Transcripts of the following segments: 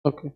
Okay.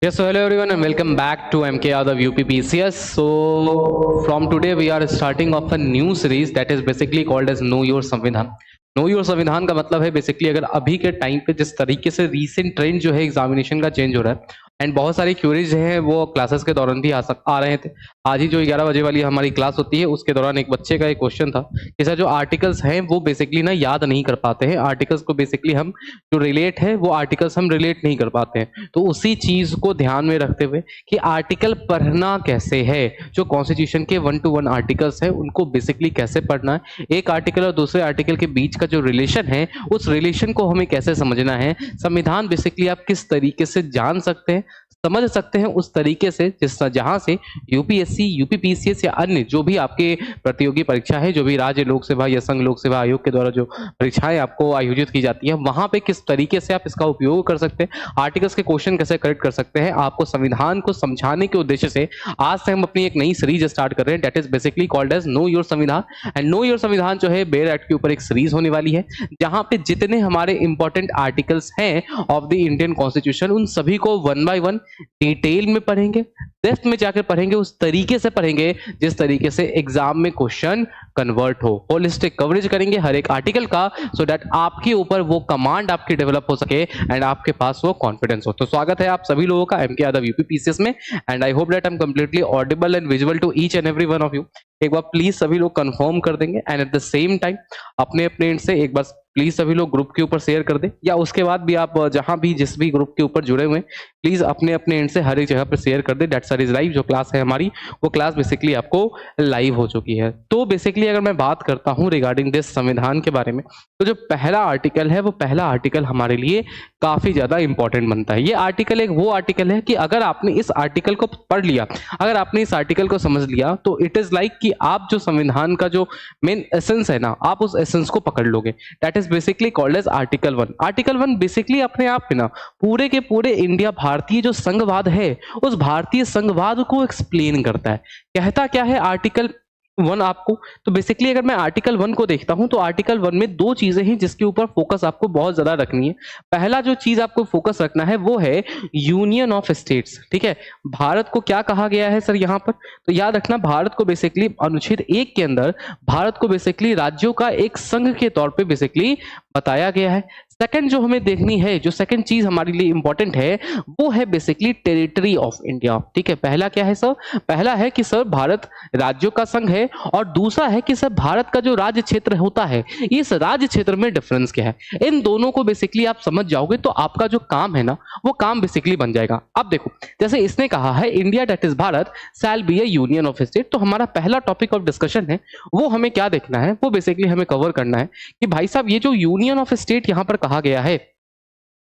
Yes, so hello everyone and welcome back to MK Yadav UPPCS. So from today we are starting off a new series that is basically called as Know Your संविधान। No your संविधान का मतलब है basically अगर अभी के time पे जिस तरीके से रीसेंट ट्रेंड जो है एग्जामिनेशन का चेंज हो रहा है एंड बहुत सारी क्यूरीज हैं वो क्लासेस के दौरान भी आ रहे थे। आज ही जो 11 बजे वाली हमारी क्लास होती है उसके दौरान एक बच्चे का एक क्वेश्चन था कि सर जो आर्टिकल्स हैं वो बेसिकली ना याद नहीं कर पाते हैं, आर्टिकल्स को बेसिकली हम जो रिलेट है वो आर्टिकल्स हम रिलेट नहीं कर पाते हैं। तो उसी चीज को ध्यान में रखते हुए कि आर्टिकल पढ़ना कैसे है, जो कॉन्स्टिट्यूशन के 1 to 1 आर्टिकल्स है उनको बेसिकली कैसे पढ़ना है, एक आर्टिकल और दूसरे आर्टिकल के बीच का जो रिलेशन है उस रिलेशन को हमें कैसे समझना है, संविधान बेसिकली आप किस तरीके से जान सकते हैं, समझ सकते हैं उस तरीके से जहां से यूपीएससी, यूपीपीसीएस या अन्य जो भी आपके प्रतियोगी परीक्षा है, जो भी राज्य लोक सेवा या संघ लोक सेवा आयोग के द्वारा जो परीक्षाएं आपको आयोजित की जाती है वहां पे किस तरीके से आप इसका उपयोग कर सकते हैं, आर्टिकल्स के क्वेश्चन कैसे करेक्ट कर सकते हैं, आपको संविधान को समझाने के उद्देश्य से आज से हम अपनी एक नई सीरीज स्टार्ट कर रहे हैं, that is basically called as know your Samvidhan. And know your Samvidhan जो है बेयर एक्ट के ऊपर एक सीरीज होने वाली है जहां पे जितने हमारे इंपॉर्टेंट आर्टिकल्स हैं ऑफ द इंडियन कॉन्स्टिट्यूशन उन सभी को वन बाय वन डिटेल में पढ़ेंगे, डेप्थ में जाकर पढ़ेंगे, उस तरीके से पढ़ेंगे जिस तरीके से एग्जाम में क्वेश्चन कन्वर्ट हो, होलिस्टिक कवरेज करेंगे हर एक आर्टिकल का सो दैट आपके ऊपर वो कमांड आपकी डेवलप हो सके एंड आपके पास वो कॉन्फिडेंस हो। तो स्वागत है आप सभी लोगों का एमके यादव यूपीपीसीएस में and I hope that I am completely audible and visual to each and every one of you. एक बार प्लीज सभी लोग कंफर्म कर देंगे and at the same time अपने अपने एंड से एक बार प्लीज सभी लोग ग्रुप के ऊपर शेयर कर दें, या उसके बाद भी आप जहां भी जिस भी ग्रुप के ऊपर जुड़े हुए हैं प्लीज अपने अपने एंड से हर एक जगह पर शेयर कर दें। दैट्स इज लाइव, जो क्लास है हमारी वो क्लास बेसिकली आपको लाइव हो चुकी है। तो बेसिकली अगर मैं बात करता हूं रिगार्डिंग दिस संविधान के बारे में तो जो पहला आर्टिकल है वो पहला आर्टिकल हमारे लिए काफी ज्यादा इंपॉर्टेंट बनता है। ये आर्टिकल एक वो आर्टिकल है कि अगर आपने इस आर्टिकल को पढ़ लिया, अगर आपने इस आर्टिकल को समझ लिया तो इट इज लाइक कि आप जो संविधान का जो मेन एसेंस है ना आप उस एसेंस को पकड़ लोगे। That is basically called as article 1। Article 1 basically अपने आप में ना पूरे के पूरे इंडिया भारतीय जो संघवाद है उस भारतीय संघवाद को एक्सप्लेन करता है। कहता क्या है आर्टिकल 1 आपको, तो बेसिकली अगर मैं आर्टिकल 1 को देखता हूं तो आर्टिकल 1 में दो चीजें हैं जिसके ऊपर फोकस आपको बहुत ज्यादा रखनी है। पहला जो चीज आपको फोकस रखना है वो है यूनियन ऑफ स्टेट्स। ठीक है, भारत को क्या कहा गया है सर यहाँ पर, तो याद रखना भारत को बेसिकली अनुच्छेद 1 के अंदर भारत को बेसिकली राज्यों का एक संघ के तौर पे बेसिकली बताया गया है। सेकंड जो हमें देखनी है, जो सेकंड चीज हमारे लिए इंपॉर्टेंट है वो है बेसिकली टेरिटरी ऑफ इंडिया। ठीक है, पहला क्या है सर, पहला है कि सर भारत राज्यों का संघ है और दूसरा है कि सर भारत का जो राज्य क्षेत्र होता है इस राज्य क्षेत्र में डिफरेंस क्या है। इन दोनों को बेसिकली आप समझ जाओगे तो आपका जो काम है ना वो काम बेसिकली बन जाएगा। अब देखो जैसे इसने कहा है India that is Bharat shall be A union of state, तो हमारा पहला टॉपिक ऑफ डिस्कशन है वो हमें क्या देखना है, वो बेसिकली हमें कवर करना है कि भाई साहब ये जो यूनियन ऑफ स्टेट यहां पर कहा गया है,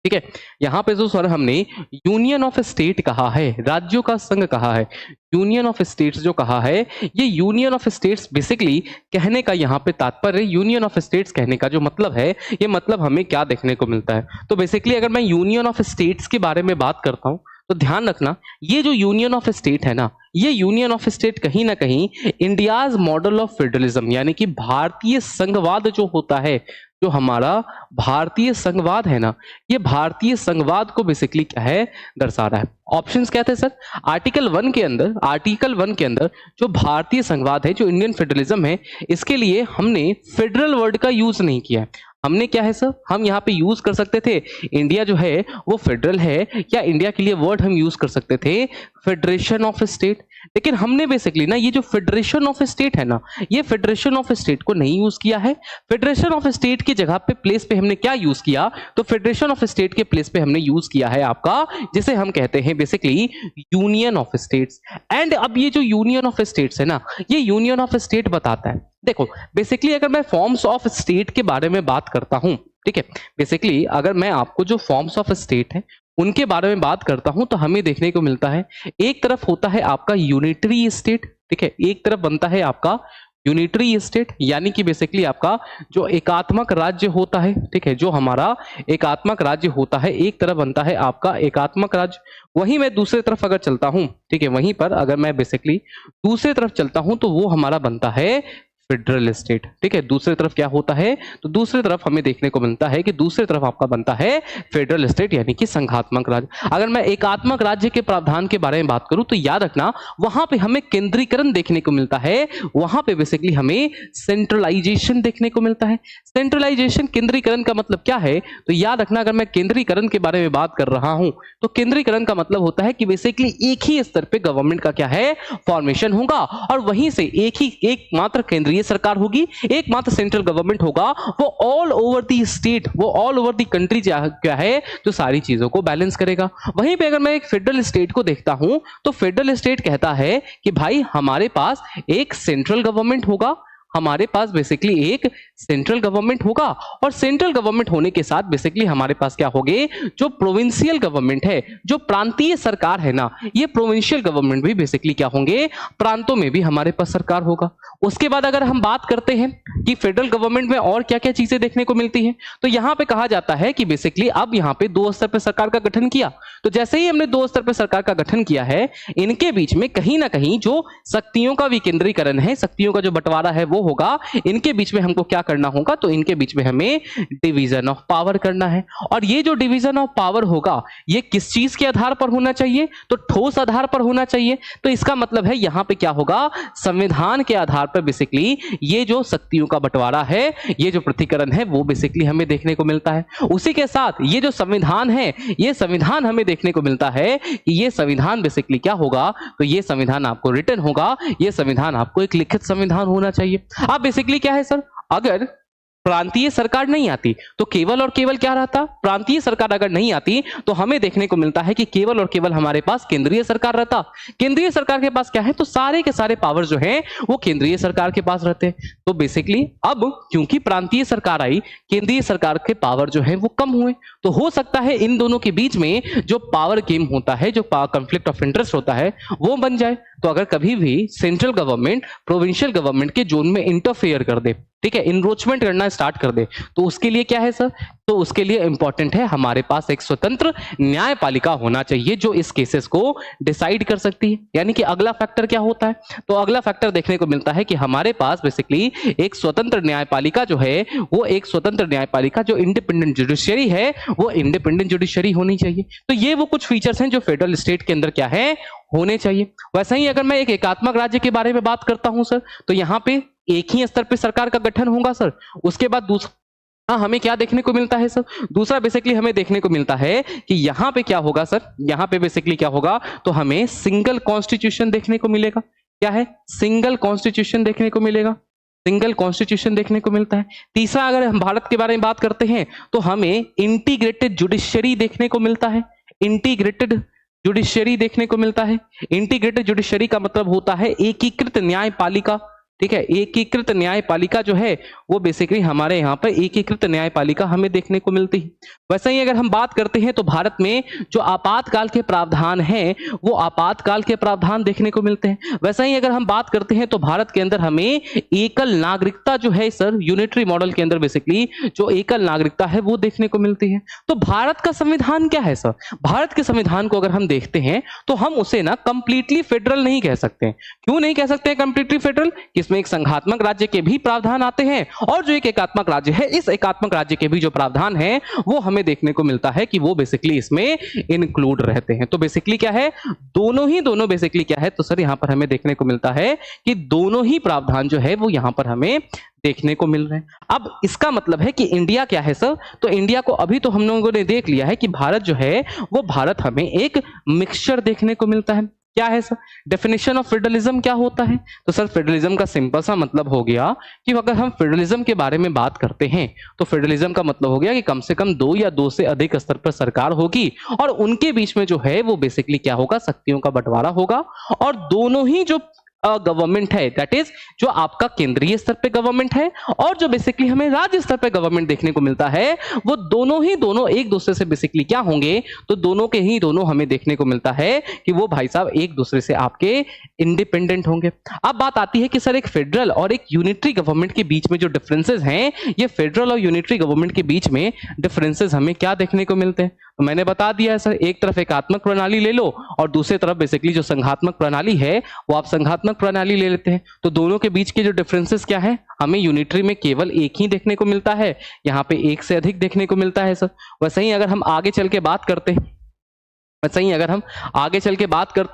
ठीक है, यहां पे जो सर हमने यूनियन ऑफ स्टेट कहा है, राज्यों का संघ कहा है, यूनियन ऑफ स्टेट्स जो कहा है, ये यूनियन ऑफ स्टेट्स बेसिकली कहने का यहां पे तात्पर्य, यूनियन ऑफ स्टेट्स कहने का जो मतलब है ये मतलब हमें क्या देखने को मिलता है। तो बेसिकली अगर मैं यूनियन ऑफ स्टेट्स के बारे में बात करता हूं तो ध्यान रखना ये जो यूनियन ऑफ स्टेट है ना, ये यूनियन ऑफ स्टेट कहीं ना कहीं इंडियाज मॉडल ऑफ फेडरलिज्म यानी कि भारतीय संघवाद जो होता है, जो हमारा भारतीय संघवाद है ना, ये भारतीय संघवाद को बेसिकली क्या है दर्शा रहा है। ऑप्शंस क्या थे सर, आर्टिकल 1 के अंदर, आर्टिकल 1 के अंदर जो भारतीय संघवाद है, जो इंडियन फेडरलिज्म है, इसके लिए हमने फेडरल वर्ड का यूज नहीं किया है। हमने क्या है सर, हम यहाँ पे यूज कर सकते थे इंडिया जो है वो फेडरल है, या इंडिया के लिए वर्ड हम यूज कर सकते थे फेडरेशन ऑफ स्टेट, लेकिन हमने बेसिकली ना ये जो फेडरेशन ऑफ स्टेट है ना, ये फेडरेशन ऑफ स्टेट को नहीं यूज किया है। फेडरेशन ऑफ स्टेट की जगह पे प्लेस पे हमने क्या यूज किया, तो फेडरेशन ऑफ स्टेट के प्लेस पे हमने यूज किया है आपका जिसे हम कहते हैं basically union of states. And अब ये जो यूनियन ऑफ स्टेट्स है ना, ये यूनियन ऑफ स्टेट बताता है, देखो बेसिकली अगर मैं फॉर्म्स ऑफ स्टेट के बारे में बात करता हूं, ठीक है, बेसिकली अगर मैं आपको जो फॉर्म्स ऑफ स्टेट है उनके बारे में बात करता हूं तो हमें देखने को मिलता है एक तरफ होता है आपका यूनिटरी स्टेट, ठीक है, एक तरफ बनता है आपका यूनिटरी स्टेट यानी कि बेसिकली आपका जो एकात्मक राज्य होता है, ठीक है, जो हमारा एकात्मक राज्य होता है, एक तरफ बनता है आपका एकात्मक राज्य, वहीं मैं दूसरी तरफ अगर चलता हूं, ठीक है, वहीं पर अगर मैं बेसिकली दूसरी तरफ चलता हूं तो वो हमारा बनता है फेडरल स्टेट, ठीक है। दूसरी तरफ क्या होता है, तो दूसरी तरफ हमें देखने को मिलता है कि दूसरी तरफ आपका बनता है फेडरल स्टेट यानी कि संघात्मक राज्य। अगर मैं एकात्मक राज्य के प्रावधान के बारे में बात करूं तो याद रखना वहां पे हमें केंद्रीकरण देखने को मिलता है, वहां पे बेसिकली हमें सेंट्रलाइजेशन देखने को मिलता है। सेंट्रलाइजेशन, केंद्रीकरण का मतलब क्या है, तो याद रखना अगर मैं केंद्रीकरण के बारे में बात कर रहा हूं तो केंद्रीकरण का मतलब होता है कि बेसिकली एक ही स्तर पे गवर्नमेंट का क्या है, फॉर्मेशन होगा, और वहीं से एकमात्र केंद्रीय सरकार होगी, एकमात्र सेंट्रल गवर्नमेंट होगा, वो ऑल ओवर दी स्टेट, वो ऑल ओवर दी कंट्री क्या है, जो सारी चीजों को बैलेंस करेगा। वहीं पे अगर मैं एक फेडरल स्टेट को देखता हूं तो फेडरल स्टेट कहता है कि भाई हमारे पास एक सेंट्रल गवर्नमेंट होगा, हमारे पास बेसिकली एक सेंट्रल गवर्नमेंट होगा, और सेंट्रल गवर्नमेंट होने के साथ बेसिकली हमारे पास क्या होगे, जो प्रोविंशियल गवर्नमेंट है, जो प्रांतीय सरकार है ना, ये प्रोविंशियल गवर्नमेंट भी बेसिकली क्या होंगे, प्रांतों में भी हमारे पास सरकार होगा। उसके बाद अगर हम बात करते हैं कि फेडरल गवर्नमेंट में और क्या क्या चीजें देखने को मिलती हैं, तो यहां पे कहा जाता है कि बेसिकली अब यहां पे दो स्तर पर सरकार का गठन किया, तो जैसे ही हमने दो स्तर पर सरकार का गठन किया है, इनके बीच में कहीं ना कहीं जो शक्तियों का विकेंद्रीकरण है, शक्तियों का जो बंटवारा है वो होगा, इनके बीच में हमको क्या करना होगा, तो इनके बीच में हमें डिवीजन ऑफ पावर करना है। और ये जो डिवीजन ऑफ पावर होगा ये किस चीज के आधार पर होना चाहिए, तो ठोस आधार पर होना चाहिए। तो इसका मतलब है यहां पे क्या होगा, संविधान के आधार पर बेसिकली ये जो शक्तियों का बंटवारा है, ये जो पृथक्करण है वो बेसिकली हमें देखने को मिलता है। उसी के साथ ये जो संविधान है, ये संविधान हमें देखने को मिलता है कि ये संविधान बेसिकली क्या होगा, तो ये संविधान आपको रिटन होगा, ये संविधान आपको एक लिखित संविधान होना चाहिए। अब बेसिकली क्या है सर, अगर प्रांतीय सरकार नहीं आती तो केवल और केवल क्या रहता, प्रांतीय सरकार अगर नहीं आती तो हमें देखने को मिलता है कि केवल और केवल हमारे पास केंद्रीय सरकार रहता। केंद्रीय सरकार के पास क्या है, तो सारे के सारे पावर जो हैं वो केंद्रीय सरकार के पास रहते हैं। तो बेसिकली अब क्योंकि प्रांतीय सरकार आई, केंद्रीय सरकार के पावर जो है वो कम हुए, तो हो सकता है इन दोनों के बीच में जो पावर गेम होता है, जो कॉन्फ्लिक्ट ऑफ इंटरेस्ट होता है वो बन जाए। तो अगर कभी भी सेंट्रल गवर्नमेंट प्रोविंशियल गवर्नमेंट के जोन में इंटरफेयर कर दे, ठीक है, इनरोचमेंट करना स्टार्ट कर दे, तो उसके लिए क्या है सर, तो उसके लिए इंपॉर्टेंट है हमारे पास एक स्वतंत्र न्यायपालिका होना चाहिए जो इस केसेस को डिसाइड कर सकती है। यानी कि अगला फैक्टर क्या होता है, तो अगला फैक्टर देखने को मिलता है कि हमारे पास बेसिकली एक स्वतंत्र न्यायपालिका जो है, वो एक स्वतंत्र न्यायपालिका जो इंडिपेंडेंट जुडिशियरी है, वो इंडिपेंडेंट जुडिशियरी होनी चाहिए। तो ये वो कुछ फीचर्स हैं जो फेडरल स्टेट के अंदर क्या है, होने चाहिए। वैसे ही अगर मैं एक एकात्मक राज्य के बारे में बात करता हूं सर, तो यहां पे एक ही स्तर पे सरकार का गठन होगा सर। उसके बाद दूसरा हमें क्या देखने को मिलता है सर, दूसरा बेसिकली हमें देखने को मिलता है कि यहां पे क्या होगा सर, यहां पे बेसिकली क्या होगा, तो हमें सिंगल कॉन्स्टिट्यूशन देखने को मिलेगा। क्या है, सिंगल कॉन्स्टिट्यूशन देखने को मिलेगा, सिंगल कॉन्स्टिट्यूशन देखने को मिलता है। तीसरा अगर हम भारत के बारे में बात करते हैं तो हमें इंटीग्रेटेड जुडिशियरी देखने को मिलता है, इंटीग्रेटेड जुडिशियरी देखने को मिलता है। इंटीग्रेटेड जुडिशियरी का मतलब होता है एकीकृत न्यायपालिका, ठीक है, एकीकृत न्यायपालिका जो है वो बेसिकली हमारे यहाँ पर एकीकृत न्यायपालिका हमें देखने को मिलती है। वैसे ही अगर हम बात करते हैं तो भारत में जो आपातकाल के प्रावधान हैं वो आपातकाल के प्रावधान देखने को मिलते हैं। वैसे ही अगर हम बात करते हैं तो भारत के अंदर हमें एकल नागरिकता जो है सर, यूनिटरी मॉडल के अंदर बेसिकली जो एकल नागरिकता है वो देखने को मिलती है। तो भारत का संविधान क्या है सर, भारत के संविधान को अगर हम देखते हैं तो हम उसे ना कंप्लीटली फेडरल नहीं कह सकते। क्यों नहीं कह सकते कंप्लीटली फेडरल, इसमें एक संघात्मक राज्य के भी प्रावधान आते हैं और जो एक एकात्मक राज्य है, इस एकात्मक राज्य के भी जो प्रावधान है वो हमें देखने को मिलता है कि वो बेसिकली इसमें इंक्लूड रहते हैं। तो बेसिकली क्या है, दोनों बेसिकली क्या है, तो सर यहां पर हमें देखने को मिलता है कि दोनों ही प्रावधान जो है वो यहां पर हमें देखने को मिल रहे हैं। अब इसका मतलब है कि इंडिया क्या है सर, तो इंडिया को अभी तो हम लोगों ने देख लिया है कि भारत जो है वो भारत हमें एक मिक्सचर देखने को मिलता है। क्या है सर, डेफिनेशन ऑफ फेडरलिज्म क्या होता है, तो सर फेडरलिज्म का सिंपल सा मतलब हो गया कि अगर हम फेडरलिज्म के बारे में बात करते हैं तो फेडरलिज्म का मतलब हो गया कि कम से कम दो या दो से अधिक स्तर पर सरकार होगी और उनके बीच में जो है वो बेसिकली क्या होगा, शक्तियों का बंटवारा होगा और दोनों ही जो गवर्नमेंट है, दैट इज जो आपका केंद्रीय स्तर पे गवर्नमेंट है और जो बेसिकली हमें राज्य स्तर पे गवर्नमेंट देखने को मिलता है, वो दोनों एक दूसरे से बेसिकली क्या होंगे, तो दोनों हमें देखने को मिलता है कि वो भाई साहब एक दूसरे से आपके इंडिपेंडेंट होंगे। अब बात आती है कि सर एक फेडरल और एक यूनिटरी गवर्नमेंट के बीच में जो डिफरेंसेस हैं, ये फेडरल और यूनिटरी गवर्नमेंट के बीच में डिफरेंसेस हमें क्या देखने को मिलते हैं? तो मैंने बता दिया है सर, एक तरफ एकात्मक प्रणाली ले लो और दूसरी तरफ बेसिकली जो संघात्मक प्रणाली है वो आप संघात्मक प्रणाली ले लेते हैं। तो दोनों के बीच के जो डिफरेंसेस क्या है, हमें यूनिटरी में केवल एक ही देखने को मिलता है, यहाँ पे एक से अधिक देखने को मिलता है सर। वैसे ही अगर हम आगे चल के बात करते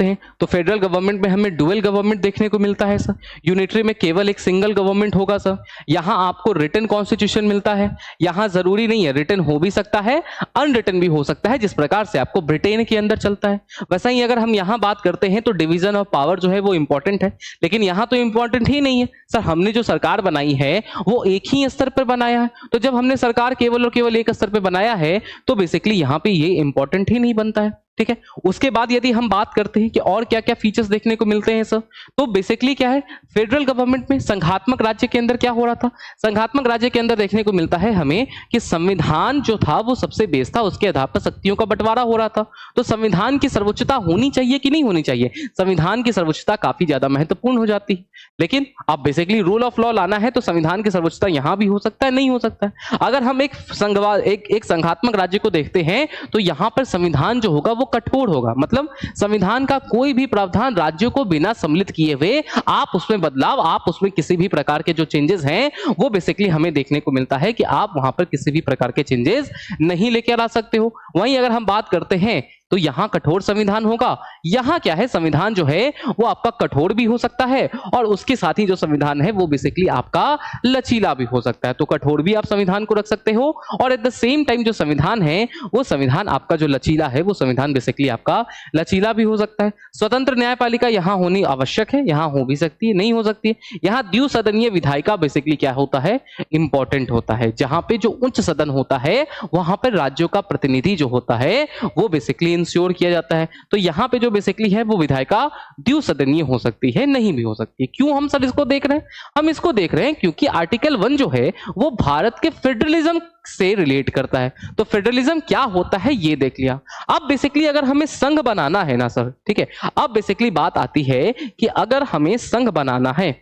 हैं तो फेडरल गवर्नमेंट में हमें डुअल गवर्नमेंट देखने को मिलता है सर। यूनिटरी में केवल एक सिंगल गवर्नमेंट होगा सर। यहां आपको रिटन कॉन्स्टिट्यूशन मिलता है, यहां जरूरी नहीं है, रिटन हो भी सकता है, अनरिटन भी हो सकता है, जिस प्रकार से आपको ब्रिटेन के अंदर चलता है। वैसा ही अगर हम यहां बात करते हैं तो डिवीजन ऑफ पावर जो है वो इंपॉर्टेंट है, लेकिन यहां तो इंपॉर्टेंट ही नहीं है सर। हमने जो सरकार बनाई है वो एक ही स्तर पर बनाया है, तो जब हमने सरकार केवल और केवल एक स्तर पर बनाया है तो बेसिकली यहां पे ये इंपॉर्टेंट ही नहीं बनता है, ठीक है। उसके बाद यदि हम बात करते हैं कि और क्या क्या फीचर्स देखने को मिलते हैं सर, तो बेसिकली क्या है, फेडरल गवर्नमेंट में संघात्मक राज्य के अंदर क्या हो रहा था, संघात्मक राज्य के अंदर देखने को मिलता है हमें कि संविधान जो था वो सबसे बेस था, उसके आधार पर शक्तियों का बंटवारा हो रहा था। तो संविधान की सर्वोच्चता होनी चाहिए कि नहीं होनी चाहिए, संविधान की सर्वोच्चता काफी ज्यादा महत्वपूर्ण हो जाती है। लेकिन अब बेसिकली रूल ऑफ लॉ लाना है तो संविधान की सर्वोच्चता यहां भी हो सकता है, नहीं हो सकता है। अगर हम एक संघात्मक राज्य को देखते हैं तो यहां पर संविधान जो होगा वो कठोर होगा, मतलब संविधान का कोई भी प्रावधान राज्यों को बिना सम्मिलित किए हुए आप उसमें बदलाव, आप उसमें किसी भी प्रकार के जो चेंजेस हैं वो बेसिकली हमें देखने को मिलता है कि आप वहां पर किसी भी प्रकार के चेंजेस नहीं लेकर आ सकते हो। वहीं अगर हम बात करते हैं तो यहां कठोर संविधान होगा, यहां क्या है, संविधान जो है वो आपका कठोर भी हो सकता है और उसके साथ ही जो संविधान है वो बेसिकली आपका लचीला भी हो सकता है। तो कठोर भी आप संविधान को रख सकते हो और एट द सेम टाइम जो संविधान है वो संविधान आपका जो लचीला है वो संविधान बेसिकली आपका लचीला भी हो सकता है। स्वतंत्र न्यायपालिका यहां होनी आवश्यक है, यहां हो भी सकती है, नहीं हो सकती है। यहां द्विसदनीय विधायिका बेसिकली क्या होता है, इंपॉर्टेंट होता है। जहां पे जो उच्च सदन होता है वहां पर राज्यों का प्रतिनिधि जो होता है वो बेसिकली इंश्योर किया जाता है। तो यहां पे जो बेसिकली है वो विधायिका द्विसदनीय हो सकती है, नहीं भी हो सकती है। क्यों हम सब इसको देख रहे हैं, हम इसको देख रहे हैं क्योंकि आर्टिकल 1 जो है वो भारत के फेडरलिज्म से रिलेट करता है। तो फेडरलिज्म क्या होता है ये देख लिया। अब बेसिकली अगर हमें संघ बनाना है ना सर, ठीक है, अब बेसिकली बात आती है कि अगर हमें संघ बनाना है,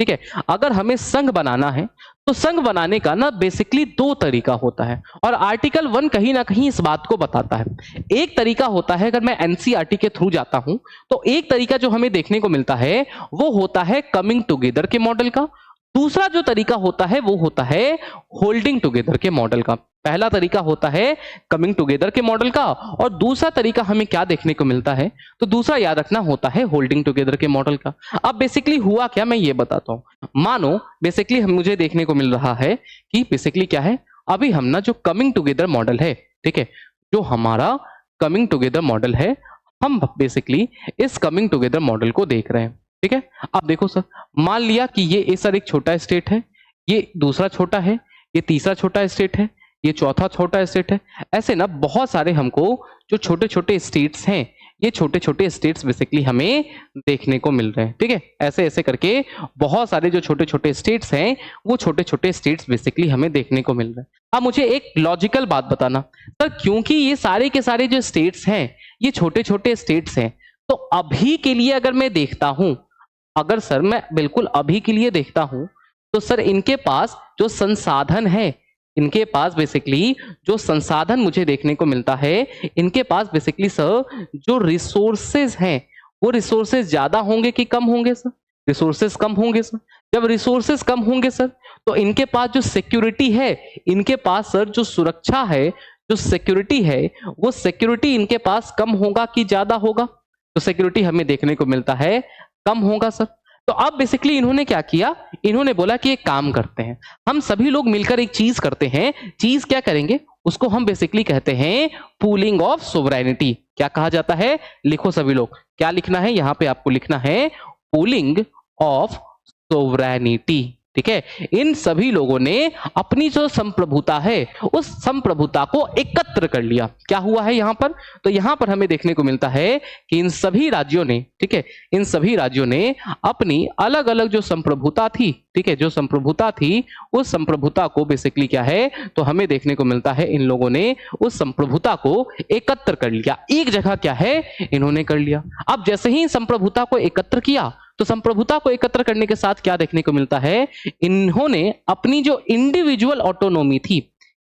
ठीक है, अगर हमें संघ बनाना है तो संघ बनाने का ना बेसिकली दो तरीका होता है और आर्टिकल 1 कहीं ना कहीं इस बात को बताता है। एक तरीका होता है, अगर मैं एनसीईआरटी के थ्रू जाता हूं तो एक तरीका जो हमें देखने को मिलता है वो होता है कमिंग टुगेदर के मॉडल का। दूसरा जो तरीका होता है वो होता है होल्डिंग टुगेदर के मॉडल का। पहला तरीका होता है कमिंग टुगेदर के मॉडल का और दूसरा तरीका हमें क्या देखने को मिलता है, तो दूसरा याद रखना होता है होल्डिंग टुगेदर के मॉडल का। अब बेसिकली हुआ क्या मैं ये बताता हूं। मानो बेसिकली मुझे देखने को मिल रहा है कि बेसिकली क्या है, अभी हम ना जो कमिंग टुगेदर मॉडल है, ठीक है, जो हमारा कमिंग टुगेदर मॉडल है, हम बेसिकली इस कमिंग टुगेदर मॉडल को देख रहे हैं, ठीक है। अब देखो सर, मान लिया कि ये सर एक छोटा स्टेट है, ये दूसरा छोटा है, ये तीसरा छोटा स्टेट है, ये चौथा छोटा स्टेट है। ऐसे ना बहुत सारे हमको जो छोटे छोटे स्टेट्स हैं, ये छोटे छोटे स्टेट्स बेसिकली हमें देखने को मिल रहे हैं, ठीक है। ऐसे ऐसे करके बहुत सारे जो छोटे छोटे स्टेट्स हैं वो छोटे छोटे स्टेट्स बेसिकली हमें देखने को मिल रहे हैं। अब मुझे एक लॉजिकल बात बताना सर, क्योंकि ये सारे के सारे जो स्टेट्स हैं ये छोटे छोटे स्टेट्स हैं, तो अभी के लिए अगर मैं देखता हूं, अगर सर मैं बिल्कुल अभी के लिए देखता हूं तो सर इनके पास जो संसाधन है, इनके पास बेसिकली जो संसाधन मुझे देखने को मिलता है, इनके पास बेसिकली सर जो रिसोर्सेज हैं वो रिसोर्सेज ज्यादा होंगे कि कम होंगे सर, रिसोर्सेज कम होंगे सर। जब रिसोर्सेज कम होंगे सर तो इनके पास जो सिक्योरिटी है, इनके पास सर जो सुरक्षा है, जो सिक्योरिटी है, वो सिक्योरिटी इनके पास कम होगा कि ज्यादा होगा, तो सिक्योरिटी हमें देखने को मिलता है कम होगा सर। तो अब बेसिकली इन्होंने क्या किया, इन्होंने बोला कि एक काम करते हैं, हम सभी लोग मिलकर एक चीज करते हैं। चीज क्या करेंगे, उसको हम बेसिकली कहते हैं पूलिंग ऑफ सोवरेनिटी। क्या कहा जाता है, लिखो सभी लोग, क्या लिखना है, यहां पे आपको लिखना है पूलिंग ऑफ सोवरेनिटी, ठीक है, इन सभी लोगों ने अपनी जो संप्रभुता है उस संप्रभुता को एकत्र कर लिया। क्या हुआ है यहां पर, तो यहां पर हमें देखने को मिलता है कि इन सभी राज्यों ने, ठीक है, इन सभी राज्यों ने अपनी अलग अलग जो संप्रभुता थी, ठीक है, जो संप्रभुता थी उस संप्रभुता को बेसिकली क्या है, तो हमें देखने को मिलता है इन लोगों ने उस संप्रभुता को एकत्र कर लिया, एक जगह क्या है इन्होंने कर लिया। अब जैसे ही संप्रभुता को एकत्र किया तो संप्रभुता को एकत्र करने के साथ क्या देखने को मिलता है, इन्होंने अपनी जो इंडिविजुअल ऑटोनॉमी थी,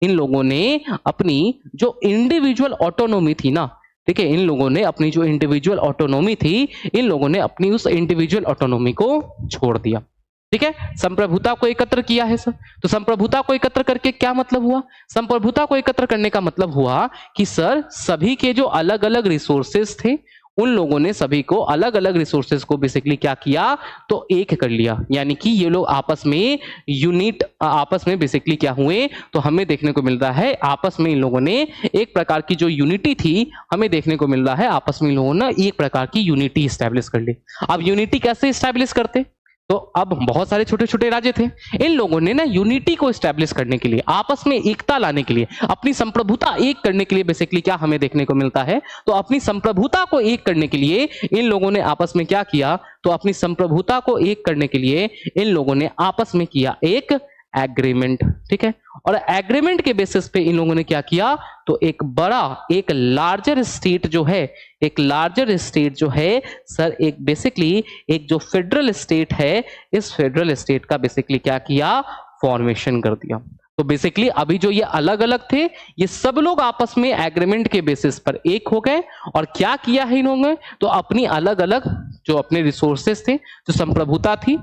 इन लोगों ने अपनी जो इंडिविजुअल ऑटोनॉमी थी ना, ठीक है, इन लोगों ने अपनी जो इंडिविजुअल ऑटोनॉमी थी, इन लोगों ने अपनी उस इंडिविजुअल ऑटोनॉमी को छोड़ दिया। ठीक है, संप्रभुता को एकत्र किया है सर, तो संप्रभुता को एकत्र करके क्या मतलब हुआ, संप्रभुता को एकत्र करने का मतलब हुआ कि सर सभी के जो अलग अलग रिसोर्सेस थे उन लोगों ने सभी को अलग अलग रिसोर्सेज को बेसिकली क्या किया, तो एक कर लिया, यानी कि ये लोग आपस में यूनिट, आपस में बेसिकली क्या हुए, तो हमें देखने को मिल रहा है आपस में इन लोगों ने एक प्रकार की जो यूनिटी थी, हमें देखने को मिल रहा है आपस में इन लोगों ने एक प्रकार की यूनिटी स्टैब्लिश कर ली। अब यूनिटी कैसे स्टैब्लिश करते, तो अब बहुत सारे छोटे छोटे राज्य थे, इन लोगों ने ना यूनिटी को स्टैब्लिश करने के लिए, आपस में एकता लाने के लिए, अपनी संप्रभुता एक करने के लिए बेसिकली क्या हमें देखने को मिलता है, तो अपनी संप्रभुता को एक करने के लिए इन लोगों ने आपस में क्या किया, तो अपनी संप्रभुता को एक करने के लिए इन लोगों ने आपस में किया एक एग्रीमेंट। ठीक है, और एग्रीमेंट के बेसिस पे इन लोगों ने क्या किया, तो एक बड़ा, एक लार्जर स्टेट जो है, एक लार्जर स्टेट जो है सर, एक बेसिकली एक जो फेडरल स्टेट है, इस फेडरल स्टेट का बेसिकली क्या किया, फॉर्मेशन कर दिया। तो बेसिकली अभी जो ये अलग अलग थे, ये सब लोग आपस में एग्रीमेंट के बेसिस पर एक हो गए, और क्या किया है इन्होंने, तो अपनी अलग अलग जो अपने रिसोर्सेस थे, जो संप्रभुता थी,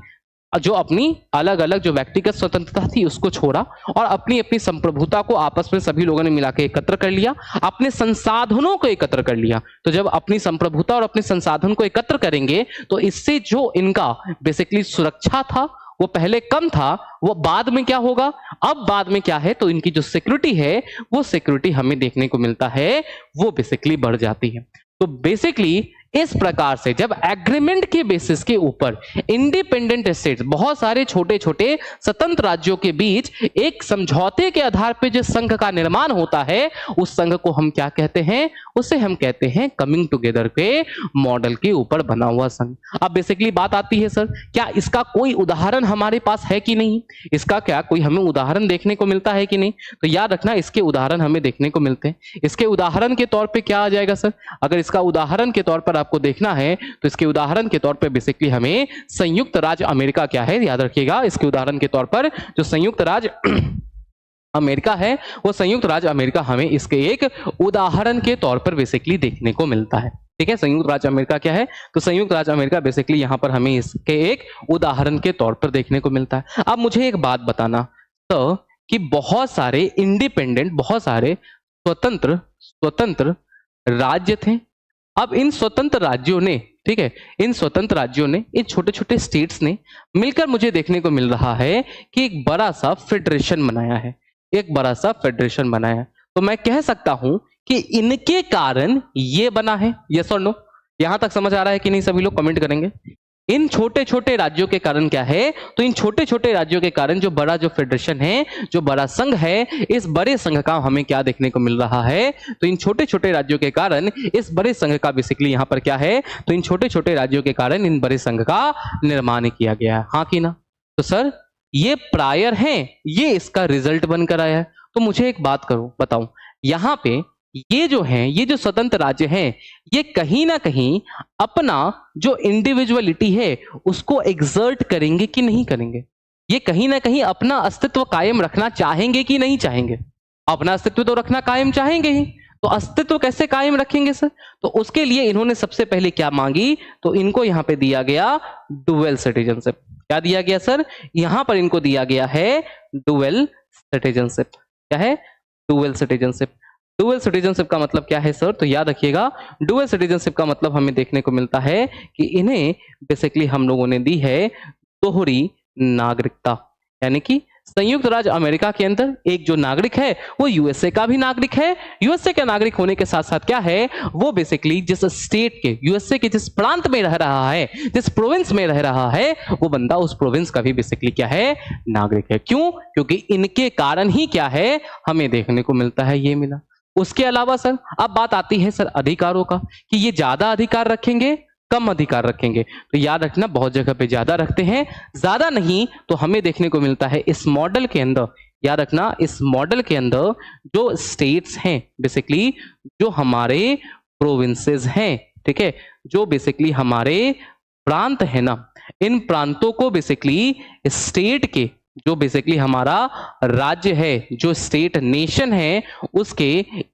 जो अपनी अलग अलग जो व्यक्तिगत स्वतंत्रता थी उसको छोड़ा, और अपनी अपनी संप्रभुता को आपस में सभी लोगों ने मिलाकर एकत्र कर लिया, अपने संसाधनों को एकत्र कर लिया। तो जब अपनी संप्रभुता और अपने संसाधन को एकत्र करेंगे तो इससे जो इनका बेसिकली सुरक्षा था वो पहले कम था, वो बाद में क्या होगा, अब बाद में क्या है, तो इनकी जो सिक्योरिटी है वो सिक्योरिटी हमें देखने को मिलता है वो बेसिकली बढ़ जाती है। तो बेसिकली इस प्रकार से जब एग्रीमेंट के बेसिस के ऊपर इंडिपेंडेंट स्टेट्स, बहुत सारे छोटे छोटे स्वतंत्र राज्यों के बीच एक समझौते के आधार पर जो संघ का निर्माण होता है, उस संघ को हम क्या कहते हैं, उसे हम कहते हैं कमिंग टुगेदर के मॉडल के ऊपर बना हुआ संघ। अब बेसिकली बात आती है सर, क्या इसका कोई उदाहरण हमारे पास है कि नहीं, इसका क्या कोई हमें उदाहरण देखने को मिलता है कि नहीं, तो याद रखना इसके उदाहरण हमें देखने को मिलते हैं। इसके उदाहरण के तौर पे क्या आ जाएगा सर, अगर इसका उदाहरण के तौर पर आपको देखना है तो इसके उदाहरण के तौर पे बेसिकली हमें संयुक्त राज्य अमेरिका क्या है, याद रखिएगा इसके उदाहरण के तौर पर जो संयुक्त राज्य अमेरिका है, वो संयुक्त राज्य अमेरिका हमें इसके एक उदाहरण के तौर पर बेसिकली देखने को मिलता है। ठीक है, संयुक्त राज्य अमेरिका क्या है, तो संयुक्त राज्य अमेरिका बेसिकली यहां पर हमें इसके एक उदाहरण के तौर पर देखने को मिलता है। अब मुझे एक बात बताना तो कि बहुत सारे इंडिपेंडेंट, बहुत सारे स्वतंत्र राज्य थे। अब इन स्वतंत्र राज्यों ने, ठीक है, इन स्वतंत्र राज्यों ने, इन छोटे छोटे स्टेट्स ने मिलकर मुझे देखने को मिल रहा है कि एक बड़ा सा फेडरेशन बनाया है, एक बड़ा सा फेडरेशन बनाया है। तो मैं कह सकता हूं कि इनके कारण ये बना है, यस और नो, यहां तक समझ आ रहा है कि नहीं, सभी लोग कमेंट करेंगे। इन छोटे छोटे राज्यों के कारण क्या है, तो इन छोटे छोटे राज्यों के कारण जो बड़ा जो फेडरेशन है, जो बड़ा संघ है, इस बड़े संघ का हमें क्या देखने को मिल रहा है, तो इन छोटे छोटे राज्यों के कारण इस बड़े संघ का बेसिकली यहां पर क्या है, तो इन छोटे छोटे राज्यों के कारण इन बड़े संघ का निर्माण किया गया है, हाँ कि ना। तो सर ये प्रायर है, ये इसका रिजल्ट बनकर आया है। तो मुझे एक बात करो, बताऊं, यहां पे ये जो है, ये जो स्वतंत्र राज्य हैं, ये कहीं ना कहीं अपना जो इंडिविजुअलिटी है उसको एग्जर्ट करेंगे कि नहीं करेंगे, ये कहीं ना कहीं अपना अस्तित्व कायम रखना चाहेंगे कि नहीं चाहेंगे, अपना अस्तित्व तो रखना कायम चाहेंगे ही। तो अस्तित्व कैसे कायम रखेंगे सर, तो उसके लिए इन्होंने सबसे पहले क्या मांगी, तो इनको यहां पे दिया गया डुअल सिटीजनशिप। क्या दिया गया सर, यहां पर इनको दिया गया है डुअल सिटीजनशिप। क्या है, डुअल सिटीजनशिप। डुअल सिटीजनशिप का मतलब क्या है सर, तो याद रखिएगा डुअल सिटीजनशिप का मतलब हमें देखने को मिलता है कि इन्हें बेसिकली हम लोगों ने दी है दोहरी नागरिकता, यानी कि संयुक्त राज्य अमेरिका के अंदर एक जो नागरिक है वो यूएसए का भी नागरिक है। यूएसए का नागरिक होने के साथ साथ क्या है, वो बेसिकली जिस स्टेट के, यूएसए के जिस प्रांत में रह रहा है, जिस प्रोविंस में रह रहा है, वो बंदा उस प्रोविंस का भी बेसिकली क्या है, नागरिक है। क्यों? क्योंकि इनके कारण ही क्या है, हमें देखने को मिलता है ये मिला। उसके अलावा सर अब बात आती है सर अधिकारों का, कि ये ज्यादा अधिकार रखेंगे कम अधिकार रखेंगे। तो याद रखना बहुत जगह पे ज्यादा रखते हैं, ज्यादा नहीं। तो हमें देखने को मिलता है इस मॉडल के अंदर, याद रखना इस मॉडल के अंदर जो स्टेट्स हैं बेसिकली, जो हमारे प्रोविंसेस हैं, ठीक है, जो बेसिकली हमारे प्रांत है ना, इन प्रांतों को बेसिकली स्टेट के, जो बेसिकली हमारा राज्य है, जो स्टेट नेशन है, उसके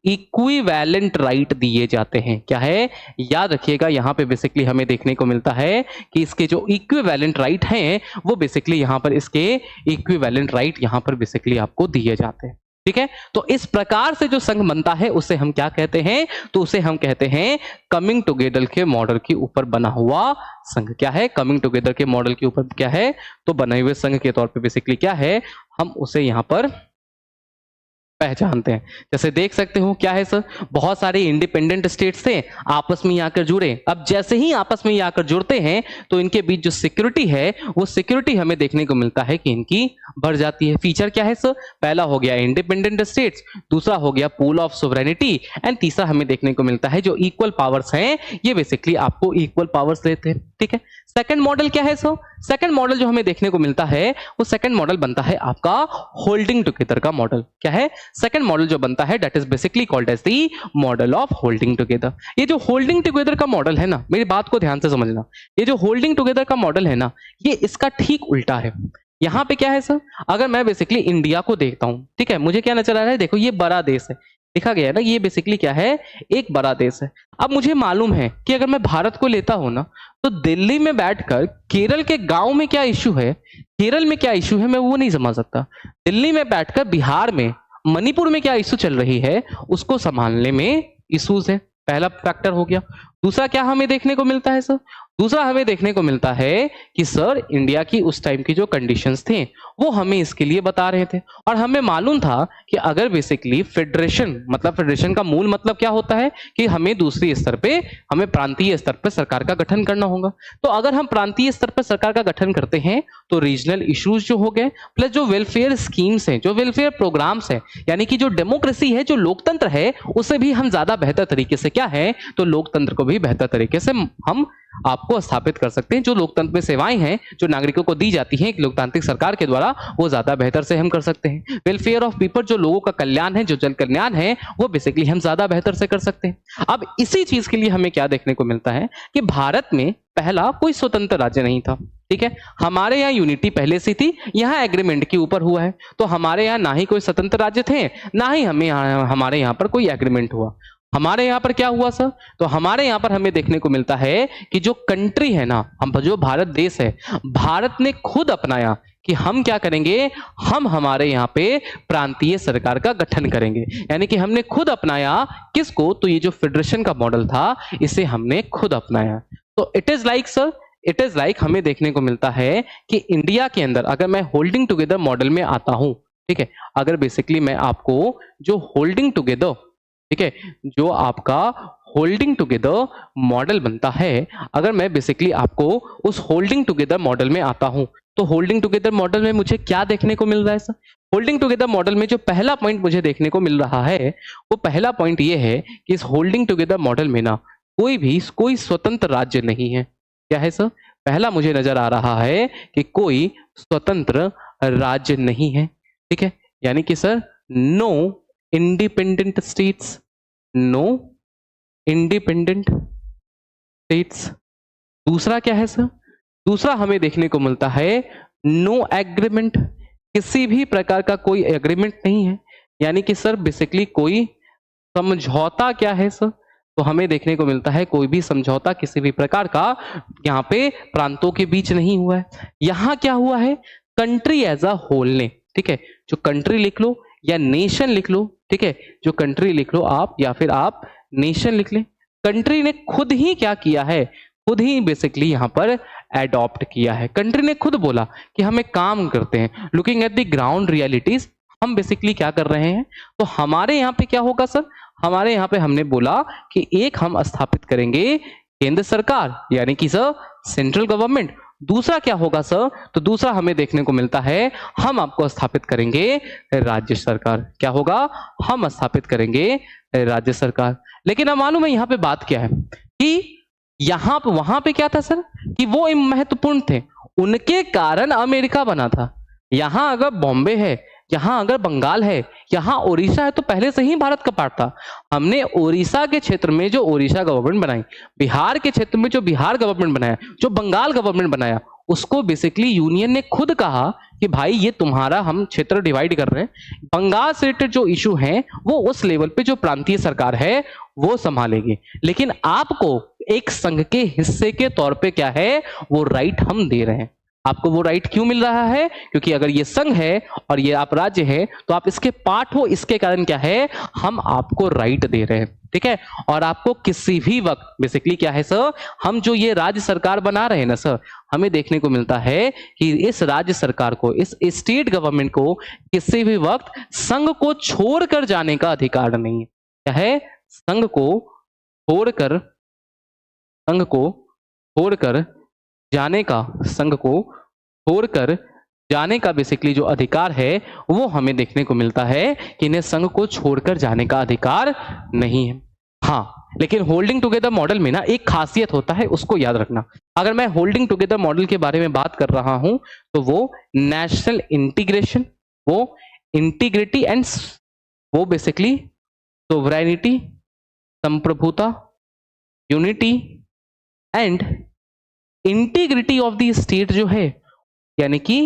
इक्विवेलेंट राइट दिए जाते हैं। क्या है, याद रखिएगा, यहां पे बेसिकली हमें देखने को मिलता है कि इसके जो इक्विवेलेंट राइट हैं वो बेसिकली यहां पर इसके इक्विवेलेंट राइट यहां पर बेसिकली आपको दिए जाते हैं। ठीक है, तो इस प्रकार से जो संघ बनता है उसे हम क्या कहते हैं, तो उसे हम कहते हैं कमिंग टुगेदर के मॉडल के ऊपर बना हुआ संघ। क्या है, कमिंग टुगेदर के मॉडल के ऊपर क्या है, तो बने हुए संघ के तौर पे बेसिकली क्या है, हम उसे यहां पर पहचानते हैं। जैसे देख सकते हो क्या है सर, बहुत सारे इंडिपेंडेंट स्टेट्स थे, आपस में आकर जुड़े। अब जैसे ही आपस में आकर जुड़ते हैं तो इनके बीच जो सिक्योरिटी है वो सिक्योरिटी हमें देखने को मिलता है कि इनकी बढ़ जाती है। फीचर क्या है सर, पहला हो गया इंडिपेंडेंट स्टेट्स, दूसरा हो गया पूल ऑफ सोवरेनिटी, एंड तीसरा हमें देखने को मिलता है जो इक्वल पावर्स हैं, ये बेसिकली आपको इक्वल पावर्स देते हैं। ठीक है, सेकंड मॉडल क्या है सर, सेकंड मॉडल जो हमें देखने को मिलता है वो सेकंड मॉडल बनता है आपका होल्डिंग टुगेदर का मॉडल। क्या है, सेकंड मॉडल जो बनता है that is basically called as the model of holding together. ये जो होल्डिंग टुगेदर का मॉडल है ना, मेरी बात को ध्यान से समझना, ये जो होल्डिंग टुगेदर का मॉडल है ना, ये इसका ठीक उल्टा है। यहां पे क्या है सर, अगर मैं बेसिकली इंडिया को देखता हूं, ठीक है, मुझे क्या नजर आ रहा है, देखो ये बड़ा देश है, लिखा गया है ना, ये बेसिकली क्या है, एक बड़ा देश है। अब मुझे मालूम है कि अगर मैं भारत को लेता हूं ना, तो दिल्ली में बैठकर केरल के गांव में क्या इश्यू है, केरल में क्या इश्यू है, मैं वो नहीं समझ सकता। दिल्ली में बैठकर बिहार में, मणिपुर में क्या इश्यू चल रही है, उसको संभालने में इश्यूज है। पहला फैक्टर हो गया। दूसरा क्या हमें देखने को मिलता है सर, दूसरा हमें देखने को मिलता है कि सर इंडिया की उस टाइम की जो कंडीशंस थे वो हमें इसके लिए बता रहे थे, और हमें मालूम था कि अगर बेसिकली फेडरेशन, मतलब फेडरेशन का मूल मतलब क्या होता है कि हमें दूसरी स्तर पे, हमें प्रांतीय स्तर पर सरकार का गठन करना होगा। तो अगर हम प्रांतीय स्तर पर सरकार का गठन करते हैं तो रीजनल इश्यूज जो हो गए, प्लस जो वेलफेयर स्कीम्स हैं, जो वेलफेयर प्रोग्राम्स हैं, यानी कि जो डेमोक्रेसी है, जो लोकतंत्र है, उसे भी हम ज्यादा बेहतर तरीके से क्या है, तो लोकतंत्र को भी बेहतर तरीके से हम आपको स्थापित कर सकते हैं। जो लोकतंत्र में सेवाएं हैं जो नागरिकों को दी जाती हैं एक लोकतांत्रिक सरकार के द्वारा, वो ज्यादा बेहतर से हम कर सकते हैं। वेलफेयर ऑफ पीपल, जो लोगों का कल्याण है, जो जन कल्याण है, वो बेसिकली हम ज्यादा बेहतर से कर सकते हैं। अब इसी चीज के लिए हमें क्या देखने को मिलता है कि भारत में पहला कोई स्वतंत्र राज्य नहीं था। ठीक है, हमारे यहाँ यूनिटी पहले से थी, यहाँ एग्रीमेंट के ऊपर हुआ है, तो हमारे यहाँ ना ही कोई स्वतंत्र राज्य थे, ना ही हमारे यहाँ पर कोई एग्रीमेंट हुआ। हमारे यहाँ पर क्या हुआ सर, तो हमारे यहाँ पर हमें देखने को मिलता है कि जो कंट्री है ना, हम जो भारत देश है, भारत ने खुद अपनाया कि हम क्या करेंगे, हम हमारे यहाँ पे प्रांतीय सरकार का गठन करेंगे। यानी कि हमने खुद अपनाया किसको, तो ये जो फेडरेशन का मॉडल था इसे हमने खुद अपनाया। तो it is like sir, it is like हमें देखने को मिलता है कि इंडिया के अंदर अगर मैं होल्डिंग टुगेदर मॉडल में आता हूं, ठीक है, अगर बेसिकली मैं आपको जो होल्डिंग टुगेदर, ठीक है, जो आपका होल्डिंग टुगेदर मॉडल बनता है, अगर मैं बेसिकली आपको उस होल्डिंग टुगेदर मॉडल में आता हूं, तो होल्डिंग टुगेदर मॉडल में मुझे क्या देखने को मिल रहा है सर, होल्डिंग टुगेदर मॉडल में जो पहला पॉइंट मुझे देखने को मिल रहा है वो पहला पॉइंट ये है कि इस होल्डिंग टुगेदर मॉडल में ना कोई स्वतंत्र राज्य नहीं है। क्या है सर, पहला मुझे नजर आ रहा है कि कोई स्वतंत्र राज्य नहीं है। ठीक है, यानी कि sir no independent states, no independent states. दूसरा क्या है सर, दूसरा हमें देखने को मिलता है नो एग्रीमेंट, किसी भी प्रकार का कोई एग्रीमेंट नहीं है। यानी कि सर बेसिकली कोई समझौता क्या है सर, तो हमें देखने को मिलता है कोई भी समझौता किसी भी प्रकार का यहाँ पे प्रांतों के बीच नहीं हुआ है। यहाँ क्या हुआ है, कंट्री एज अ होल ने, ठीक है, जो कंट्री लिख लो या नेशन लिख लो, ठीक है, जो कंट्री लिख लो आप या फिर आप नेशन लिख लें, कंट्री ने खुद ही क्या किया है, खुद ही बेसिकली यहाँ पर एडॉप्ट किया है। कंट्री ने खुद बोला कि हम एक काम करते हैं, looking at the ground realities, हम बेसिकली क्या कर रहे हैं। तो हमारे यहाँ पे क्या होगा सर, हमारे यहाँ पे हमने बोला कि एक हम स्थापित करेंगे केंद्र सरकार यानी कि सर सेंट्रल गवर्नमेंट। दूसरा क्या होगा सर, तो दूसरा हमें देखने को मिलता है हम आपको स्थापित करेंगे राज्य सरकार। क्या होगा, हम स्थापित करेंगे राज्य सरकार। लेकिन अब मालूम है यहाँ पे बात क्या है कि यहाँ पे वहां पे क्या था सर कि वो महत्वपूर्ण थे, उनके कारण अमेरिका बना था। यहाँ अगर बॉम्बे है, यहाँ अगर बंगाल है, यहाँ उड़ीसा है, तो पहले से ही भारत का पार्ट था। हमने उड़ीसा के क्षेत्र में जो उड़ीसा गवर्नमेंट बनाई, बिहार के क्षेत्र में जो बिहार गवर्नमेंट बनाया, जो बंगाल गवर्नमेंट बनाया, उसको बेसिकली यूनियन ने खुद कहा कि भाई ये तुम्हारा हम क्षेत्र डिवाइड कर रहे हैं, बंगाल से रिलेटेड जो इशू हैं वो उस लेवल पे जो प्रांतीय सरकार है वो संभालेगी, लेकिन आपको एक संघ के हिस्से के तौर पे क्या है वो राइट हम दे रहे हैं। आपको वो राइट क्यों मिल रहा है, क्योंकि अगर ये संघ है और ये आप राज्य है तो आप इसके पार्ट हो, इसके कारण क्या है हम आपको राइट दे रहे हैं, ठीक है। और आपको किसी भी वक्त बेसिकली क्या है सर, हम जो ये राज्य सरकार बना रहे हैं ना सर, हमें देखने को मिलता है कि इस राज्य सरकार को, इस स्टेट गवर्नमेंट को किसी भी वक्त संघ को छोड़कर जाने का अधिकार नहीं है। क्या है, संघ को छोड़कर जाने का, संघ को छोड़कर जाने का बेसिकली जो अधिकार है वो हमें देखने को मिलता है कि इन्हें संघ को छोड़कर जाने का अधिकार नहीं है। हाँ, लेकिन होल्डिंग टुगेदर मॉडल में ना एक खासियत होता है, उसको याद रखना। अगर मैं होल्डिंग टुगेदर मॉडल के बारे में बात कर रहा हूं तो वो नेशनल इंटीग्रेशन, वो इंटीग्रिटी एंड वो बेसिकली सोवरेनिटी, संप्रभुता, unity and integrity of the state जो है, यानी कि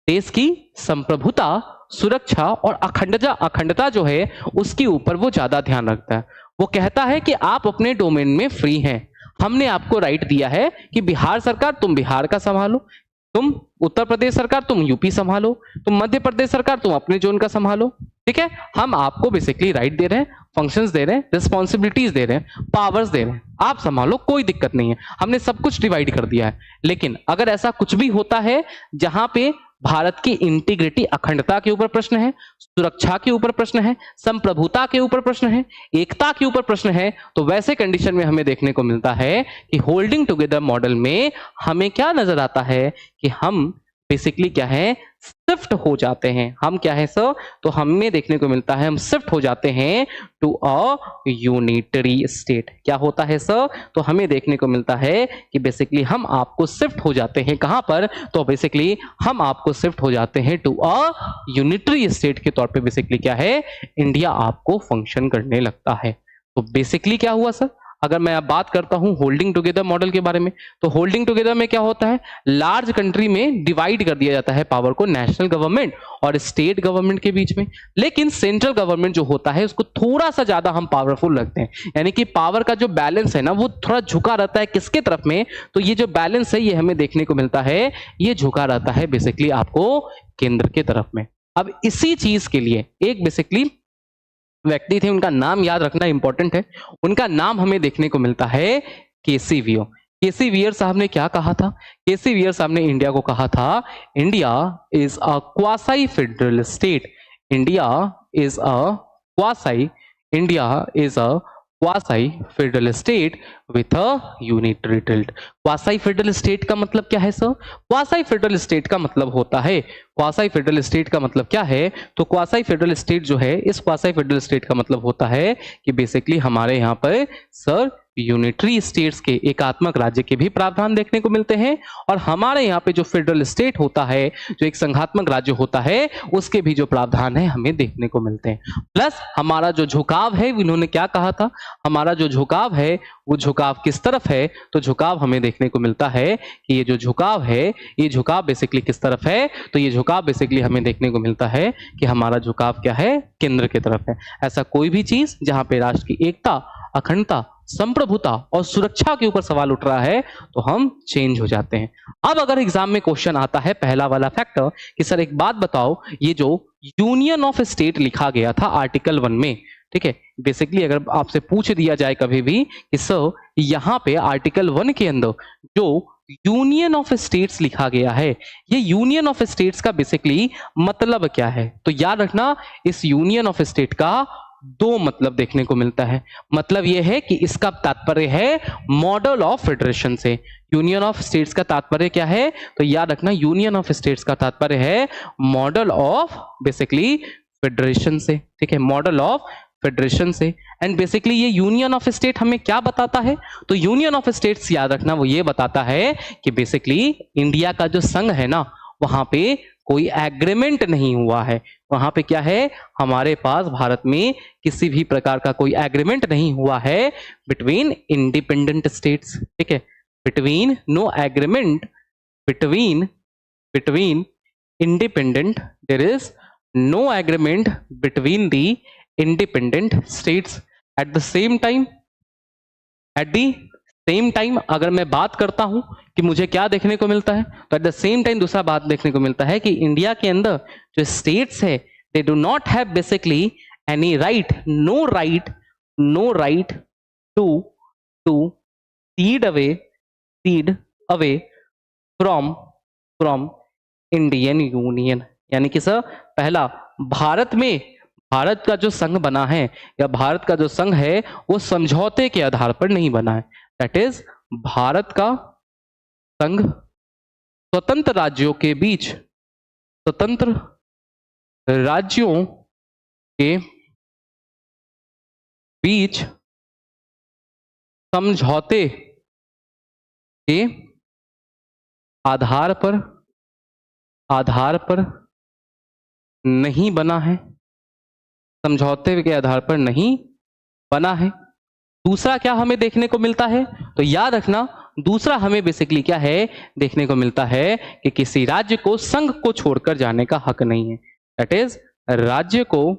देश की संप्रभुता, सुरक्षा और अखंडता जो है उसके ऊपर वो ज्यादा ध्यान रखता है। वो कहता है कि आप अपने डोमेन में फ्री हैं, हमने आपको राइट दिया है कि बिहार सरकार तुम बिहार का संभालो, तुम उत्तर प्रदेश सरकार तुम यूपी संभालो, तुम मध्य प्रदेश सरकार तुम अपने जोन का संभालो, ठीक है। हम आपको बेसिकली राइट दे रहे हैं, फंक्शंस दे रहे हैं, रिस्पॉन्सिबिलिटीज दे रहे हैं, पावर्स दे रहे हैं, आप संभालो, कोई दिक्कत नहीं है, हमने सब कुछ डिवाइड कर दिया है। लेकिन अगर ऐसा कुछ भी होता है जहां पे भारत की इंटीग्रिटी, अखंडता के ऊपर प्रश्न है, सुरक्षा के ऊपर प्रश्न है, संप्रभुता के ऊपर प्रश्न है, एकता के ऊपर प्रश्न है, तो वैसे कंडीशन में हमें देखने को मिलता है कि होल्डिंग टुगेदर मॉडल में हमें क्या नजर आता है कि हम बेसिकली क्या है शिफ्ट हो जाते हैं। हम क्या है सर, तो हमें देखने को मिलता है हम शिफ्ट हो जाते हैं टू अ यूनिटरी स्टेट। क्या होता है सर, तो हमें देखने को मिलता है कि बेसिकली हम आपको शिफ्ट हो जाते हैं कहां पर, तो बेसिकली हम आपको शिफ्ट हो जाते हैं टू अ यूनिटरी स्टेट के तौर पे। बेसिकली क्या है, इंडिया आपको फंक्शन करने लगता है। तो बेसिकली क्या हुआ सर, अगर मैं अब बात करता हूं होल्डिंग टुगेदर मॉडल के बारे में, तो होल्डिंग टुगेदर में क्या होता है, लार्ज कंट्री में डिवाइड कर दिया जाता है पावर को नेशनल गवर्नमेंट और स्टेट गवर्नमेंट के बीच में। लेकिन सेंट्रल गवर्नमेंट जो होता है उसको थोड़ा सा ज्यादा हम पावरफुल रखते हैं, यानी कि पावर का जो बैलेंस है ना वो थोड़ा झुका रहता है किसके तरफ में, तो ये जो बैलेंस है ये हमें देखने को मिलता है, ये झुका रहता है बेसिकली आपको केंद्र के तरफ में। अब इसी चीज के लिए एक बेसिकली व्यक्ति थे, उनका नाम याद रखना इंपॉर्टेंट है। उनका नाम हमें देखने को मिलता है केसी वियर। केसी वियर साहब ने क्या कहा था, केसी वियर साहब ने इंडिया को कहा था, India is a quasi federal state, India is a quasi federal state with a unitary tilt. Quasi federal state का मतलब क्या है सर, क्वासी फेडरल स्टेट का मतलब होता है, क्वासी फेडरल स्टेट का मतलब क्या है, तो क्वासी फेडरल स्टेट जो है, इस क्वासी फेडरल स्टेट का मतलब होता है कि बेसिकली हमारे यहाँ पर सर यूनिटरी स्टेट्स के, एकात्मक राज्य के भी प्रावधान देखने को मिलते हैं, और हमारे यहाँ पे जो फेडरल स्टेट होता है, जो एक संघात्मक राज्य होता है, उसके भी जो प्रावधान है हमें देखने को मिलते हैं। प्लस हमारा जो झुकाव है, इन्होंने क्या कहा था, हमारा जो झुकाव है वो झुकाव किस तरफ है, तो झुकाव हमें देखने को मिलता है कि ये जो झुकाव है, ये झुकाव बेसिकली किस तरफ है, तो ये झुकाव बेसिकली हमें देखने को मिलता है कि हमारा झुकाव क्या है, केंद्र की तरफ है। ऐसा कोई भी चीज जहां पे राष्ट्र की एकता, अखंडता, संप्रभुता और सुरक्षा के ऊपर सवाल उठ रहा है तो हम चेंज हो जाते हैं। अब अगर एग्जाम में क्वेश्चन आता है पहला वाला फैक्टर कि सर एक बात बताओ, ये जो यूनियन ऑफ स्टेट लिखा गया था आर्टिकल 1 में, ठीक है, बेसिकली अगर आपसे पूछ दिया जाए कभी भी कि सर यहाँ पे आर्टिकल 1 के अंदर जो यूनियन ऑफ स्टेट्स लिखा गया है। ये यूनियन ऑफ स्टेट्स का बेसिकली मतलब क्या है? तो याद रखना, इस यूनियन ऑफ स्टेट का दो मतलब देखने को मिलता है। मतलब यह है कि इसका तात्पर्य है मॉडल ऑफ फेडरेशन से। यूनियन ऑफ स्टेट्स का तात्पर्य क्या है? तो याद रखना, यूनियन ऑफ स्टेट्स का तात्पर्य है मॉडल ऑफ बेसिकली फेडरेशन से। ठीक है, मॉडल ऑफ फेडरेशन से। एंड बेसिकली ये यूनियन ऑफ स्टेट हमें क्या बताता है? तो यूनियन ऑफ स्टेट्स याद रखना, वो ये बताता है कि बेसिकली इंडिया का जो संघ है ना, वहां पे कोई एग्रीमेंट नहीं हुआ है। वहां पे क्या है, हमारे पास भारत में किसी भी प्रकार का कोई एग्रीमेंट नहीं हुआ है बिटवीन इंडिपेंडेंट स्टेट्स। ठीक है, between, no agreement between independent, there is no agreement between the independent states at the same time अगर मैं बात करता हूं कि मुझे क्या देखने को मिलता है, तो एट द सेम टाइम दूसरा बात देखने को मिलता है कि इंडिया के अंदर जो स्टेट्स है, they do not have basically any right, no right to cede away from Indian union. यानी कि सर, पहला, भारत का जो संघ बना है या भारत का जो संघ है वो समझौते के आधार पर नहीं बना है। दैट इज, भारत का संघ स्वतंत्र राज्यों के बीच समझौते के आधार पर नहीं बना है, समझौते के आधार पर नहीं बना है। दूसरा क्या हमें देखने को मिलता है? तो याद रखना, दूसरा हमें बेसिकली क्या है देखने को मिलता है कि किसी राज्य को संघ को छोड़कर जाने का हक नहीं है। दैट इज, राज्य को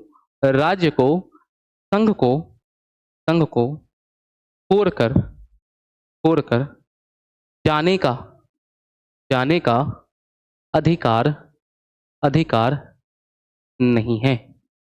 संघ को छोड़कर जाने का अधिकार नहीं है।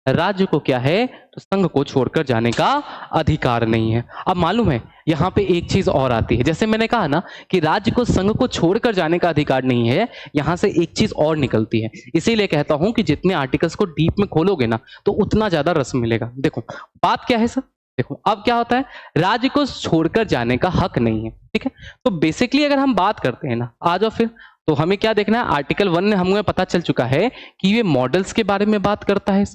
राज्य को क्या है, तो संघ को छोड़कर जाने का अधिकार नहीं है। अब मालूम है, यहां पे एक चीज और आती है। जैसे मैंने कहा ना कि राज्य को संघ को छोड़कर जाने का अधिकार नहीं है, यहां से एक चीज और निकलती है। इसीलिए कहता हूं कि जितने आर्टिकल्स को डीप में खोलोगे ना, तो उतना ज्यादा रस मिलेगा। देखो बात क्या है सर, देखो अब क्या होता है, राज्य को छोड़कर जाने का हक नहीं है। ठीक है, तो बेसिकली अगर हम बात करते हैं ना, आ जाओ फिर, तो हमें क्या देखना है, आर्टिकल 1 में हमें पता चल चुका है कि ये मॉडल्स के बारे में बात करता है।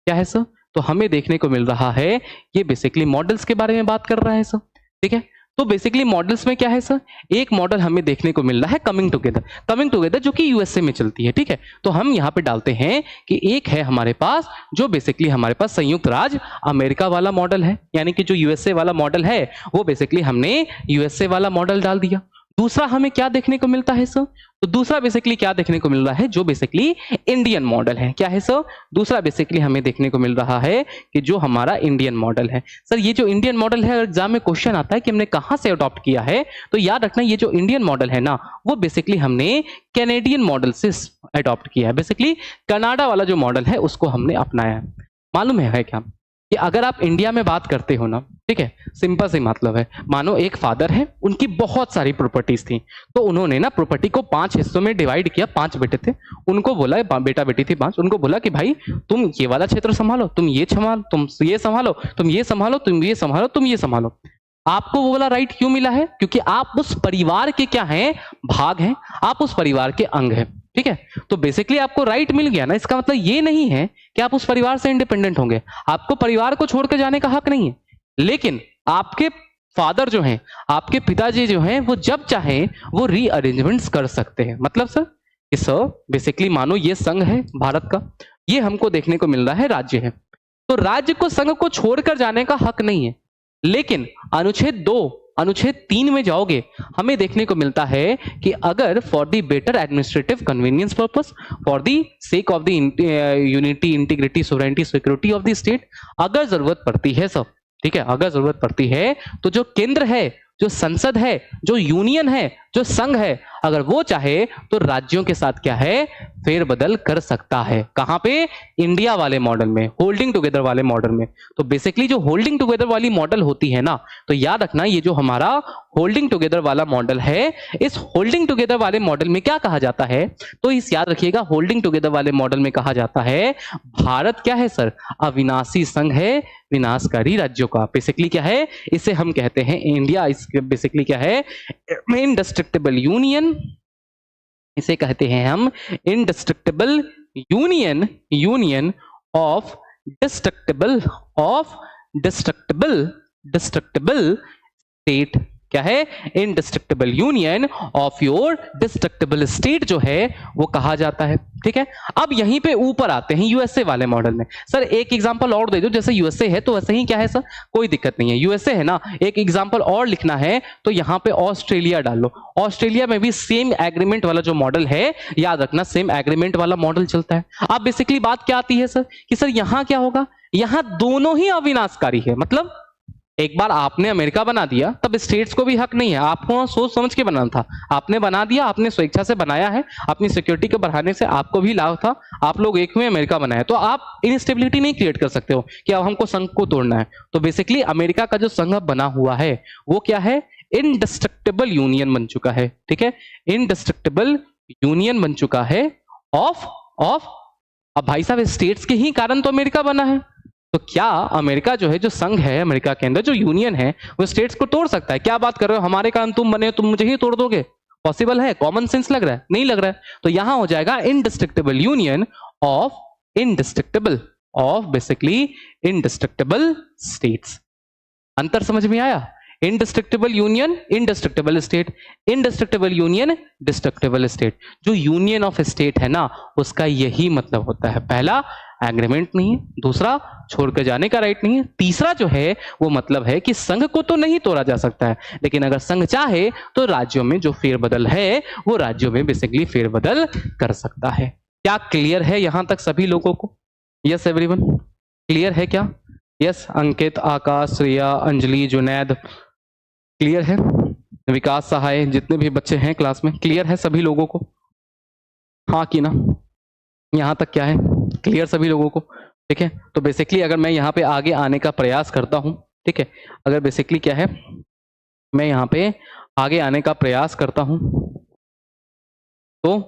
क्या है सर, तो हमें देखने को मिल रहा है ये बेसिकली मॉडल्स के बारे में बात कर रहा है सर। ठीक है, तो बेसिकली मॉडल्स में क्या है सर, एक मॉडल हमें देखने को मिल रहा है कमिंग टुगेदर जो कि यूएसए में चलती है। ठीक है, तो हम यहां पे डालते हैं कि एक है हमारे पास जो बेसिकली हमारे पास संयुक्त राज्य अमेरिका वाला मॉडल है, यानी कि जो यूएसए वाला मॉडल है वो बेसिकली हमने यूएसए वाला मॉडल डाल दिया। दूसरा हमें क्या देखने को मिलता है सर, तो दूसरा बेसिकली क्या देखने को मिल रहा है, जो बेसिकली इंडियन मॉडल है। क्या है सर, दूसरा बेसिकली हमें देखने को मिल रहा है कि जो हमारा इंडियन मॉडल है। सर ये जो इंडियन मॉडल है, एग्जाम में क्वेश्चन आता है कि हमने कहां से अडॉप्ट किया है, तो याद रखना ये जो इंडियन मॉडल है ना, वो बेसिकली हमने कैनेडियन मॉडल से अडॉप्ट किया है। बेसिकली कनाडा वाला जो मॉडल है उसको हमने अपनाया है। मालूम है क्या कि अगर आप इंडिया में बात करते हो ना, ठीक है, सिंपल सी मतलब है, मानो एक फादर है, उनकी बहुत सारी प्रॉपर्टीज थी, तो उन्होंने ना प्रॉपर्टी को 5 हिस्सों में डिवाइड किया। 5 बेटे थे, उनको बोला, बेटा बेटी थी 5, उनको बोला कि भाई तुम ये वाला क्षेत्र संभालो, तुम ये संभालो, तुम ये संभालो, तुम ये संभालो, तुम ये संभालो, तुम ये संभालो। आपको वो वाला राइट क्यों मिला है? क्योंकि आप उस परिवार के क्या हैं, भाग हैं, आप उस परिवार के अंग हैं। ठीक है, तो बेसिकली आपको राइट मिल गया ना, इसका मतलब ये नहीं है कि आप उस परिवार से इंडिपेंडेंट होंगे, आपको परिवार को छोड़कर जाने का हक नहीं है। लेकिन आपके फादर जो हैं, आपके पिताजी जो हैं, वो जब चाहें वो रीअरेंजमेंट्स कर सकते हैं। मतलब सर कि सर बेसिकली मानो ये संघ है भारत का, ये हमको देखने को मिल रहा है राज्य है, तो राज्य को संघ को छोड़कर जाने का हक नहीं है। लेकिन अनुच्छेद 3 में जाओगे, हमें देखने को मिलता है कि अगर for the better administrative convenience purpose, for the sake of the unity, integrity, sovereignty, security of the state, अगर जरूरत पड़ती है सब, ठीक है, अगर जरूरत पड़ती है तो जो केंद्र है, जो संसद है, जो यूनियन है, जो संघ है अगर वो चाहे तो राज्यों के साथ क्या है, फेरबदल कर सकता है। कहां पे? इंडिया वाले मॉडल में, होल्डिंग टुगेदर वाले मॉडल में। तो बेसिकली जो होल्डिंग टुगेदर वाली मॉडल होती है ना, तो याद रखना ये जो हमारा होल्डिंग टुगेदर वाला मॉडल है, इस होल्डिंग टुगेदर वाले मॉडल में क्या कहा जाता है, तो इस याद रखिएगा होल्डिंग टुगेदर वाले मॉडल में कहा जाता है भारत क्या है सर, अविनाशी संघ है विनाशकारी राज्यों का। बेसिकली क्या है, इसे हम कहते हैं इंडिया, इस बेसिकली क्या है, इनडिस्ट्रक्टिबल यूनियन, इसे कहते हैं हम indestructible union of destructible state. क्या है? Indestructible union of your destructible state जो है वो कहा जाता है। ठीक है, अब यहीं पे ऊपर आते हैं यूएसए वाले मॉडल में। सर एक एग्जांपल और दे दो, जैसे यूएसए है तो वैसे ही क्या है सर, कोई दिक्कत नहीं है, यूएसए है ना, एक एग्जांपल और लिखना है तो यहां पे ऑस्ट्रेलिया डाल लो। ऑस्ट्रेलिया में भी सेम एग्रीमेंट वाला जो मॉडल है, याद रखना सेम एग्रीमेंट वाला मॉडल चलता है। अब बेसिकली बात क्या आती है सर, कि सर यहां क्या होगा, यहां दोनों ही अविनाशकारी है। मतलब एक बार आपने अमेरिका बना दिया तब स्टेट्स को भी हक नहीं है, आपको सोच समझ के बनाना था, आपने बना दिया, आपने स्वेच्छा से बनाया है, अपनी सिक्योरिटी को बढ़ाने से आपको भी लाभ था, आप लोग एक हुए, अमेरिका बनाया, तो आप इनस्टेबिलिटी नहीं क्रिएट कर सकते हो कि अब हमको संघ को तोड़ना है। तो बेसिकली अमेरिका का जो संघ बना हुआ है वो क्या है, इनडिस्ट्रक्टिबल यूनियन बन चुका है। ठीक है, इनडिस्ट्रक्टिबल यूनियन बन चुका है ऑफ अब भाई साहब स्टेट्स के ही कारण तो अमेरिका बना है। तो क्या अमेरिका जो है, जो संघ है अमेरिका के अंदर, जो यूनियन है, वो स्टेट्स को तोड़ सकता है? क्या बात कर रहे हो, हमारे कारण तुम बने हो, तुम मुझे ही तोड़ दोगे? पॉसिबल है? कॉमन सेंस लग रहा है? नहीं लग रहा है। तो यहां हो जाएगा indestructible union of basically indestructible states. अंतर समझ में आया? Indestructible union, indestructible state, indestructible union, destructible state. जो यूनियन ऑफ स्टेट है ना, उसका यही मतलब होता है, पहला एग्रीमेंट नहीं है, दूसरा छोड़ के जाने का राइट नहीं है, तीसरा जो है वो मतलब है कि संघ को तो नहीं तोड़ा जा सकता है, लेकिन अगर संघ चाहे तो राज्यों में जो फेरबदल है वो राज्यों में बेसिकली फेरबदल कर सकता है। क्या क्लियर है यहां तक सभी लोगों को? यस एवरीवन, क्लियर है क्या? यस, अंकित, आकाश, श्रेया, अंजलि, जुनैद, क्लियर है? विकास, सहाय, जितने भी बच्चे हैं क्लास में, क्लियर है सभी लोगों को? हाँ कि ना? यहां तक क्या है, क्लियर सभी लोगों को? ठीक है, तो बेसिकली अगर मैं यहाँ पे आगे आने का प्रयास करता हूं, ठीक है, अगर बेसिकली क्या है, मैं यहाँ पे आगे आने का प्रयास करता हूं तो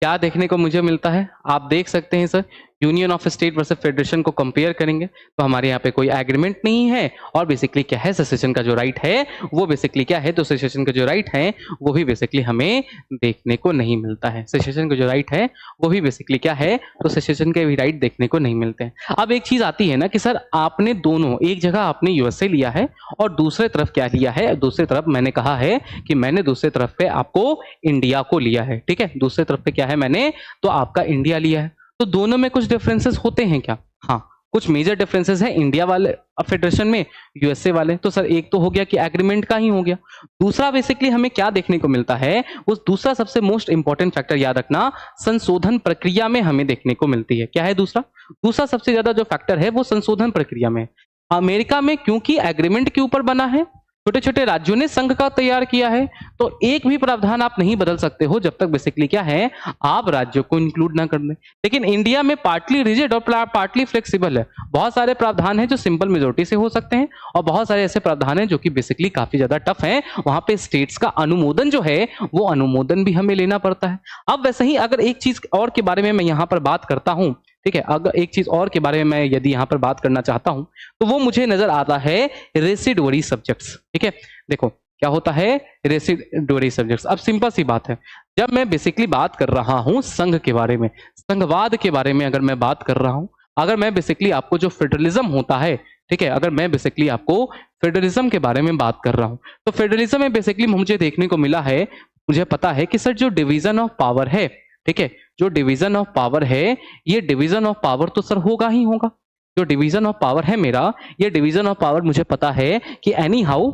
क्या देखने को मुझे मिलता है, आप देख सकते हैं sir, union of state versus federation को कंपेयर करेंगे तो हमारे यहाँ पे कोई एग्रीमेंट नहीं है, और बेसिकली क्या है, सेसेशन का जो राइट है वो बेसिकली क्या है, तो सेसेशन का जो राइट है वो भी बेसिकली हमें देखने को नहीं मिलता है। सेसेशन का जो राइट है वो भी बेसिकली क्या है, तो सेसेशन के भी राइट देखने को नहीं मिलते हैं। अब एक चीज आती है ना कि सर आपने दोनों, एक जगह आपने यूएसए लिया है और दूसरे तरफ क्या लिया है, दूसरी तरफ मैंने कहा है कि मैंने दूसरे तरफ पे आपको इंडिया को लिया है। ठीक है, दूसरे तरफ पे क्या है मैंने, तो आपका इंडिया लिया है। तो दोनों में कुछ डिफरेंसेस होते हैं क्या? हाँ, कुछ मेजर डिफरेंसेस हैं इंडिया वाले फेडरेशन में, यूएसए वाले। तो सर एक तो हो गया कि एग्रीमेंट का ही हो गया, दूसरा बेसिकली हमें क्या देखने को मिलता है, उस दूसरा सबसे मोस्ट इंपॉर्टेंट फैक्टर याद रखना, संशोधन प्रक्रिया में हमें देखने को मिलती है। क्या है दूसरा सबसे ज्यादा जो फैक्टर है वो संशोधन प्रक्रिया में। अमेरिका में क्योंकि एग्रीमेंट के ऊपर बना है, छोटे छोटे राज्यों ने संघ का तैयार किया है, तो एक भी प्रावधान आप नहीं बदल सकते हो जब तक बेसिकली क्या है, आप राज्यों को इंक्लूड ना कर दें। लेकिन इंडिया में पार्टली रिजिड और पार्टली फ्लेक्सिबल है, बहुत सारे प्रावधान हैं जो सिंपल मेजोरिटी से हो सकते हैं, और बहुत सारे ऐसे प्रावधान हैं जो कि बेसिकली काफी ज्यादा टफ हैं, वहां पे स्टेट्स का अनुमोदन जो है वो अनुमोदन भी हमें लेना पड़ता है। अब वैसे ही अगर एक चीज और के बारे में मैं यहाँ पर बात करता हूं, ठीक है, अगर एक चीज और के बारे में मैं यदि यहां पर बात करना चाहता हूं तो वो मुझे नजर आता है रेसिडुअरी सब्जेक्ट्स। ठीक है, देखो क्या होता है रेसिडुअरी सब्जेक्ट्स। अब सिंपल सी बात है, जब मैं बेसिकली बात कर रहा हूं संघ के बारे में, संघवाद के बारे में अगर मैं बात कर रहा हूं, अगर मैं बेसिकली आपको जो फेडरलिज्म होता है, ठीक है, अगर मैं बेसिकली आपको फेडरलिज्म के बारे में बात कर रहा हूं, तो फेडरलिज्म में बेसिकली मुझे देखने को मिला है, मुझे पता है कि सर जो डिवीजन ऑफ पावर है, ठीक है, जो डिवीजन ऑफ पावर है, ये डिवीजन ऑफ पावर तो सर होगा ही होगा। जो डिवीजन ऑफ पावर है मेरा, ये डिवीजन ऑफ पावर मुझे पता है कि एनी हाउ,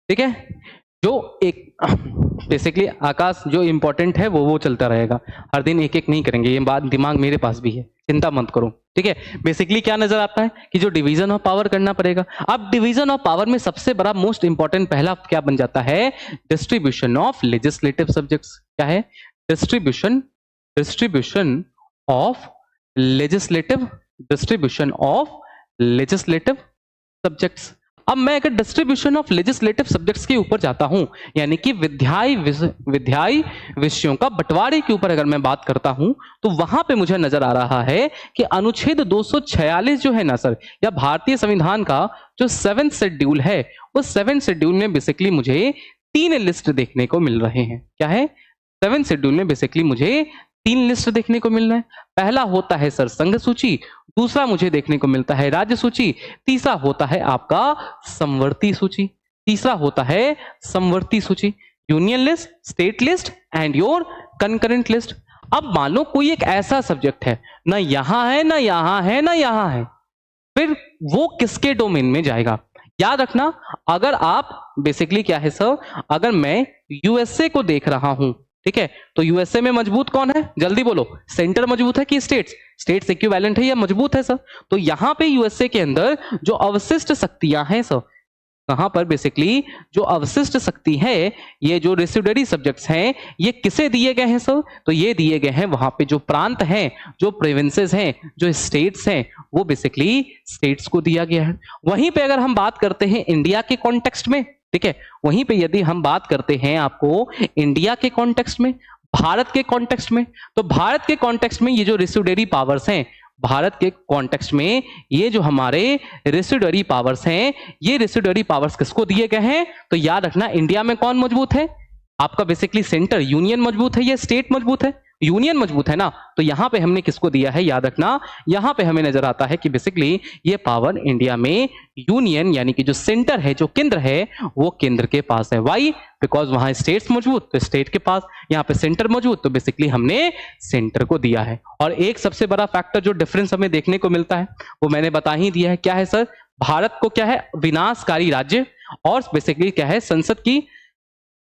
ठीक है, जो एक बेसिकली आकाश जो इम्पोर्टेंट है वो चलता रहेगा, हर दिन एक एक नहीं करेंगे, ये बात दिमाग मेरे पास भी है, चिंता मत करो, ठीक है। बेसिकली क्या नजर आता है कि जो डिवीजन ऑफ पावर करना पड़ेगा। अब डिवीजन ऑफ पावर में सबसे बड़ा मोस्ट इंपॉर्टेंट पहला क्या बन जाता है, डिस्ट्रीब्यूशन ऑफ लेजिस्लेटिव सब्जेक्ट्स। क्या है, डिस्ट्रीब्यूशन ऑफ लेजिस्लेटिव सब्जेक्ट्स। अब मैं अगर डिस्ट्रीब्यूशन ऑफ लेजिस्लेटिव सब्जेक्ट्स के ऊपर जाता हूं, यानी कि विधायी विषयों का बंटवारे के ऊपर अगर मैं बात करता हूं, तो वहां पे मुझे नजर आ रहा है कि अनुच्छेद 246 जो है ना सर, या भारतीय संविधान का जो 7th शेड्यूल है, उस 7th शेड्यूल में बेसिकली मुझे 3 लिस्ट देखने को मिल रहे हैं। क्या है, 7th शेड्यूल में बेसिकली मुझे 3 लिस्ट देखने को मिल रहा है। पहला होता है सर संघ सूची, दूसरा मुझे देखने को मिलता है राज्य सूची, तीसरा होता है आपका समवर्ती सूची, union list, state list and your concurrent list. अब मान लो कोई एक ऐसा सब्जेक्ट है, ना यहां है ना यहां है ना यहां है, फिर वो किसके डोमेन में जाएगा। याद रखना, अगर आप बेसिकली क्या है सर, अगर मैं यूएसए को देख रहा हूं, ठीक है, तो यूएसए में मजबूत कौन है, जल्दी बोलो, सेंटर मजबूत है कि स्टेट्स इक्विवेलेंट है या मजबूत है सर। तो यहां पे यूएसए के अंदर जो अवशिष्ट शक्तियां हैं सर, कहां पर बेसिकली जो अवशिष्ट शक्ति है, ये जो रेसिडुअरी सब्जेक्ट्स हैं, ये किसे दिए गए हैं सर, तो ये दिए गए हैं वहां पे जो प्रांत हैं, जो प्रोविंसेस हैं, जो स्टेट्स हैं, वो बेसिकली स्टेट्स को दिया गया है। वहीं पे अगर हम बात करते हैं इंडिया के कॉन्टेक्स्ट में, ठीक है, वहीं पे यदि हम बात करते हैं आपको इंडिया के कॉन्टेक्स्ट में, भारत के कॉन्टेक्स्ट में, तो भारत के कॉन्टेक्स्ट में ये जो रेसिडुअरी पावर्स हैं, भारत के कॉन्टेक्स्ट में ये जो हमारे रेसिडुअरी पावर्स हैं, ये रेसिडुअरी पावर्स किसको दिए गए हैं, तो याद रखना इंडिया में कौन मजबूत है, आपका बेसिकली सेंटर यूनियन मजबूत है या स्टेट मजबूत है, यूनियन मजबूत है ना, तो यहां पे हमने किसको दिया है, याद रखना यहां पे हमें नजर आता है कि बेसिकली ये पावर इंडिया में यूनियन यानी कि जो सेंटर है, जो केंद्र है, वो केंद्र के पास है। वाई, बिकॉज वहां स्टेट्स मजबूत तो स्टेट के पास, यहां पे सेंटर मौजूद तो बेसिकली हमने सेंटर को दिया है। और एक सबसे बड़ा फैक्टर जो डिफरेंस हमें देखने को मिलता है वो मैंने बता ही दिया है, क्या है सर, भारत को क्या है, विनाशकारी राज्य, और बेसिकली क्या है, संसद की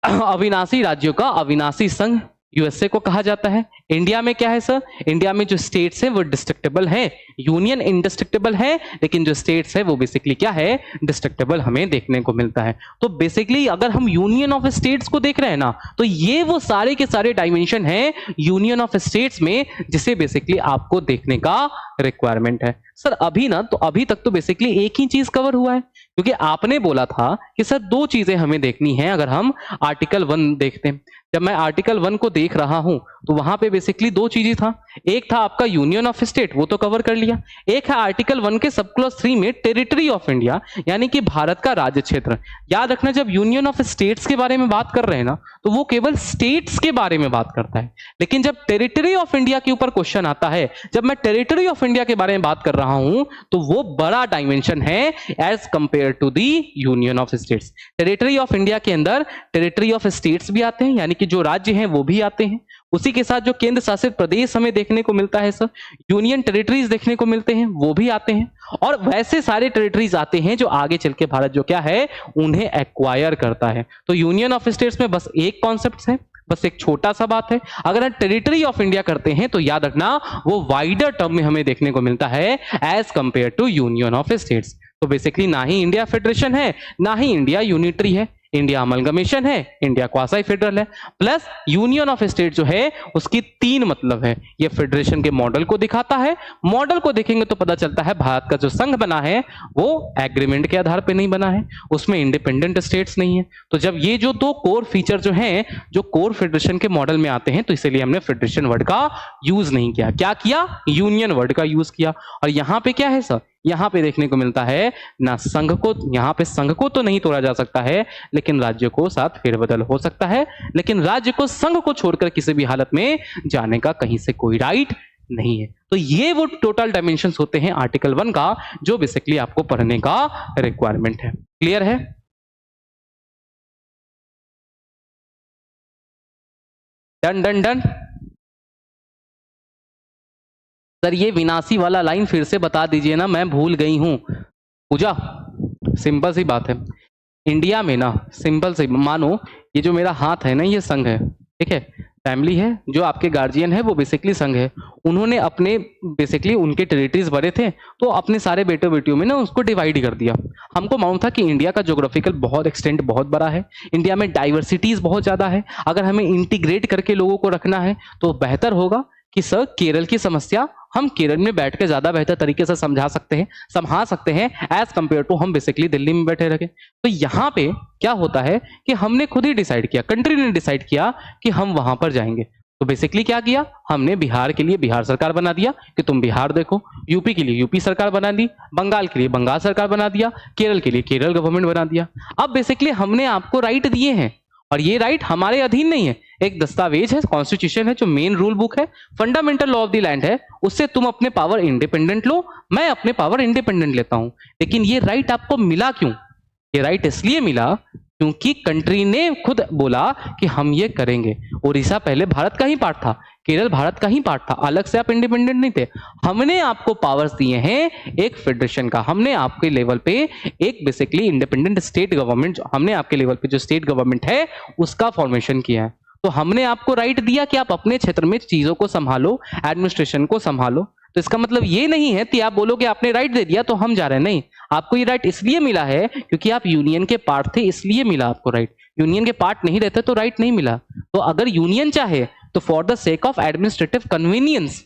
अविनाशी राज्यों का अविनाशी संघ यूएसए को कहा जाता है। इंडिया में क्या है सर, इंडिया में जो स्टेट्स है वो डिस्ट्रक्टेबल है, यूनियन इंडिस्ट्रक्टेबल है, लेकिन जो स्टेट्स है वो बेसिकली क्या है, डिस्ट्रक्टेबल हमें देखने को मिलता है। तो बेसिकली अगर हम यूनियन ऑफ स्टेट्स को देख रहे हैं ना, तो ये वो सारे के सारे डायमेंशन है यूनियन ऑफ स्टेट्स में, जिसे बेसिकली आपको देखने का रिक्वायरमेंट है। सर अभी ना, तो अभी तक तो बेसिकली एक ही चीज कवर हुआ है, क्योंकि आपने बोला था कि सर 2 चीजें हमें देखनी है अगर हम आर्टिकल 1 देखते हैं। जब मैं आर्टिकल 1 को देख रहा हूं तो वहां पे बेसिकली 2 चीजें था, एक था आपका यूनियन ऑफ स्टेट, वो तो कवर कर लिया, एक है आर्टिकल 1 के सब क्लॉज 3 में टेरिटरी ऑफ इंडिया, यानी कि भारत का राज्य क्षेत्र। याद रखना, जब यूनियन ऑफ स्टेट्स के बारे में बात कर रहे हैं ना, तो वो केवल स्टेट्स के बारे में बात करता है, लेकिन जब टेरिटरी ऑफ इंडिया के ऊपर क्वेश्चन आता है, जब मैं टेरिटरी ऑफ इंडिया के बारे में बात कर रहा हूं, तो वो बड़ा डायमेंशन है as compare to the union of states. Territory of India के अंदर टेरिटरी ऑफ स्टेट्स भी आते हैं, यानी कि जो राज्य हैं वो भी आते हैं, उसी के साथ जो केंद्र शासित प्रदेश हमें देखने को मिलता है सर, यूनियन टेरिटरीज देखने को मिलते हैं, वो भी आते हैं, और वैसे सारे टेरिटरीज आते हैं जो आगे चल के भारत जो क्या है उन्हें एक्वायर करता है। तो यूनियन ऑफ स्टेट्स में बस एक कॉन्सेप्ट है, बस एक छोटा सा बात है। अगर हम टेरिटरी ऑफ इंडिया करते हैं तो याद रखना वो वाइडर टर्म में हमें देखने को मिलता है as compare to union of states. तो बेसिकली ना ही इंडिया फेडरेशन है, ना ही इंडिया यूनिटरी है, इंडिया अमलगमेशन है, इंडिया क्वासी फेडरल है, प्लस यूनियन ऑफ स्टेट जो है उसकी 3 मतलब है। ये फेडरेशन के मॉडल को दिखाता है, मॉडल को देखेंगे तो पता चलता है भारत का जो संघ बना है वो एग्रीमेंट के आधार पे नहीं बना है, उसमें इंडिपेंडेंट स्टेट्स नहीं है। तो जब ये जो 2 कोर फीचर जो हैं जो कोर फेडरेशन के मॉडल में आते हैं, तो इसलिए हमने फेडरेशन वर्ड का यूज नहीं किया, क्या किया, यूनियन वर्ड का यूज किया। और यहां पे क्या है सर, यहां पे देखने को मिलता है ना संघ को, यहां पे संघ को तो नहीं तोड़ा जा सकता है, लेकिन राज्य को साथ फेरबदल हो सकता है, लेकिन राज्य को संघ को छोड़कर किसी भी हालत में जाने का कहीं से कोई राइट नहीं है। तो ये वो टोटल डायमेंशंस होते हैं आर्टिकल 1 का, जो बेसिकली आपको पढ़ने का रिक्वायरमेंट है। क्लियर है? Done done done. सर ये विनाशी वाला लाइन फिर से बता दीजिए ना, मैं भूल गई हूं। पूजा, सिंपल सी बात है, इंडिया में ना सिंपल से मानो ये जो मेरा हाथ है ना ये संघ है, ठीक है, फैमिली है, जो आपके गार्जियन है वो बेसिकली संघ है। उन्होंने अपने बेसिकली उनके टेरिटरीज बड़े थे तो अपने सारे बेटों बेटियों में ना उसको डिवाइड कर दिया। हमको मालूम था कि इंडिया का ज्योग्राफिकल बहुत एक्सटेंट बहुत बड़ा है, इंडिया में डाइवर्सिटीज बहुत ज़्यादा है, अगर हमें इंटीग्रेट करके लोगों को रखना है तो बेहतर होगा कि सर केरल की समस्या हम केरल में बैठ के ज्यादा बेहतर तरीके से समझा सकते हैं, संभाल सकते हैं एज कंपेयर टू हम बेसिकली दिल्ली में बैठे रहे। तो यहाँ पे क्या होता है कि हमने खुद ही डिसाइड किया, कंट्री ने डिसाइड किया कि हम वहां पर जाएंगे। तो बेसिकली क्या किया हमने, बिहार के लिए बिहार सरकार बना दिया कि तुम बिहार देखो, यूपी के लिए यूपी सरकार बना दी, बंगाल के लिए बंगाल सरकार बना दिया, केरल के लिए केरल गवर्नमेंट बना दिया। अब बेसिकली हमने आपको राइट दिए हैं और ये राइट हमारे अधीन नहीं है, एक दस्तावेज है, कॉन्स्टिट्यूशन है, जो मेन रूल बुक है, fundamental law of the land है, उससे तुम अपने पावर इंडिपेंडेंट लो, मैं अपने पावर इंडिपेंडेंट लेता हूं। लेकिन ये राइट आपको मिला क्यों? ये राइट इसलिए मिला क्योंकि कंट्री ने खुद बोला कि हम ये करेंगे। उड़ीसा पहले भारत का ही पार्ट था, केरल भारत का ही पार्ट था, अलग से आप इंडिपेंडेंट नहीं थे। हमने आपको पावर्स दिए हैं एक फेडरेशन का, हमने आपके लेवल पे एक बेसिकली इंडिपेंडेंट स्टेट गवर्नमेंट, हमने आपके लेवल पे जो स्टेट गवर्नमेंट है उसका फॉर्मेशन किया है। तो हमने आपको राइट दिया कि आप अपने क्षेत्र में चीजों को संभालो, एडमिनिस्ट्रेशन को संभालो। तो इसका मतलब ये नहीं है कि आप बोलो कि आपने राइट दे दिया तो हम जा रहे हैं, नहीं, आपको ये राइट इसलिए मिला है क्योंकि आप यूनियन के पार्ट थे, इसलिए मिला आपको राइट। यूनियन के पार्ट नहीं रहते तो राइट नहीं मिला। तो अगर यूनियन चाहे तो for the sake of administrative convenience,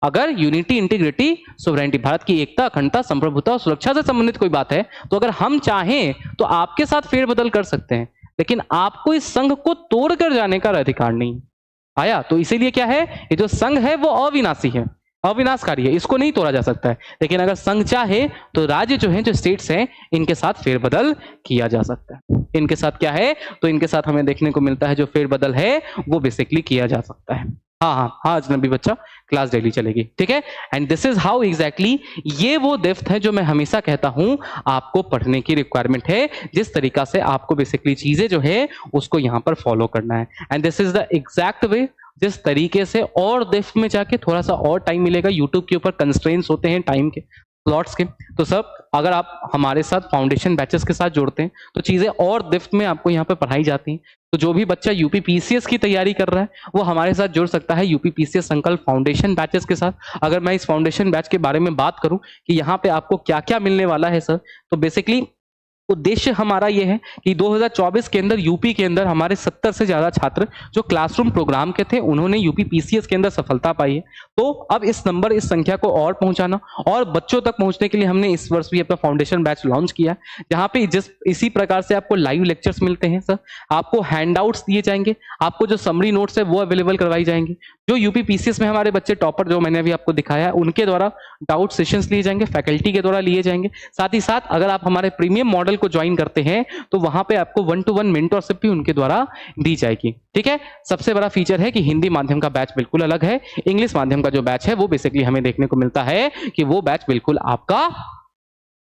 अगर यूनिटी, इंटीग्रिटी, सोवरेनिटी, भारत की एकता, अखंडता, संप्रभुता और सुरक्षा से संबंधित कोई बात है तो अगर हम चाहें तो आपके साथ फेरबदल कर सकते हैं, लेकिन आपको इस संघ को तोड़कर जाने का अधिकार नहीं आया। तो इसीलिए क्या है, ये जो संघ है वो अविनाशी है, अविनाशकारी है, इसको नहीं तोड़ा जा सकता है। लेकिन अगर संघ चाहे तो राज्य जो है, जो स्टेट्स हैं, इनके साथ फेरबदल किया जा सकता है। इनके साथ क्या है, तो इनके साथ हमें देखने को मिलता है जो फेरबदल है वो बेसिकली किया जा सकता है। हाँ हाँ हाँ अजनबी बच्चा, क्लास डेली चलेगी, ठीक है। And this is how exactly, ये वो डेप्थ है जो मैं हमेशा कहता हूं आपको पढ़ने की रिक्वायरमेंट है, जिस तरीका से आपको बेसिकली चीजें जो है उसको यहाँ पर फॉलो करना है। And this is the exact वे जिस तरीके से और डेप्थ में जाके थोड़ा सा और टाइम मिलेगा। यूट्यूब के ऊपर कंस्ट्रेंट्स होते हैं टाइम के, स्लॉट्स के, तो सब अगर आप हमारे साथ फाउंडेशन बैचेस के साथ जुड़ते हैं तो चीजें और डेप्थ में आपको यहाँ पे पढ़ाई जाती हैं। तो जो भी बच्चा यूपी पीसीएस की तैयारी कर रहा है वो हमारे साथ जुड़ सकता है यूपी पीसीएस संकल्प फाउंडेशन बैचेस के साथ। अगर मैं इस फाउंडेशन बैच के बारे में बात करूं कि यहाँ पे आपको क्या क्या मिलने वाला है सर, तो बेसिकली उद्देश्य हमारा ये है कि 2024 के अंदर यूपी के अंदर हमारे 70 से ज्यादा छात्र जो क्लासरूम प्रोग्राम के थे उन्होंने यूपी पीसीएस के अंदर सफलता पाई है। तो अब इस संख्या को और पहुंचाना और बच्चों तक पहुंचने के लिए हमने इस वर्ष भी अपना फाउंडेशन बैच लॉन्च किया है, जहां पे इसी प्रकार से आपको लाइव लेक्चर्स मिलते हैं सर, आपको हैंडआउट्स दिए जाएंगे, आपको जो समरी नोट्स है वो अवेलेबल करवाई जाएंगे। जो यूपी पीसीएस में हमारे बच्चे टॉपर जो मैंने अभी आपको दिखाया उनके द्वारा डाउट सेशंस लिए जाएंगे, फैकल्टी के द्वारा लिए जाएंगे। साथ ही साथ अगर आप हमारे प्रीमियम मॉडल को ज्वाइन करते हैं तो वहां पे आपको 1-to-1 मेंटरशिप भी उनके द्वारा दी जाएगी, ठीक है। सबसे बड़ा फीचर है कि हिंदी माध्यम का बैच बिल्कुल अलग है, इंग्लिश माध्यम का जो बैच है वो बेसिकली हमें देखने को मिलता है कि वो बैच बिल्कुल आपका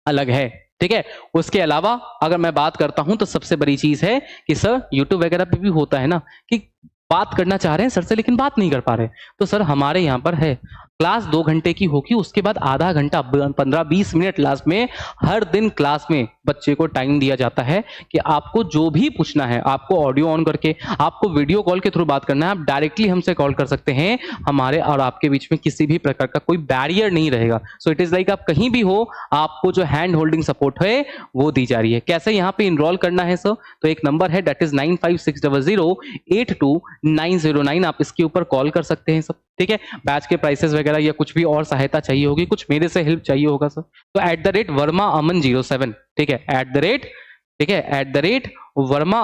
अलग है, ठीक है। उसके अलावा अगर मैं बात करता हूं तो सबसे बड़ी चीज है कि सर यूट्यूब वगैरह पे भी होता है ना कि बात करना चाह रहे हैं सर से लेकिन बात नहीं कर पा रहे, तो सर हमारे यहाँ पर है क्लास 2 घंटे की होगी, उसके बाद आधा घंटा 15-20 मिनट लास्ट में हर दिन क्लास में बच्चे को टाइम दिया जाता है कि आपको जो भी पूछना है, आपको ऑडियो ऑन करके, आपको वीडियो कॉल के थ्रू बात करना है, आप डायरेक्टली हमसे कॉल कर सकते हैं। हमारे और आपके बीच में किसी भी प्रकार का कोई बैरियर नहीं रहेगा। सो इट इज लाइक आप कहीं भी हो, आपको जो हैंड होल्डिंग सपोर्ट है वो दी जा रही है। कैसे यहाँ पे इनरोल करना है सर, तो एक नंबर है दैट इज 9560082909, आप इसके ऊपर कॉल कर सकते हैं सब, ठीक है। बैच के प्राइसेस वगैरह या कुछ भी और सहायता चाहिए होगी, कुछ मेरे से हेल्प चाहिए होगा सर, तो @वर्मा अमन 07, ठीक है, वर्मा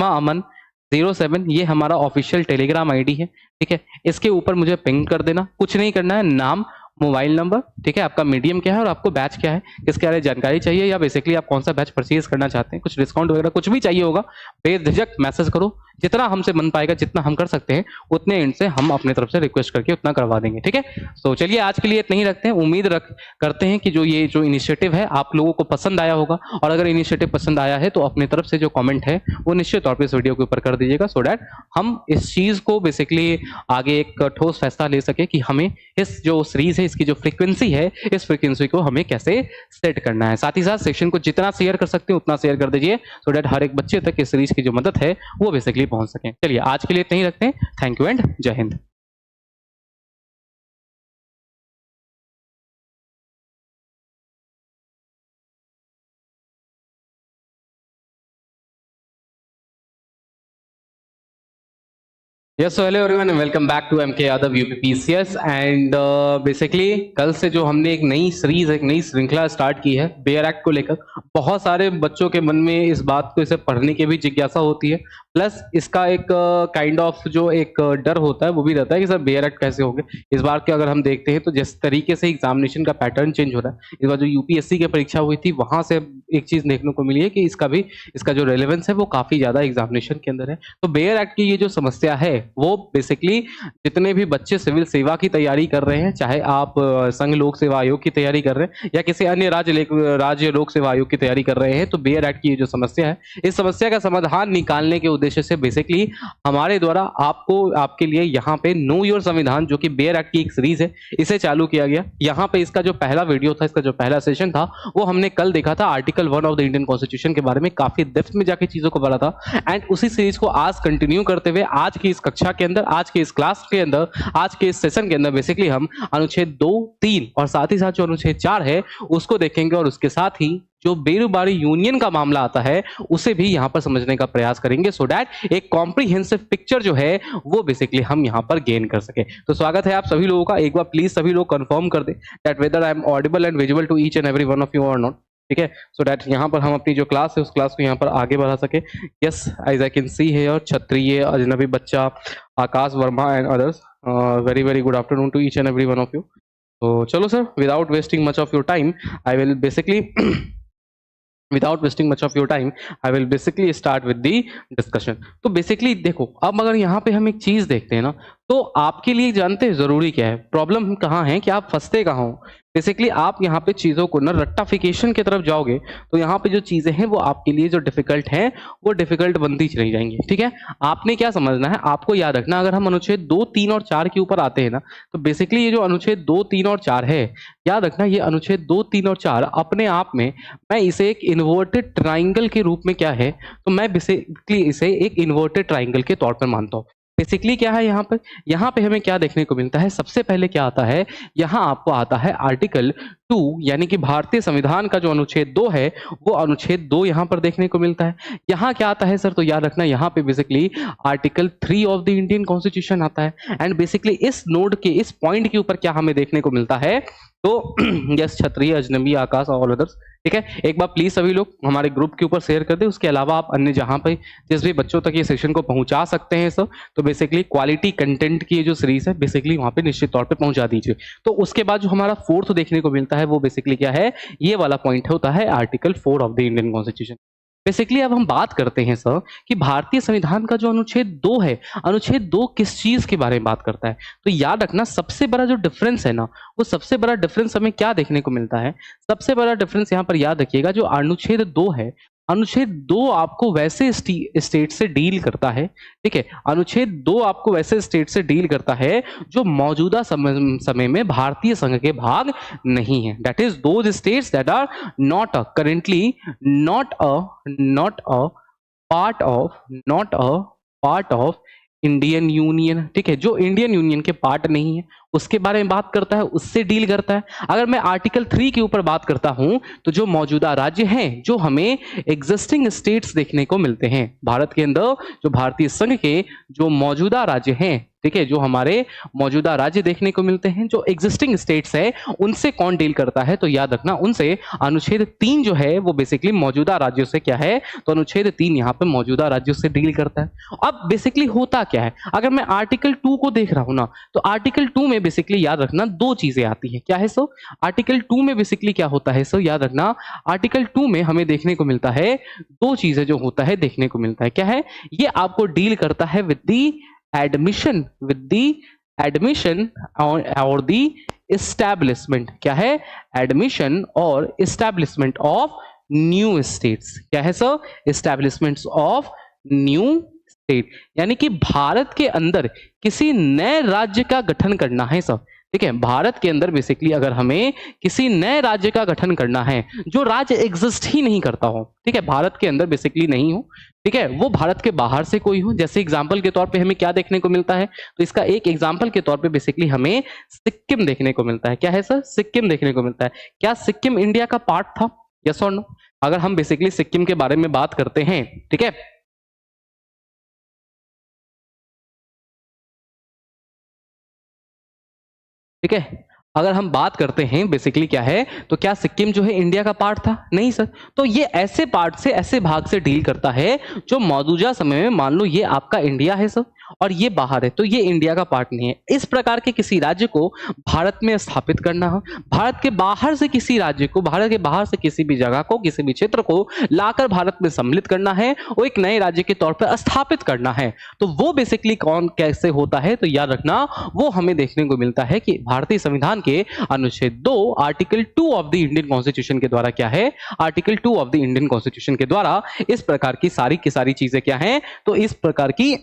अमन 07 ये हमारा ऑफिशियल टेलीग्राम आईडी है, ठीक है। इसके ऊपर मुझे पिंग कर देना, कुछ नहीं करना है, नाम, मोबाइल नंबर, ठीक है, आपका मीडियम क्या है और आपको बैच क्या है, किसके बारे में जानकारी चाहिए या बेसिकली आप कौन सा बैच परचेज करना चाहते हैं, कुछ डिस्काउंट वगैरह कुछ भी चाहिए होगा, बेझिझक मैसेज करो जितना हमसे बन पाएगा, जितना हम कर सकते हैं उतने इनसे हम अपने तरफ से रिक्वेस्ट करके उतना करवा देंगे, ठीक है। तो चलिए आज के लिए इतना ही रखते हैं। उम्मीद करते हैं कि ये जो इनिशिएटिव है आप लोगों को पसंद आया होगा, और अगर इनिशिएटिव पसंद आया है तो अपनी तरफ से जो कमेंट है वो निश्चित तौर पे इस वीडियो के ऊपर कर दीजिएगा, सो दैट हम इस चीज को बेसिकली आगे एक ठोस फैसला ले सके कि हमें इस जो सीरीज है इसकी जो फ्रीक्वेंसी है, इस फ्रीक्वेंसी को हमें कैसे सेट करना है। साथ ही साथ सेक्शन को जितना शेयर कर सकते हैं उतना शेयर कर दीजिए, सो दैट हर एक बच्चे तक इस सीरीज की जो मदद है वो बेसिकली पहुंच सके। चलिए आज के लिए इतना ही रखते हैं। थैंक यू एंड जय हिंद। Yes, hello everyone, welcome back to MK Yadav UPPCS. And basically कल से जो हमने एक नई सीरीज, एक नई श्रृंखला स्टार्ट की है बेयर एक्ट को लेकर, बहुत सारे बच्चों के मन में इस बात को, इसे पढ़ने की भी जिज्ञासा होती है, प्लस इसका एक काइंड ऑफ जो एक डर होता है वो भी रहता है कि सर बेयर एक्ट कैसे होंगे। इस बार के अगर हम देखते हैं तो जिस तरीके से एग्जामिनेशन का पैटर्न चेंज हो रहा है, इस बार जो यूपीएससी की परीक्षा हुई थी वहां से एक चीज देखने को मिली है कि इसका जो रेलेवेंस है वो काफी ज्यादा एग्जामिनेशन के अंदर है। तो बेयर एक्ट की ये जो समस्या है वो बेसिकली जितने भी बच्चे सिविल सेवा की तैयारी कर रहे हैं, चाहे आप संघ लोक सेवा आयोग की तैयारी कर रहे हैं या किसी अन्य राज्य लोक सेवा आयोग की तैयारी कर रहे हैं, तो बेयर एक्ट की ये जो समस्या है, इस समस्या का समाधान निकालने के उद्देश्य से बेसिकली हमारे द्वारा आपके लिए यहाँ पे नो योर संविधान, जो कि बेयर एक्ट की एक सीरीज है, इसे चालू किया गया। यहाँ पे इसका जो पहला वीडियो था, इसका जो पहला सेशन था, वो हमने कल देखा था। Article 1 of the Indian constitution के बारे में काफी डेप्थ में जाके चीजों को पढ़ा था, एंड उसी सीरीज को आज कंटिन्यू करते हुए आज की इस कक्षा के अंदर, आज के इस क्लास के अंदर, आज के इस सेशन के अंदर बेसिकली हम अनुच्छेद 2, 3 और साथ ही साथ जो अनुच्छेद 4 है उसको देखेंगे, और उसके साथ ही जो बेरोजगारी यूनियन का मामला आता है उसे भी यहां पर समझने का प्रयास करेंगे, सो दैट एक कॉम्प्रिहेंसिव पिक्चर जो है वो बेसिकली हम यहां पर गेन कर सके। तो स्वागत है आप सभी लोगों का। एक बार प्लीज सभी लोग कंफर्म कर दें that whether I am audible and visible to each and every one of you और नॉट, ठीक है, सो दैट यहाँ पर हम अपनी जो क्लास है उस क्लास को यहाँ पर आगे बढ़ा सके। Yes, as I can see here, Kshatriya, अजनबी बच्चा, Akash Verma and others, very very good afternoon to each and every one of you. तो चलो sir, without wasting much of your time I will basically without wasting much of your time I will basically start with the discussion। तो basically देखो, अब अगर यहाँ पे हम एक चीज देखते हैं ना, तो आपके लिए जानते हैं जरूरी क्या है, प्रॉब्लम कहाँ है कि आप फंसते कहाँ हो। बेसिकली आप यहाँ पे चीजों को ना रट्टाफिकेशन की तरफ जाओगे तो यहाँ पे जो चीजें हैं वो आपके लिए जो डिफिकल्ट हैं वो डिफिकल्ट बनती चली जाएंगी, ठीक है। आपने क्या समझना है, आपको याद रखना, अगर हम अनुच्छेद 2, 3 और 4 के ऊपर आते हैं ना, तो बेसिकली ये जो अनुच्छेद 2, 3 और 4 है, याद रखना ये अनुच्छेद 2, 3 और 4 अपने आप में, मैं इसे एक इन्वर्टेड ट्राइंगल के रूप में, क्या है, तो मैं बेसिकली इसे एक इन्वर्टेड ट्राइंगल के तौर पर मानता हूँ। बेसिकली क्या है यहाँ पे हमें क्या देखने को मिलता है, सबसे पहले क्या आता है, यहाँ आपको आता है आर्टिकल 2, यानी कि भारतीय संविधान का जो अनुच्छेद 2 है वो अनुच्छेद 2 यहाँ पर देखने को मिलता है। यहाँ क्या आता है सर, तो याद रखना यहाँ पे basically article 3 of the Indian constitution आता है। एंड बेसिकली इस नोड के, इस पॉइंट के ऊपर क्या हमें देखने को मिलता है, तो यस, क्षत्रिय, अजनबी, आकाश, ऑल अदर्स, ठीक है। एक बार प्लीज सभी लोग हमारे ग्रुप के ऊपर शेयर कर दे। उसके अलावा आप अन्य जहां पे जिस भी बच्चों तक ये सेशन को पहुंचा सकते हैं सर, तो बेसिकली क्वालिटी कंटेंट की जो सीरीज है बेसिकली वहां पे निश्चित तौर पे पहुंचा दीजिए। तो उसके बाद जो हमारा 4th देखने को मिलता है वो बेसिकली क्या है, ये वाला पॉइंट होता है article 4 of the Indian constitution. Basically अब हम बात करते हैं सर कि भारतीय संविधान का जो अनुच्छेद 2 है, अनुच्छेद 2 किस चीज के बारे में बात करता है। तो याद रखना सबसे बड़ा जो डिफरेंस है ना, वो सबसे बड़ा डिफरेंस हमें क्या देखने को मिलता है, सबसे बड़ा डिफरेंस यहाँ पर याद रखिएगा, जो अनुच्छेद 2 है, अनुच्छेद 2 आपको वैसे स्टेट से डील करता है, ठीक है, अनुच्छेद 2 आपको वैसे स्टेट से डील करता है जो मौजूदा समय में भारतीय संघ के भाग नहीं है। That is those states that are not currently not a part of Indian union, ठीक है, जो इंडियन यूनियन के पार्ट नहीं है उसके बारे में बात करता है, उससे डील करता है। अगर मैं आर्टिकल 3 के ऊपर बात करता हूं तो जो मौजूदा राज्य हैं, जो हमें एग्जिस्टिंग स्टेट्स देखने को मिलते हैं भारत के अंदर, जो भारतीय संघ के जो मौजूदा राज्य हैं, ठीक है, जो हमारे मौजूदा राज्य देखने को मिलते हैं, जो एग्जिस्टिंग स्टेट्स है, उनसे कौन डील करता है, तो याद रखना उनसे अनुच्छेद 3 जो है वो बेसिकली मौजूदा राज्यों से क्या है, तो अनुच्छेद 3 यहाँ पे मौजूदा राज्यों से डील करता है। अब बेसिकली होता क्या है, अगर मैं आर्टिकल 2 को देख रहा हूं ना, तो आर्टिकल 2 में में बेसिकली याद रखना दो चीजें आती हैं। क्या है सर? आर्टिकल 2 में बेसिकली क्या होता है सर? याद रखना आर्टिकल 2 में हमें देखने को मिलता है दो चीजें जो होता है देखने को मिलता है। क्या है? ये आपको डील करता है विद द एडमिशन और दी एस्टैब्लिशमेंट। क्या है? एडमिशन और एस्टैब्लिशमेंट ऑफ न्यू स्टेट्स। क्या है sir? Establishments of new state, यानी कि भारत के अंदर किसी नए राज्य का गठन करना है सर। ठीक है, भारत के अंदर बेसिकली अगर हमें किसी नए राज्य का गठन करना है जो राज्य एग्जिस्ट ही नहीं करता हो, ठीक है, भारत के अंदर बेसिकली नहीं हो, ठीक है, वो भारत के बाहर से कोई हो। जैसे एग्जांपल के तौर पे हमें क्या देखने को मिलता है? तो इसका एक एग्जांपल के तौर पे बेसिकली हमें सिक्किम देखने को मिलता है। क्या है सर? सिक्किम देखने को मिलता है। क्या सिक्किम इंडिया का पार्ट था? यस और नो? अगर हम बेसिकली सिक्किम के बारे में बात करते हैं, ठीक है, ठीक है, अगर हम बात करते हैं बेसिकली क्या है, तो क्या सिक्किम जो है इंडिया का पार्ट था? नहीं सर। तो ये ऐसे पार्ट से, ऐसे भाग से डील करता है जो मौजूदा समय में मान लो ये आपका इंडिया है सर और ये बाहर है, तो ये इंडिया का पार्ट नहीं है। इस प्रकार के किसी राज्य को भारत में स्थापित करना हो, भारत के बाहर से किसी राज्य को, भारत के बाहर से किसी भी जगह को, किसी भी क्षेत्र को लाकर भारत में सम्मिलित करना है, वो एक नए राज्य के तौर पर स्थापित करना है, तो वो बेसिकली कौन कैसे होता है? तो याद रखना वो हमें देखने को मिलता है कि भारतीय संविधान के अनुच्छेद 2 article 2 of the Indian constitution के द्वारा क्या है? Article 2 of the Indian constitution के द्वारा इस प्रकार की सारी चीजें क्या हैं? तो इस प्रकार की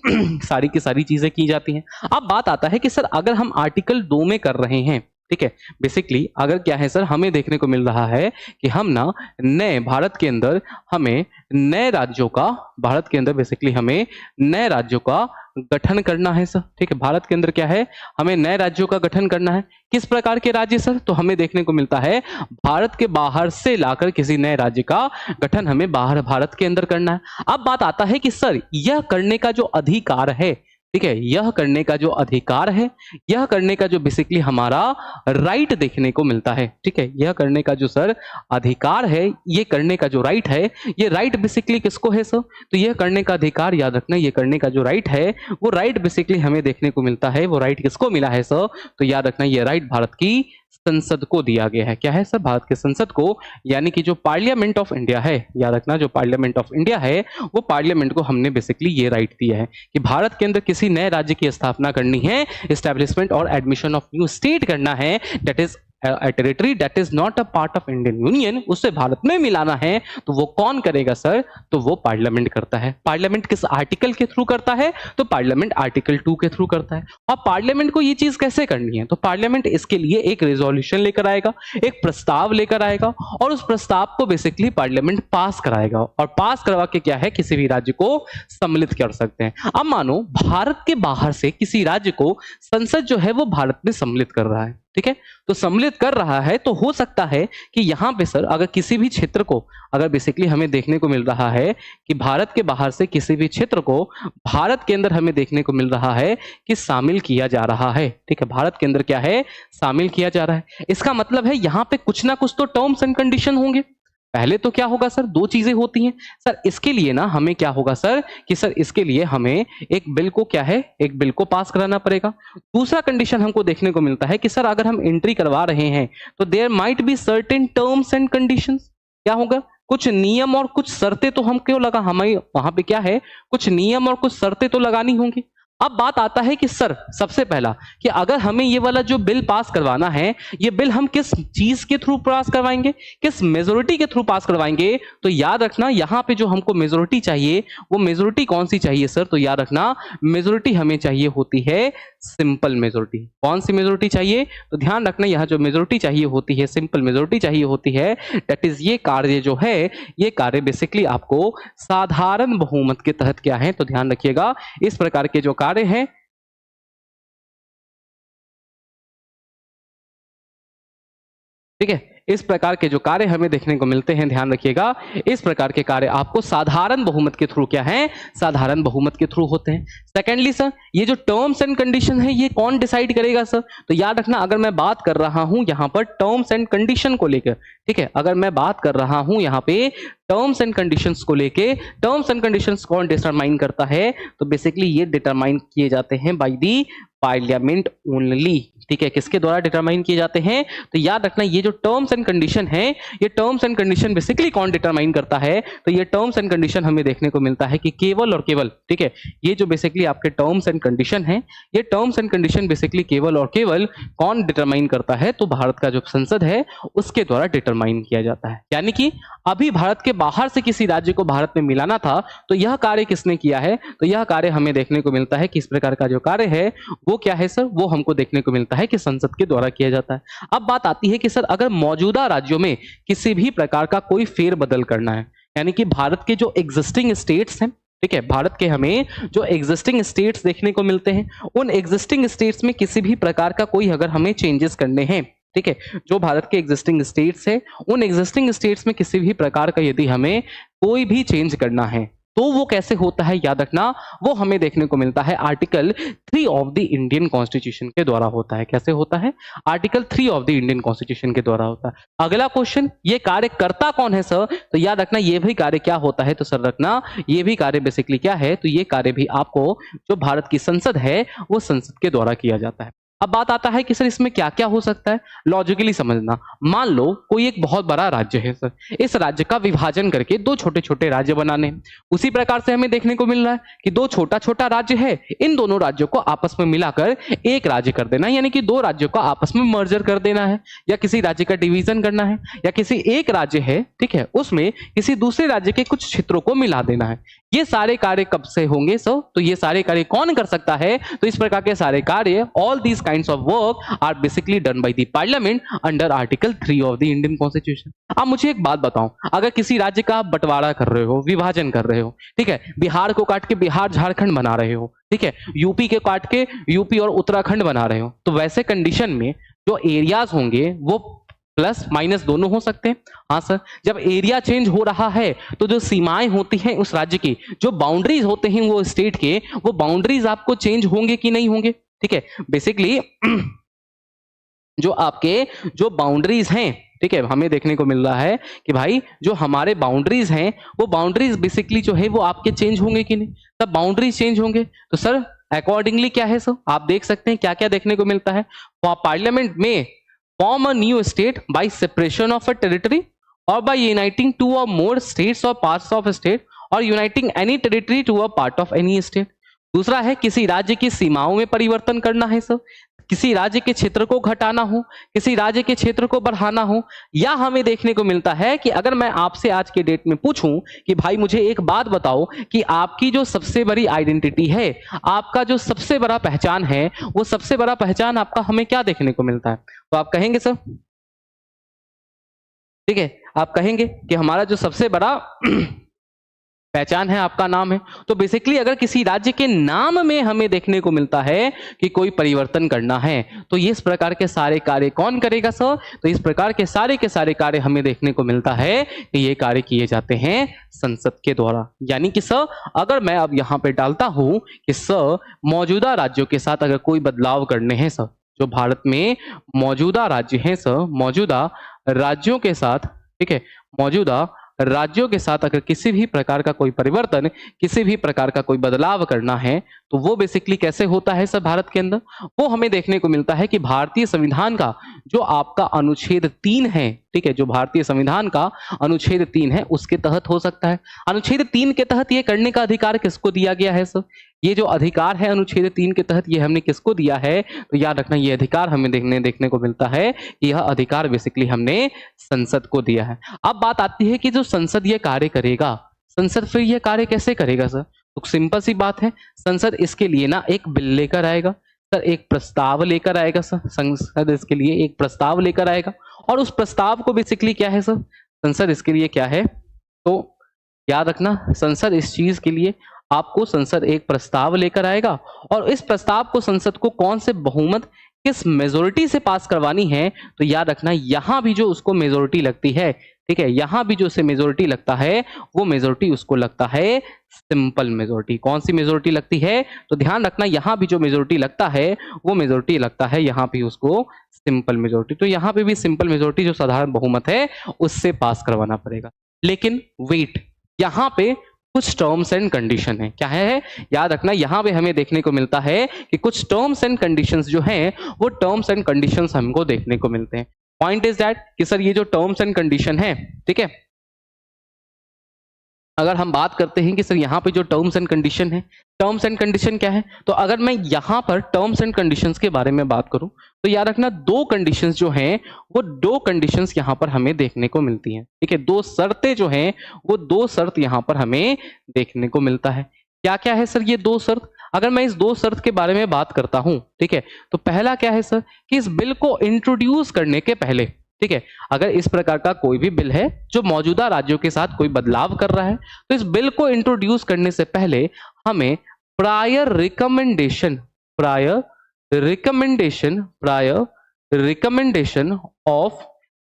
सारी चीजें की जाती हैं। अब बात आता है कि सर अगर हम आर्टिकल 2 में कर रहे हैं, ठीक है, बेसिकली अगर क्या है सर, हमें देखने को मिल रहा है कि हम ना नए भारत के अंदर हमें नए राज्यों का, भारत के अंदर बेसिकली हमें नए राज्यों का गठन करना है सर। ठीक है, भारत के अंदर क्या है? हमें नए राज्यों का गठन करना है। किस प्रकार के राज्य सर? तो हमें देखने को मिलता है भारत के बाहर से लाकर किसी नए राज्य का गठन हमें बाहर भारत के अंदर करना है। अब बात आता है कि सर यह करने का जो अधिकार है, ठीक है, यह करने का जो अधिकार है, यह करने का जो बेसिकली हमारा राइट देखने को मिलता है, ठीक है, यह करने का जो सर अधिकार है, ये करने का जो राइट है, ये राइट बेसिकली किसको है सर? तो यह करने का अधिकार, याद रखना, ये करने का जो राइट है, वो राइट बेसिकली हमें देखने को मिलता है। वो राइट किसको मिला है सर? तो याद रखना ये राइट भारत की संसद को दिया गया है। क्या है सर? भारत के संसद को, यानी कि जो पार्लियामेंट ऑफ इंडिया है, याद रखना जो पार्लियामेंट ऑफ इंडिया है, वो पार्लियामेंट को हमने बेसिकली ये राइट दिया है कि भारत के अंदर किसी नए राज्य की स्थापना करनी है, एस्टैब्लिशमेंट और एडमिशन ऑफ न्यू स्टेट करना है, that is a territory that is not a part of Indian Union, उसे भारत में मिलाना है, तो वो कौन करेगा सर? तो वो पार्लियामेंट करता है। पार्लियामेंट किस आर्टिकल के थ्रू करता है? तो पार्लियामेंट आर्टिकल 2 के थ्रू करता है। और पार्लियामेंट को ये चीज कैसे करनी है? तो पार्लियामेंट इसके लिए एक रेजोल्यूशन लेकर आएगा, एक प्रस्ताव लेकर आएगा और उस प्रस्ताव को बेसिकली पार्लियामेंट पास कराएगा और पास करवा के क्या है, किसी भी राज्य को सम्मिलित कर सकते हैं। अब मानो भारत के बाहर से किसी राज्य को संसद जो है वो भारत में सम्मिलित कर रहा है, ठीक है, तो सम्मिलित कर रहा है, तो हो सकता है कि यहां पे सर अगर किसी भी क्षेत्र को, अगर बेसिकली हमें देखने को मिल रहा है कि भारत के बाहर से किसी भी क्षेत्र को भारत के अंदर हमें देखने को मिल रहा है कि शामिल किया जा रहा है, ठीक है, भारत के अंदर क्या है? शामिल किया जा रहा है। इसका मतलब है यहां पे कुछ ना कुछ तो टर्म्स एंड कंडीशन होंगे। पहले तो क्या होगा सर? दो चीजें होती हैं सर। इसके लिए ना हमें क्या होगा सर कि सर इसके लिए हमें एक बिल को क्या है, एक बिल को पास कराना पड़ेगा। दूसरा कंडीशन हमको देखने को मिलता है कि सर अगर हम एंट्री करवा रहे हैं तो there might be certain terms and conditions. क्या होगा? कुछ नियम और कुछ शर्तें तो हम क्यों लगा, हमें वहां पे क्या है, कुछ नियम और कुछ शर्तें तो लगानी होंगी। अब बात आता है कि सर सबसे पहला कि अगर हमें ये वाला जो बिल पास करवाना है, ये बिल हम किस चीज के थ्रू पास करवाएंगे, किस मेजोरिटी के थ्रू पास करवाएंगे? तो याद रखना यहाँ पे जो हमको मेजोरिटी चाहिए, वो मेजोरिटी कौन सी चाहिए सर? तो याद रखना मेजोरिटी हमें चाहिए होती है सिंपल मेजोरिटी। कौन सी मेजोरिटी चाहिए? तो ध्यान रखना यहाँ जो मेजोरिटी चाहिए होती है, सिंपल मेजोरिटी चाहिए होती है, दैट इज ये कार्य जो है, ये कार्य बेसिकली आपको साधारण बहुमत के तहत क्या है, तो ध्यान रखिएगा इस प्रकार के जो कार्य हैं, ठीक है, इस प्रकार के जो कार्य हमें देखने को मिलते हैं, ध्यान रखिएगा इस प्रकार के कार्य आपको साधारण बहुमत के थ्रू क्या है, साधारण बहुमत के थ्रू होते हैं। सेकेंडली सर ये जो टर्म्स एंड कंडीशन है, ये कौन डिसाइड करेगा सर? तो याद रखना अगर मैं बात कर रहा हूं यहां पर टर्म्स एंड कंडीशन को लेकर, ठीक है, अगर मैं बात कर रहा हूं यहां पे टर्म्स एंड कंडीशंस को लेके। टर्म्स एंड कंडीशंस कौन डिटरमाइन करता है? तो बेसिकली ये डिटरमाइन किए जाते हैं बाय दी पार्लियामेंट ओनली। ठीक है, किसके द्वारा डिटरमाइन किए जाते हैं? तो याद रखना ये जो टर्म्स एंड कंडीशन है, ये टर्म्स एंड कंडीशन बेसिकली कौन डिटरमाइन करता है? तो ये टर्म्स एंड कंडीशन हमें देखने को मिलता है कि केवल और केवल, ठीक है, ये जो बेसिकली आपके टर्म्स एंड कंडीशन है, ये टर्म्स एंड कंडीशन बेसिकली केवल और केवल कौन डिटरमाइन करता है? तो भारत का जो संसद है उसके द्वारा डिटरमाइन किया जाता है। यानी कि अभी भारत के बाहर से किसी राज्य को भारत में मिलाना था, तो यह कार्य किसने किया है? तो यह कार्य हमें देखने को मिलता है कि इस प्रकार का जो कार्य है वो क्या है सर? वो हमको देखने को मिलता है कि संसद के द्वारा किया जाता है। अब बात आती है कि सर अगर मौजूदा राज्यों में किसी भी प्रकार का कोई फेरबदल करना है, यानी कि भारत के जो एग्जिस्टिंग स्टेट्स हैं, ठीक है, भारत के हमें जो एग्जिस्टिंग स्टेट्स देखने को मिलते हैं, उन एग्जिस्टिंग स्टेट्स में किसी भी प्रकार का कोई अगर हमें चेंजेस करने हैं, ठीक है, जो भारत के एग्जिस्टिंग स्टेट्स है, उन एग्जिस्टिंग स्टेट्स में किसी भी प्रकार का यदि हमें कोई भी चेंज करना है, तो वो कैसे होता है? याद रखना, वो हमें देखने को मिलता है article 3 of the Indian constitution के द्वारा होता है। कैसे होता है? Article 3 of the Indian constitution के द्वारा होता है। अगला क्वेश्चन, ये कार्य करता कौन है सर? तो याद रखना ये भी कार्य क्या होता है? तो सर रखना ये भी कार्य बेसिकली क्या है? तो ये कार्य भी आपको जो भारत की संसद है वो संसद के द्वारा किया जाता है। अब बात आता है कि सर इसमें क्या क्या हो सकता है? लॉजिकली समझना, मान लो कोई एक बहुत बड़ा राज्य है सर, इस राज्य का विभाजन करके दो छोटे छोटे राज्य बनाने, उसी प्रकार से हमें देखने को मिल रहा है कि दो छोटा छोटा राज्य है, इन दोनों राज्यों को आपस में मिलाकर एक राज्य कर देना, यानी कि दो राज्यों को आपस में मर्जर कर देना है, या किसी राज्य का डिवीजन करना है, या किसी एक राज्य है, ठीक है, उसमें किसी दूसरे राज्य के कुछ क्षेत्रों को मिला देना है। ये सारे कार्य कब से होंगे सर? तो ये सारे कार्य कौन कर सकता है? तो इस प्रकार के सारे कार्य, all these kinds of work are basically done by the parliament under article 3 of the Indian constitution. आप मुझे एक बात बताओ, अगर किसी राज्य का आप बंटवारा कर रहे हो, विभाजन कर रहे हो, ठीक है, बिहार को काट के बिहार झारखंड बना रहे हो, ठीक है, यूपी के काट के यूपी और उत्तराखंड बना रहे हो, तो वैसे कंडीशन में जो एरियाज होंगे वो प्लस माइनस दोनों हो सकते हैं। हाँ सर, जब एरिया चेंज हो रहा है तो जो सीमाएं होती हैं उस राज्य की, जो बाउंड्रीज होते हैं वो स्टेट के, वो बाउंड्रीज आपको चेंज होंगे कि नहीं होंगे? ठीक है, बेसिकली जो आपके जो बाउंड्रीज हैं, ठीक है, हमें देखने को मिल रहा है कि भाई जो हमारे बाउंड्रीज हैं वो बाउंड्रीज बेसिकली जो है वो आपके चेंज होंगे कि नहीं? तब बाउंड्रीज चेंज होंगे तो सर अकॉर्डिंगली क्या है सर, आप देख सकते हैं क्या क्या देखने को मिलता है। पार्लियामेंट में form a new state by separation of a territory or by uniting two or more states or parts of a state or uniting any territory to a part of any state। दूसरा है किसी राज्य की सीमाओं में परिवर्तन करना है सर, किसी राज्य के क्षेत्र को घटाना हो, किसी राज्य के क्षेत्र को बढ़ाना हो, या हमें देखने को मिलता है कि अगर मैं आपसे आज के डेट में पूछूं कि भाई मुझे एक बात बताओ कि आपकी जो सबसे बड़ी आइडेंटिटी है, आपका जो सबसे बड़ा पहचान है, वो सबसे बड़ा पहचान आपका हमें क्या देखने को मिलता है? तो आप कहेंगे सर, ठीक है, आप कहेंगे कि हमारा जो सबसे बड़ा पहचान है आपका नाम है। तो बेसिकली अगर किसी राज्य के नाम में हमें देखने को मिलता है कि कोई परिवर्तन करना है, तो ये इस प्रकार के सारे कार्य कौन करेगा सर? तो इस प्रकार के सारे कार्य हमें देखने को मिलता है कि ये कार्य किए जाते हैं संसद के द्वारा। यानी कि सर अगर मैं अब यहाँ पे डालता हूं कि सर मौजूदा राज्यों के साथ अगर कोई बदलाव करने हैं सर, जो भारत में मौजूदा राज्य हैं सर, मौजूदा राज्यों के साथ, ठीक है, मौजूदा राज्यों के साथ अगर किसी भी प्रकार का कोई परिवर्तन, किसी भी प्रकार का कोई बदलाव करना है, तो वो बेसिकली कैसे होता है सर भारत के अंदर? वो हमें देखने को मिलता है कि भारतीय संविधान का जो आपका अनुच्छेद 3 है, ठीक है, जो भारतीय संविधान का अनुच्छेद 3 है उसके तहत हो सकता है। अनुच्छेद 3 के तहत ये करने का अधिकार किसको दिया गया है सर? ये जो अधिकार है अनुच्छेद 3 के तहत ये हमने किसको दिया है? तो याद रखना ये अधिकार हमें देखने को मिलता है कि यह अधिकार बेसिकली हमने संसद को दिया है। अब बात आती है कि जो संसद ये कार्य करेगा, संसद फिर ये कार्य कैसे करेगा सर? तो सिंपल सी बात है, संसद इसके लिए ना एक बिल लेकर आएगा सर, एक प्रस्ताव लेकर आएगा सर, संसद इसके लिए एक प्रस्ताव लेकर आएगा, और उस प्रस्ताव को बेसिकली क्या है सर, संसद इसके लिए क्या है, तो याद रखना संसद इस चीज के लिए आपको संसद एक प्रस्ताव लेकर आएगा, और इस प्रस्ताव को संसद को कौन से बहुमत, किस मेजोरिटी से पास करवानी है, तो याद रखना यहां भी जो उसको मेजोरिटी लगती है, ठीक है, यहां भी जो उसे मेजोरिटी लगता है वो मेजोरिटी उसको लगता है सिंपल मेजोरिटी। कौन सी मेजोरिटी लगती है? तो ध्यान रखना यहां भी जो मेजोरिटी लगता है वो मेजोरिटी लगता है यहां भी उसको सिंपल मेजोरिटी। तो यहां पे भी सिंपल मेजोरिटी जो साधारण बहुमत है उससे पास करवाना पड़ेगा। लेकिन वेट, यहाँ पे कुछ टर्म्स एंड कंडीशन है। क्या है? याद रखना, यहाँ पे हमें देखने को मिलता है कि कुछ टर्म्स एंड कंडीशंस जो हैं वो टर्म्स एंड कंडीशंस हमको देखने को मिलते हैं। पॉइंट इज दैट कि सर ये जो टर्म्स एंड कंडीशन है, ठीक है, अगर हम बात करते हैं कि सर यहाँ पे जो टर्म्स एंड कंडीशन है, टर्म्स एंड कंडीशन क्या है, तो अगर मैं यहाँ पर टर्म्स एंड कंडीशंस के बारे में बात करूं तो याद रखना दो कंडीशंस जो हैं वो दो कंडीशंस यहाँ पर हमें देखने को मिलती हैं, ठीक है, दो शर्तें जो हैं वो दो शर्त यहाँ पर हमें देखने को मिलता है। क्या क्या है सर ये दो शर्त? अगर मैं इस दो शर्त के बारे में बात करता हूं, ठीक है, तो पहला क्या है सर कि इस बिल को इंट्रोड्यूस करने के पहले, ठीक है, अगर इस प्रकार का कोई भी बिल है जो मौजूदा राज्यों के साथ कोई बदलाव कर रहा है तो इस बिल को इंट्रोड्यूस करने से पहले हमें prior recommendation of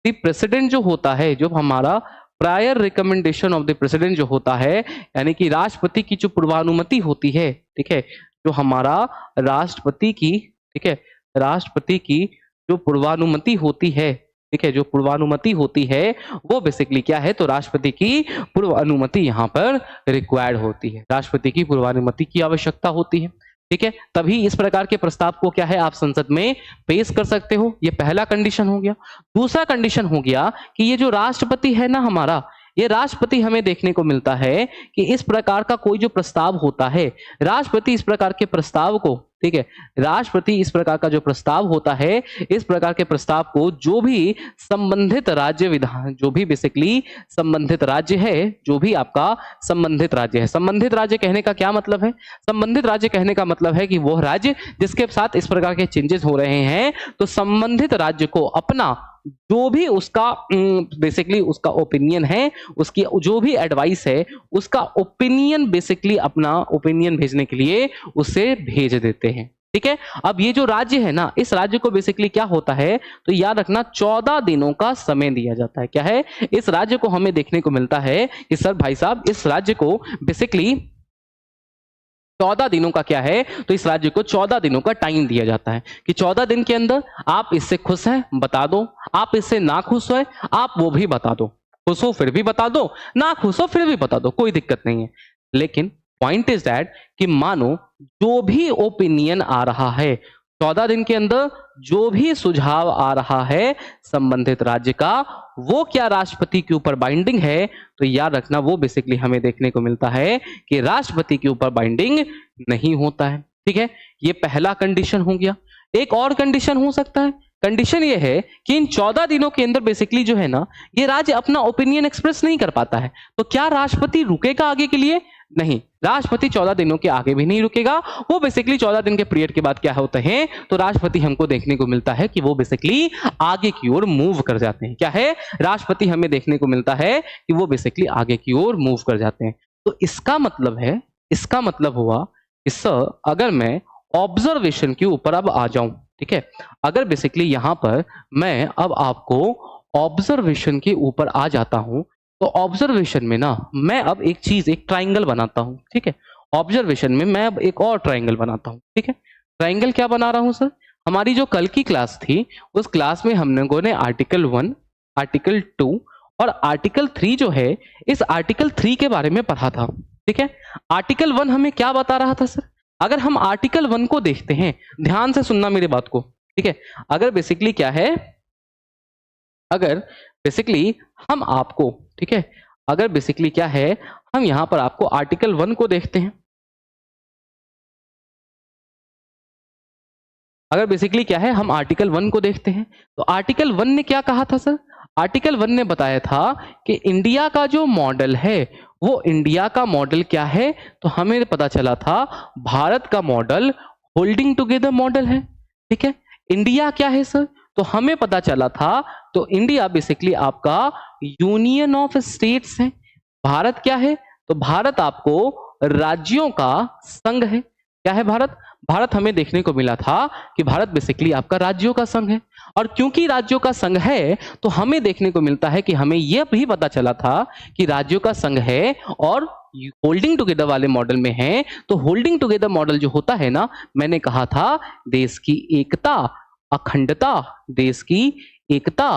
the president जो होता है, जो हमारा prior recommendation of the president जो होता है, यानी कि राष्ट्रपति की जो पूर्वानुमति होती है, ठीक है, जो हमारा राष्ट्रपति की, ठीक है, राष्ट्रपति की जो पूर्वानुमति होती है, ठीक है, जो पूर्वानुमति होती है वो बेसिकली क्या है, तो राष्ट्रपति की पूर्व अनुमति यहाँ पर रिक्वायर्ड होती है, राष्ट्रपति की पूर्वानुमति की आवश्यकता होती है, ठीक है, तभी इस प्रकार के प्रस्ताव को क्या है आप संसद में पेश कर सकते हो। ये पहला कंडीशन हो गया। दूसरा कंडीशन हो गया कि ये जो राष्ट्रपति है ना हमारा, ये राष्ट्रपति हमें देखने को मिलता है कि इस प्रकार का कोई जो प्रस्ताव होता है, राष्ट्रपति इस प्रकार के प्रस्ताव को, ठीक है, राष्ट्रपति इस प्रकार का जो प्रस्ताव होता है, इस प्रकार के प्रस्ताव को जो भी संबंधित राज्य विधान, जो भी बेसिकली संबंधित राज्य है, जो भी आपका संबंधित राज्य है, संबंधित राज्य कहने का क्या मतलब है? संबंधित राज्य कहने का मतलब है कि वो राज्य जिसके साथ इस प्रकार के चेंजेस हो रहे हैं, तो संबंधित राज्य को अपना जो भी उसका बेसिकली उसका ओपिनियन है, उसकी जो भी एडवाइस है, उसका ओपिनियन बेसिकली अपना ओपिनियन भेजने के लिए उसे भेज देते हैं, ठीक है। अब ये जो राज्य है ना, इस राज्य को बेसिकली क्या होता है, तो याद रखना 14 दिनों का समय दिया जाता है। क्या है? इस राज्य को हमें देखने को मिलता है कि सर भाई साहब इस राज्य को बेसिकली 14 दिनों का क्या है, तो इस राज्य को 14 दिनों का टाइम दिया जाता है कि 14 दिन के अंदर आप इससे खुश हैं बता दो, आप इससे ना खुश हो आप वो भी बता दो, खुश हो फिर भी बता दो, ना खुश हो फिर भी बता दो, कोई दिक्कत नहीं है। लेकिन पॉइंट इज दैट कि मानो जो भी ओपिनियन आ रहा है 14 दिन के अंदर, जो भी सुझाव आ रहा है संबंधित राज्य का, वो क्या राष्ट्रपति के ऊपर बाइंडिंग है, तो याद रखना वो बेसिकली हमें देखने को मिलता है कि राष्ट्रपति के ऊपर बाइंडिंग नहीं होता है, ठीक है। ये पहला कंडीशन हो गया। एक और कंडीशन हो सकता है, कंडीशन ये है कि इन 14 दिनों के अंदर बेसिकली जो है ना, ये राज्य अपना ओपिनियन एक्सप्रेस नहीं कर पाता है, तो क्या राष्ट्रपति रुकेगा आगे के लिए? नहीं, राष्ट्रपति 14 दिनों के आगे भी नहीं रुकेगा। वो बेसिकली 14 दिन के पीरियड के बाद क्या होता है, तो राष्ट्रपति हमको देखने को मिलता है कि वो बेसिकली आगे की ओर मूव कर जाते हैं। क्या है? राष्ट्रपति हमें देखने को मिलता है कि वो बेसिकली आगे की ओर मूव कर जाते हैं। तो इसका मतलब है, इसका मतलब हुआ कि सर अगर मैं ऑब्जर्वेशन के ऊपर अब आ जाऊं, ठीक है, अगर बेसिकली यहां पर मैं अब आपको ऑब्जर्वेशन के ऊपर आ जाता हूं, तो ऑब्जर्वेशन में ना मैं अब एक चीज, एक ट्राइंगल बनाता हूं, ठीक है। ऑब्जर्वेशन में मैं अब एक और ट्राइंगल बनाता हूं, ठीक है। ट्राइंगल क्या बना रहा हूं सर? हमारी जो कल की क्लास थी उस क्लास में हम लोगों ने आर्टिकल 1, आर्टिकल 2 और आर्टिकल 3 जो है, इस आर्टिकल 3 के बारे में पढ़ा था, ठीक है। आर्टिकल 1 हमें क्या बता रहा था सर? अगर हम आर्टिकल 1 को देखते हैं, ध्यान से सुनना मेरी बात को, ठीक है। अगर बेसिकली क्या है, अगर बेसिकली हम आपको, ठीक है, अगर बेसिकली क्या है, हम यहां पर आपको आर्टिकल 1 को देखते हैं, अगर बेसिकली क्या है, हम आर्टिकल 1 को देखते हैं, तो आर्टिकल 1 ने क्या कहा था सर? आर्टिकल 1 ने बताया था कि इंडिया का जो मॉडल है वो इंडिया का मॉडल क्या है, तो हमें पता चला था भारत का मॉडल होल्डिंग टुगेदर मॉडल है, ठीक है। इंडिया क्या है सर? तो हमें पता चला था, तो इंडिया बेसिकली आपका यूनियन ऑफ स्टेट्स है। भारत क्या है? तो भारत आपको राज्यों का संघ है। क्या है भारत? भारत हमें देखने को मिला था कि भारत बेसिकली आपका राज्यों का संघ है, और क्योंकि राज्यों का संघ है तो हमें देखने को मिलता है कि हमें यह भी पता चला था कि राज्यों का संघ है और होल्डिंग टुगेदर वाले मॉडल में है। तो होल्डिंग टुगेदर मॉडल जो होता है ना, मैंने कहा था देश की एकता, अखंडता, देश की एकता,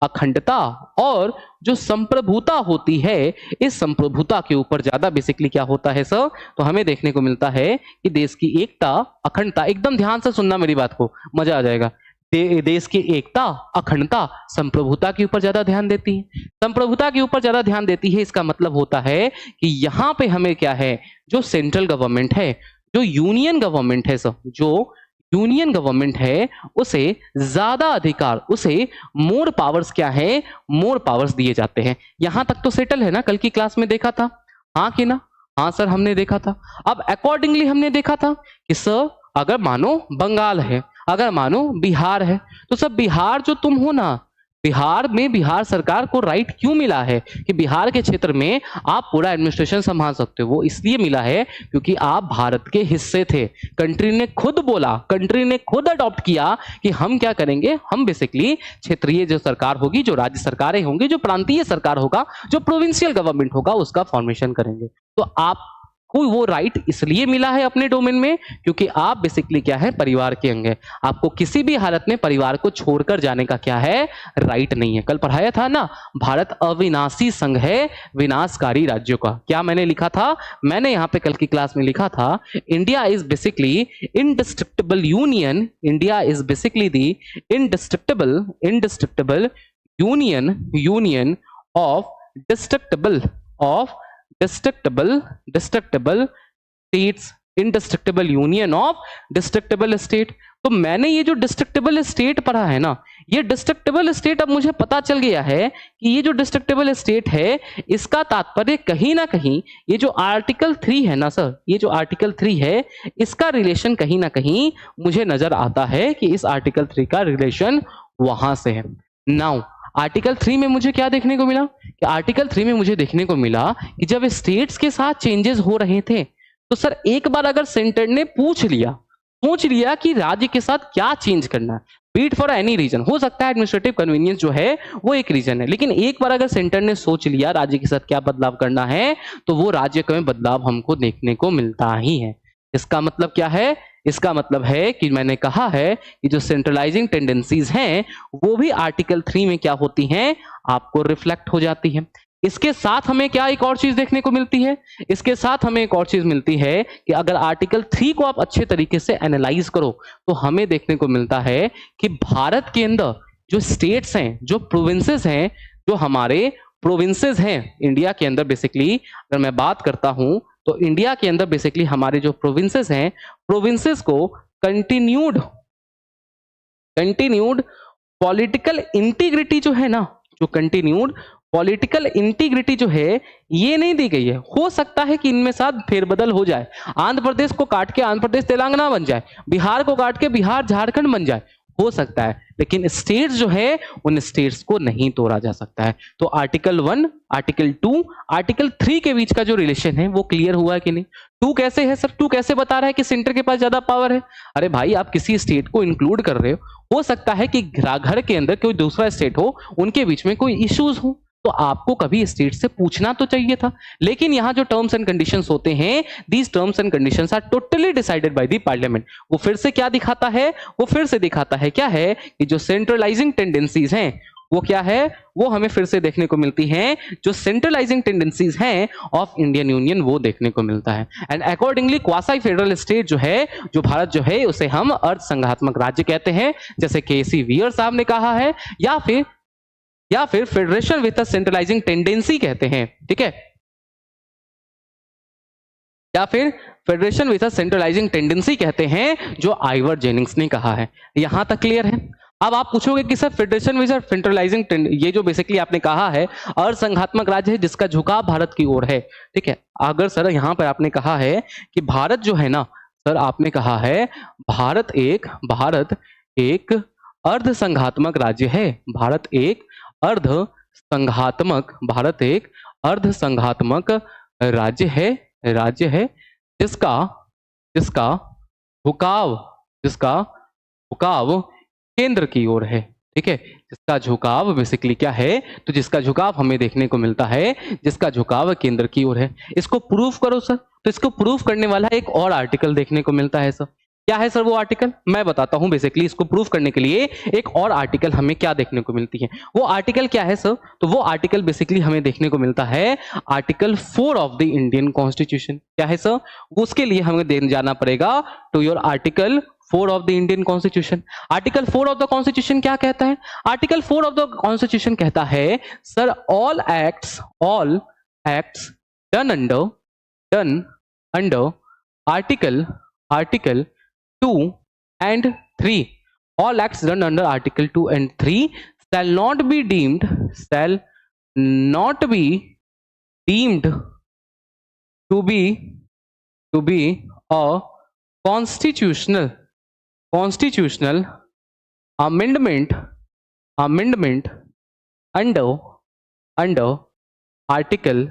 अखंडता और जो संप्रभुता होती है, इस संप्रभुता के ऊपर ज्यादा बेसिकली क्या होता है सर, तो हमें देखने को मिलता है कि देश की एकता, अखंडता, एकदम ध्यान से सुनना मेरी बात को, मजा आ जाएगा। देश की एकता, अखंडता, संप्रभुता के ऊपर ज्यादा ध्यान देती है। संप्रभुता के ऊपर ज्यादा ध्यान देती है, इसका मतलब होता है कि यहाँ पे हमें क्या है, जो सेंट्रल गवर्नमेंट है, जो यूनियन गवर्नमेंट है सर, जो यूनियन गवर्नमेंट है, उसे ज्यादा अधिकार, उसे मोर पावर्स क्या है, मोर पावर्स दिए जाते हैं। यहां तक तो सेटल है ना, कल की क्लास में देखा था, हाँ कि ना? हाँ सर, हमने देखा था। अब अकॉर्डिंगली हमने देखा था कि सर अगर मानो बंगाल है, अगर मानो बिहार है, तो सब बिहार जो तुम हो ना, बिहार में बिहार सरकार को राइट क्यों मिला है कि बिहार के क्षेत्र में आप पूरा एडमिनिस्ट्रेशन संभाल सकते हो? वो इसलिए मिला है क्योंकि आप भारत के हिस्से थे। कंट्री ने खुद बोला, कंट्री ने खुद अडॉप्ट किया कि हम क्या करेंगे, हम बेसिकली क्षेत्रीय जो सरकार होगी, जो राज्य सरकारें होंगी, जो प्रांतीय सरकार होगा, जो प्रोविंशियल गवर्नमेंट होगा, उसका फॉर्मेशन करेंगे। तो आप को वो राइट इसलिए मिला है अपने डोमेन में क्योंकि आप बेसिकली क्या है, परिवार के अंग है। आपको किसी भी हालत में परिवार को छोड़कर जाने का क्या है, राइट नहीं है। कल पढ़ाया था ना, भारत अविनाशी संघ है, विनाशकारी राज्यों का। क्या मैंने लिखा था? मैंने यहाँ पे कल की क्लास में लिखा था, India is basically indestructible union, India is basically the indestructible union of destructible states, indestructible union of destructible state. तो मैंने ये जो डिस्ट्रक्टेबल स्टेट पढ़ा है ना, ये डिस्ट्रक्टेबल स्टेट, अब मुझे पता चल गया है कि ये जो डिस्ट्रक्टेबल स्टेट है, इसका तात्पर्य कहीं ना कहीं ये जो आर्टिकल 3 है ना सर, ये जो आर्टिकल 3 है, इसका रिलेशन कहीं ना कहीं मुझे नजर आता है कि इस आर्टिकल 3 का रिलेशन वहां से है। नाउ आर्टिकल 3 में मुझे क्या देखने को मिला कि आर्टिकल 3 में मुझे देखने को मिला कि जब स्टेट्स के साथ चेंजेस हो रहे थे, तो सर एक बार अगर सेंटर ने सोच लिया कि राज्य के साथ क्या चेंज करना है, बीट फॉर एनी रीजन, हो सकता है एडमिनिस्ट्रेटिव कन्वीनियंस जो है वो एक रीजन है, लेकिन एक बार अगर सेंटर ने सोच लिया राज्य के साथ क्या बदलाव करना है, तो वो राज्य में बदलाव हमको देखने को मिलता ही है। इसका मतलब क्या है? इसका मतलब है कि मैंने कहा है कि जो सेंट्रलाइजिंग टेंडेंसीज हैं वो भी आर्टिकल 3 में क्या होती हैं, आपको रिफ्लेक्ट हो जाती है। इसके साथ हमें क्या एक और चीज देखने को मिलती है, इसके साथ हमें एक और चीज मिलती है कि अगर आर्टिकल 3 को आप अच्छे तरीके से एनालाइज करो तो हमें देखने को मिलता है कि भारत के अंदर जो स्टेट्स हैं, जो प्रोविंसेस हैं, जो हमारे प्रोविंसेस हैं इंडिया के अंदर, बेसिकली अगर मैं बात करता हूं तो इंडिया के अंदर बेसिकली हमारे जो प्रोविंसेस हैं, प्रोविंसेस को कंटिन्यूड पॉलिटिकल इंटीग्रिटी जो है ना, जो कंटिन्यूड पॉलिटिकल इंटीग्रिटी जो है ये नहीं दी गई है। हो सकता है कि इनमें साथ फेरबदल हो जाए, आंध्र प्रदेश को काट के आंध्र प्रदेश तेलंगाना बन जाए, बिहार को काट के बिहार झारखंड बन जाए, हो सकता है, लेकिन स्टेट्स जो है उन स्टेट्स को नहीं तोड़ा जा सकता है। तो आर्टिकल 1, आर्टिकल 2, आर्टिकल 3 के बीच का जो रिलेशन है वो क्लियर हुआ है कि नहीं? 2 कैसे है सर? 2 कैसे बता रहा है कि सेंटर के पास ज्यादा पावर है? अरे भाई, आप किसी स्टेट को इंक्लूड कर रहे हो सकता है कि घर के अंदर कोई दूसरा स्टेट हो, उनके बीच में कोई इश्यूज हो, तो आपको कभी स्टेट से पूछना तो चाहिए था। लेकिन यहां जो टर्म्स एंड कंडीशंस होते हैं, these terms and conditions are totally decided by the parliament. वो फिर से क्या दिखाता है? वो फिर से दिखाता है क्या है कि जो सेंट्रलाइजिंग टेंडेंसीज हैं वो क्या है, वो हमें फिर से देखने को मिलती हैं, जो सेंट्रलाइजिंग टेंडेंसीज हैं ऑफ इंडियन यूनियन, वो देखने को मिलता है। And accordingly quasi federal state जो है, जो भारत जो है, उसे हम अर्ध संघात्मक राज्य कहते हैं, जैसे के.सी. वियर साहब ने कहा है, या फिर federation with a centralising tendency कहते हैं, ठीक है, या फिर federation with a centralising tendency कहते हैं, जो आइवर जेनिंग्स ने कहा है। यहां तक क्लियर है? अब आप पूछोगे कि sir federation with a centralising, ये जो बेसिकली आपने कहा है असंघात्मक राज्य है जिसका झुकाव भारत की ओर है, ठीक है। अगर सर यहां पर आपने कहा है कि भारत जो है ना, सर आपने कहा है भारत एक अर्ध संघात्मक राज्य है, भारत एक अर्ध संघात्मक राज्य है जिसका झुकाव केंद्र की ओर है, ठीक है। जिसका झुकाव बेसिकली क्या है, तो जिसका झुकाव हमें देखने को मिलता है, जिसका झुकाव केंद्र की ओर है। इसको प्रूफ करो सर, तो इसको प्रूफ करने वाला एक और आर्टिकल देखने को मिलता है सर। क्या है सर वो आर्टिकल? मैं बताता हूं। बेसिकली इसको प्रूव करने के लिए एक और आर्टिकल हमें क्या देखने को मिलती है, वो आर्टिकल क्या है सर? तो वो आर्टिकल बेसिकली हमें देखने को मिलता है article 4 of the Indian constitution. क्या है सर? उसके लिए हमें जाना पड़ेगा to your article 4 of the Indian constitution. Article 4 of the constitution क्या कहता है? आर्टिकल 4 ऑफ द कॉन्स्टिट्यूशन कहता है sir all acts done under article 2 and 3, all acts done under article 2 and 3 shall not be deemed to be a constitutional amendment under article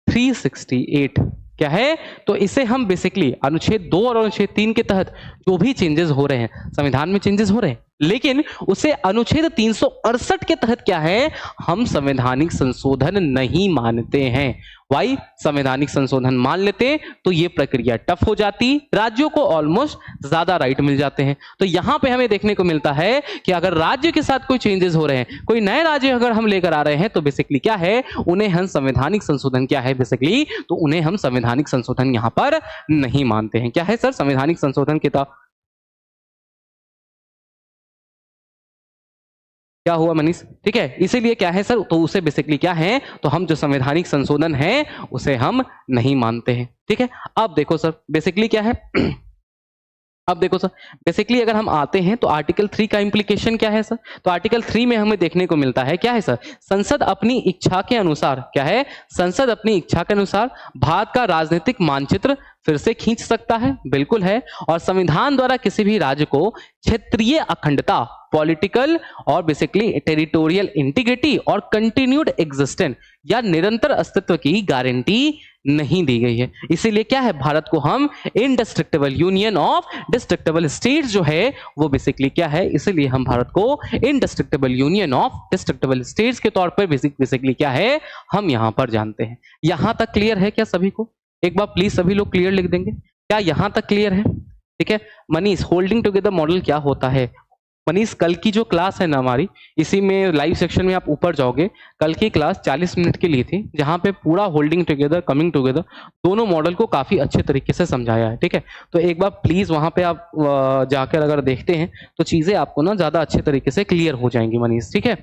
368। क्या है? तो इसे हम बेसिकली अनुच्छेद 2 और अनुच्छेद 3 के तहत जो भी चेंजेस हो रहे हैं, संविधान में चेंजेस हो रहे हैं, लेकिन उसे अनुच्छेद 368 के तहत क्या है, हम संवैधानिक संशोधन नहीं मानते हैं। वाई? संवैधानिक संशोधन मान लेते तो ये प्रक्रिया टफ हो जाती, राज्यों को ऑलमोस्ट ज्यादा राइट मिल जाते हैं। तो यहां पे हमें देखने को मिलता है कि अगर राज्य के साथ कोई चेंजेस हो रहे हैं, कोई नए राज्य अगर हम लेकर आ रहे हैं, तो बेसिकली क्या है, उन्हें हम संवैधानिक संशोधन क्या है बेसिकली, तो उन्हें हम संवैधानिक संशोधन यहां पर नहीं मानते हैं। क्या है सर? संवैधानिक संशोधन के तहत क्या हुआ मनीष? ठीक है, इसीलिए क्या है सर, तो उसे बेसिकली क्या है, तो हम जो संवैधानिक संशोधन है उसे हम नहीं मानते हैं। ठीक है, अब देखो सर बेसिकली क्या है अब देखो सर बेसिकली अगर हम आते हैं तो आर्टिकल 3 का इंप्लीकेशन क्या है सर? तो आर्टिकल 3 में हमें देखने को मिलता है क्या है सर, संसद अपनी इच्छा के अनुसार, क्या है, संसद अपनी इच्छा के अनुसार भारत का राजनीतिक मानचित्र फिर से खींच सकता है, बिल्कुल है, और संविधान द्वारा किसी भी राज्य को क्षेत्रीय अखंडता, पॉलिटिकल और बेसिकली टेरिटोरियल इंटीग्रिटी और कंटिन्यूड एग्जिस्टेंस या निरंतर अस्तित्व की गारंटी नहीं दी गई है। इसीलिए क्या है, भारत को हम indestructible union of destructible states जो है वो बेसिकली क्या है, इसीलिए हम भारत को indestructible union of destructible states के तौर पर बेसिकली क्या है, हम यहां पर जानते हैं। यहां तक क्लियर है क्या सभी को? एक बार प्लीज सभी लोग क्लियर लिख देंगे, क्या यहां तक क्लियर है? ठीक है मनीष, होल्डिंग टुगेदर मॉडल क्या होता है? मनीष, कल की जो क्लास है ना हमारी, इसी में लाइव सेक्शन में आप ऊपर जाओगे, कल की क्लास 40 मिनट के लिए थी, जहां पे पूरा होल्डिंग टुगेदर, कमिंग टुगेदर दोनों मॉडल को काफी अच्छे तरीके से समझाया है। ठीक है, तो एक बार प्लीज वहां पे आप जाकर अगर देखते हैं तो चीजें आपको ना ज्यादा अच्छे तरीके से क्लियर हो जाएंगी मनीष। ठीक है,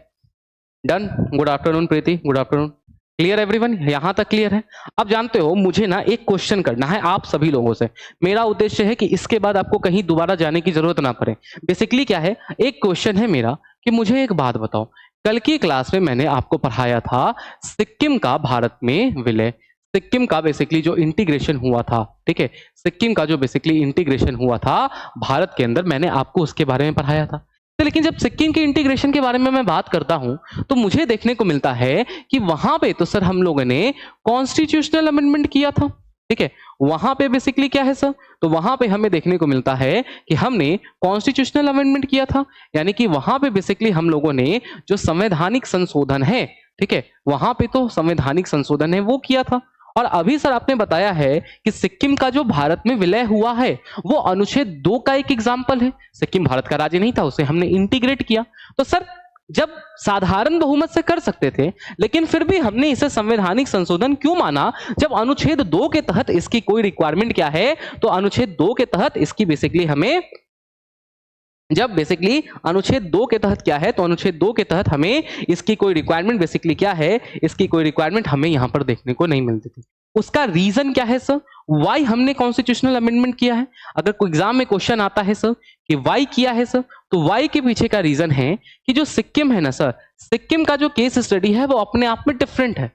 डन। गुड आफ्टरनून प्रीति, गुड आफ्टरनून। Clear everyone? यहां तक क्लियर है? अब जानते हो मुझे ना एक क्वेश्चन करना है आप सभी लोगों से। मेरा उद्देश्य है कि इसके बाद आपको कहीं दोबारा जाने की जरूरत ना पड़े। बेसिकली क्या है, एक क्वेश्चन है मेरा कि मुझे एक बात बताओ, कल की क्लास में मैंने आपको पढ़ाया था सिक्किम का भारत में विलय, सिक्किम का बेसिकली जो इंटीग्रेशन हुआ था, ठीक है, सिक्किम का जो बेसिकली इंटीग्रेशन हुआ था भारत के अंदर, मैंने आपको उसके बारे में पढ़ाया था। तो लेकिन जब सिक्किम के इंटीग्रेशन के बारे में मैं बात करता हूं तो मुझे देखने को मिलता है कि वहां पे तो सर हम लोगों ने कॉन्स्टिट्यूशनल अमेंडमेंट किया था। ठीक है, वहां पे बेसिकली क्या है सर, तो वहां पे हमें देखने को मिलता है कि हमने कॉन्स्टिट्यूशनल अमेंडमेंट किया था, यानी कि वहां पे बेसिकली हम लोगों ने जो संवैधानिक संशोधन है, ठीक है, वहां पे तो संवैधानिक संशोधन है वो किया था। और अभी सर आपने बताया है कि सिक्किम का जो भारत में विलय हुआ है वो अनुच्छेद 2 का एक एग्जाम्पल है। सिक्किम भारत का राज्य नहीं था, उसे हमने इंटीग्रेट किया। तो सर जब साधारण बहुमत से कर सकते थे, लेकिन फिर भी हमने इसे संवैधानिक संशोधन क्यों माना? जब अनुच्छेद 2 के तहत इसकी कोई रिक्वायरमेंट क्या है, तो अनुच्छेद 2 के तहत इसकी बेसिकली हमें, जब बेसिकली अनुच्छेद 2 के तहत क्या है, तो अनुच्छेद 2 के तहत हमें इसकी कोई रिक्वायरमेंट बेसिकली क्या है, इसकी कोई रिक्वायरमेंट हमें यहां पर देखने को नहीं मिलती थी। उसका रीजन क्या है सर, वाई हमने कॉन्स्टिट्यूशनल अमेंडमेंट किया है? अगर कोई एग्जाम में क्वेश्चन आता है सर कि वाई किया है सर, तो वाई के पीछे का रीजन है कि जो सिक्किम है ना सर, सिक्किम का जो केस स्टडी है वो अपने आप में डिफरेंट है।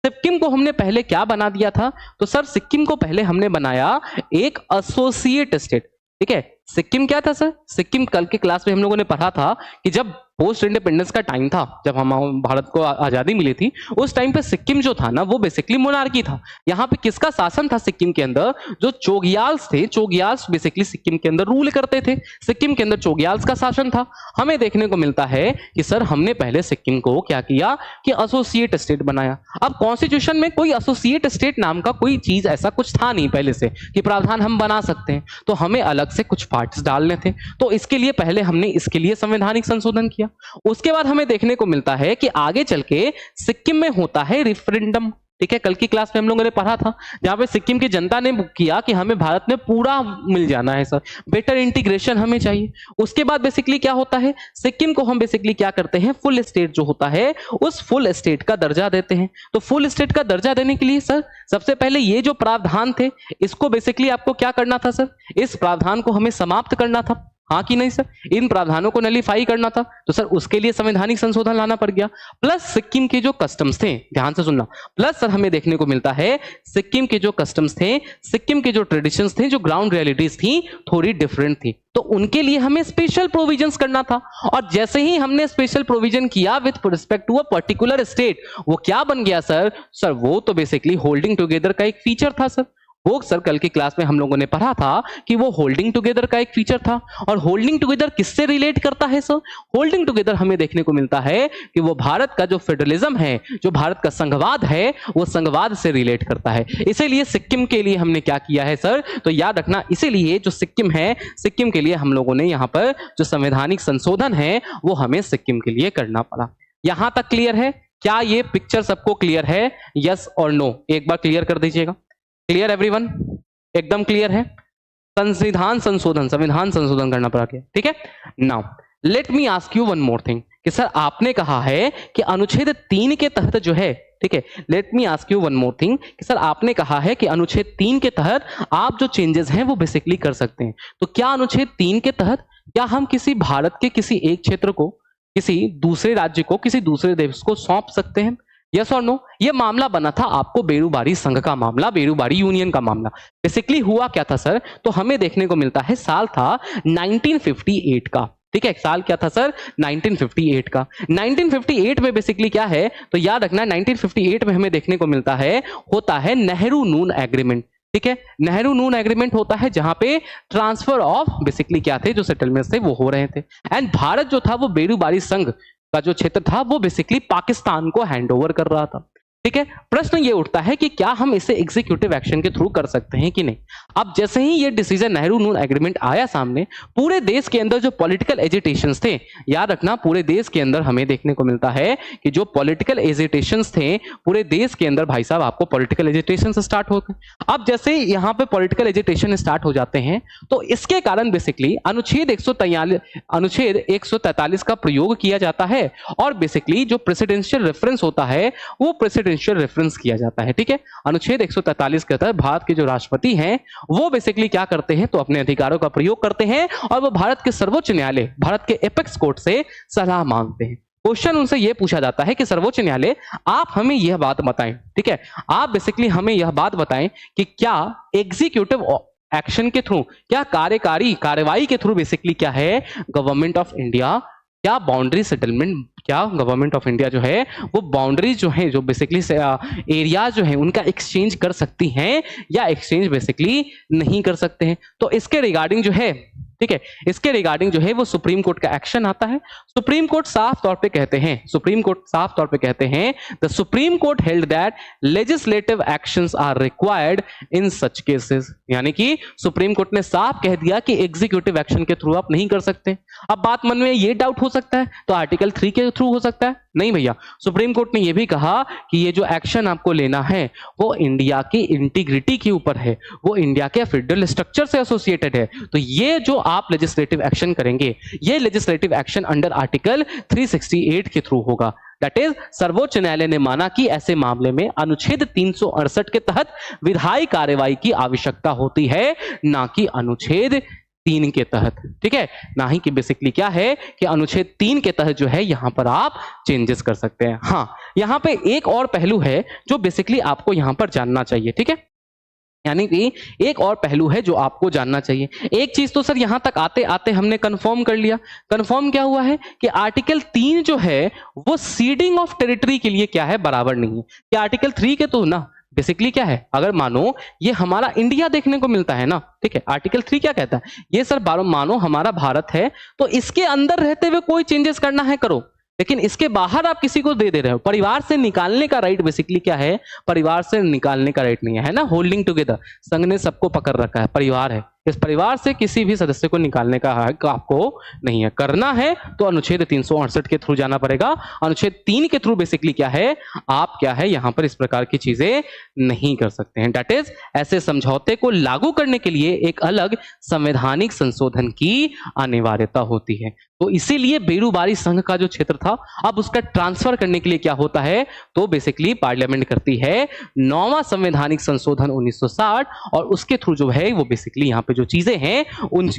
सिक्किम को हमने पहले क्या बना दिया था, तो सर सिक्किम को पहले हमने बनाया एक एसोसिएट स्टेट। ठीक है, सिक्किम क्या था सर, सिक्किम कल के क्लास में हम लोगों ने पढ़ा था कि जब पोस्ट इंडिपेंडेंस का टाइम था, जब हम भारत को आजादी मिली थी, उस टाइम पे सिक्किम जो था ना वो बेसिकली मोनार्की था। यहाँ पे किसका शासन था सिक्किम के अंदर? जो चोग्याल्स थे, चोग्याल्स बेसिकली सिक्किम के अंदर रूल करते थे। सिक्किम के अंदर चोग्याल्स का शासन था। हमें देखने को मिलता है कि सर हमने पहले सिक्किम को क्या किया कि एसोसिएट स्टेट बनाया। अब कॉन्स्टिट्यूशन में कोई एसोसिएट स्टेट नाम का कोई चीज ऐसा कुछ था नहीं पहले से कि प्रावधान हम बना सकते हैं, तो हमें अलग से कुछ पार्ट्स डालने थे। तो इसके लिए पहले हमने इसके लिए संवैधानिक संशोधन किया। उसके बाद हमें देखने को मिलता है कि आगे चल के सिक्किम में होता है रेफरेंडम। ठीक है, कल की क्लास में हम लोगों ने पढ़ा था, जहां पे सिक्किम की जनता ने किया कि हमें भारत में पूरा मिल जाना है सर, बेटर इंटीग्रेशन हमें चाहिए। उसके बाद बेसिकली क्या होता है, सिक्किम को हम बेसिकली क्या करते हैं, फुल स्टेट जो होता है उस फुल स्टेट का दर्जा देते हैं। तो फुल स्टेट का दर्जा देने के लिए सर सबसे पहले ये जो प्रावधान थे इसको बेसिकली आपको क्या करना था सर, इस प्रावधान को हमें समाप्त करना था, हाँ कि नहीं सर? इन प्रावधानों को नलीफाई करना था, तो सर उसके लिए संवैधानिक संशोधन लाना पड़ गया। प्लस सिक्किम के जो कस्टम्स थे, ध्यान से सुनना, प्लस सर हमें देखने को मिलता है सिक्किम के जो कस्टम्स थे, सिक्किम के जो ट्रेडिशंस थे, जो ग्राउंड रियलिटीज थी थोड़ी डिफरेंट थी, तो उनके लिए हमें स्पेशल प्रोविजंस करना था। और जैसे ही हमने स्पेशल प्रोविजन किया with respect to a particular state, वो क्या बन गया सर? सर वो तो बेसिकली होल्डिंग टुगेदर का एक फीचर था सर। वो सर कल की क्लास में हम लोगों ने पढ़ा था कि वो होल्डिंग टुगेदर का एक फीचर था। और होल्डिंग टुगेदर किससे रिलेट करता है सर? होल्डिंग टुगेदर हमें देखने को मिलता है कि वो भारत का जो फेडरलिज्म है, जो भारत का संघवाद है, वो संघवाद से रिलेट करता है। इसीलिए सिक्किम के लिए हमने क्या किया है सर, तो याद रखना, इसीलिए जो सिक्किम है, सिक्किम के लिए हम लोगों ने यहाँ पर जो संवैधानिक संशोधन है वो हमें सिक्किम के लिए करना पड़ा। यहां तक क्लियर है? क्या ये पिक्चर सबको क्लियर है? यस और नो एक बार क्लियर कर दीजिएगा। Clear everyone? एकदम क्लियर है? संविधान संशोधन करना पड़ा क्या? ठीक है। Now let me ask you one more thing कि सर आपने कहा है कि अनुच्छेद 3 के तहत जो है, ठीक है, let me ask you one more thing कि सर आपने कहा है कि अनुच्छेद 3 के तहत आप जो चेंजेस हैं वो बेसिकली कर सकते हैं। तो क्या अनुच्छेद 3 के तहत क्या हम किसी भारत के किसी एक क्षेत्र को, किसी दूसरे राज्य को, किसी दूसरे देश को सौंप सकते हैं? यस और नो? ये मामला बना था आपको बेरूबारी संघ का मामला, बेरूबारी यूनियन का मामला। बेसिकली हुआ क्या था सर, तो हमें देखने को मिलता है साल था 1958 का। ठीक है, साल क्या था सर? 1958 का। 1958 में बेसिकली क्या है, तो याद रखना 1958 में हमें देखने को मिलता है, होता है नेहरू नून एग्रीमेंट। ठीक है, नेहरू नून एग्रीमेंट होता है जहां पे ट्रांसफर ऑफ बेसिकली क्या थे, जो सेटलमेंट्स थे वो हो रहे थे। एंड भारत जो था वो बेरूबारी संघ का जो क्षेत्र था वो बेसिकली पाकिस्तान को हैंड ओवर कर रहा था। ठीक है, प्रश्न ये उठता है कि क्या हम इसे एग्जीक्यूटिव एक्शन के थ्रू कर सकते हैं कि नहीं। अब जैसे ही ये डिसीजन नेहरू नून एग्रीमेंट आया सामने, पूरे देश के अंदर जो पॉलिटिकल एजिटेशंस थे, याद रखना पूरे देश के अंदर हमें देखने को मिलता है कि जो पॉलिटिकल एजिटेशंस थे पूरे देश के अंदर, भाई साहब आपको पॉलिटिकल एजिटेशन स्टार्ट हो गए। अब जैसे यहाँ पे पॉलिटिकल एजिटेशन स्टार्ट हो जाते हैं तो इसके कारण बेसिकली अनुच्छेद 143 का प्रयोग किया जाता है और बेसिकली जो प्रेसिडेंशियल रेफरेंस होता है वो प्रेसिडेंशियल रेफरेंस किया जाता है। ठीक है, अनुच्छेद 143 के तहत भारत के जो राष्ट्रपति हैं वो बेसिकली क्या करते हैं, तो अपने अधिकारों का प्रयोग करते हैं और वो भारत के सर्वोच्च न्यायालय, भारत के एपेक्स कोर्ट से सलाह मांगते हैं। क्वेश्चन उनसे यह पूछा जाता है कि सर्वोच्च न्यायालय आप हमें यह बात बताएं, ठीक है, आप बेसिकली हमें यह बात बताएं कि क्या एग्जीक्यूटिव एक्शन के थ्रू, क्या कार्यकारी कार्रवाई के थ्रू बेसिकली क्या है गवर्नमेंट ऑफ इंडिया, क्या बाउंड्री सेटलमेंट, क्या गवर्नमेंट ऑफ इंडिया जो है वो बाउंड्री जो है, जो बेसिकली एरिया जो है उनका एक्सचेंज कर सकती हैं या एक्सचेंज बेसिकली नहीं कर सकते हैं। तो इसके रिगार्डिंग जो है, ठीक है, इसके रिगार्डिंग जो है वो सुप्रीम कोर्ट का एक्शन आता है। सुप्रीम कोर्ट साफ तौर पे कहते हैं, सुप्रीम कोर्ट साफ तौर पे कहते हैं, the Supreme Court held that legislative actions are required in such cases. यानी कि सुप्रीम कोर्ट ने साफ कह दिया कि एग्जीक्यूटिव एक्शन के थ्रू आप नहीं कर सकते। अब बात मन में ये डाउट हो सकता है तो आर्टिकल 3 के थ्रू हो सकता है, नहीं भैया, सुप्रीम कोर्ट ने यह भी कहा कि ये जो एक्शन आपको लेना है वो इंडिया की इंटीग्रिटी के ऊपर है, वो इंडिया के फेडरल स्ट्रक्चर से एसोसिएटेड है। तो ये जो आप लेजिस्लेटिव एक्शन करेंगे, ये लेजिस्लेटिव एक्शन अंडर आर्टिकल 368 के थ्रू होगा। दैट इज सर्वोच्च न्यायालय ने माना कि ऐसे मामले में अनुच्छेद 368 के तहत विधायी कार्रवाई की आवश्यकता होती है, ना कि अनुच्छेद 3 के तहत। ठीक है, ना ही कि बेसिकली क्या है कि अनुच्छेद 3 के तहत जो है यहां पर आप चेंजेस कर सकते हैं। हाँ, यहां पे एक और पहलू है जो बेसिकली आपको यहां पर जानना चाहिए। ठीक है, यानी कि एक और पहलू है जो आपको जानना चाहिए। एक चीज तो सर यहां तक आते आते हमने कंफर्म कर लिया। कंफर्म क्या हुआ है कि आर्टिकल 3 जो है वो सीडिंग ऑफ टेरिटरी के लिए क्या है, बराबर नहीं है। कि आर्टिकल 3 के तो ना बेसिकली क्या है, अगर मानो ये हमारा इंडिया देखने को मिलता है ना, ठीक है, आर्टिकल 3 क्या कहता है, ये सर मानो हमारा भारत है तो इसके अंदर रहते हुए कोई चेंजेस करना है करो, लेकिन इसके बाहर आप किसी को दे रहे हो। परिवार से निकालने का राइट बेसिकली क्या है, परिवार से निकालने का राइट नहीं है ना। होल्डिंग टुगेदर, संघ ने सबको पकड़ रखा है, परिवार है, इस परिवार से किसी भी सदस्य को निकालने का हक आपको नहीं है। करना है तो अनुच्छेद 368 के थ्रू जाना पड़ेगा। अनुच्छेद 3 के थ्रू बेसिकली क्या है, आप क्या है यहां पर इस प्रकार की चीजें नहीं कर सकते हैं। दैट इज, ऐसे समझौते को लागू करने के लिए एक अलग संवैधानिक संशोधन की अनिवार्यता होती है। तो इसीलिए बेरूबारी संघ का जो क्षेत्र था, अब उसका ट्रांसफर करने के लिए क्या होता है, तो बेसिकली पार्लियामेंट करती है 9वां संवैधानिक संशोधन 1960, और उसके थ्रू जो है वो बेसिकली यहां पे जो चीजें हैं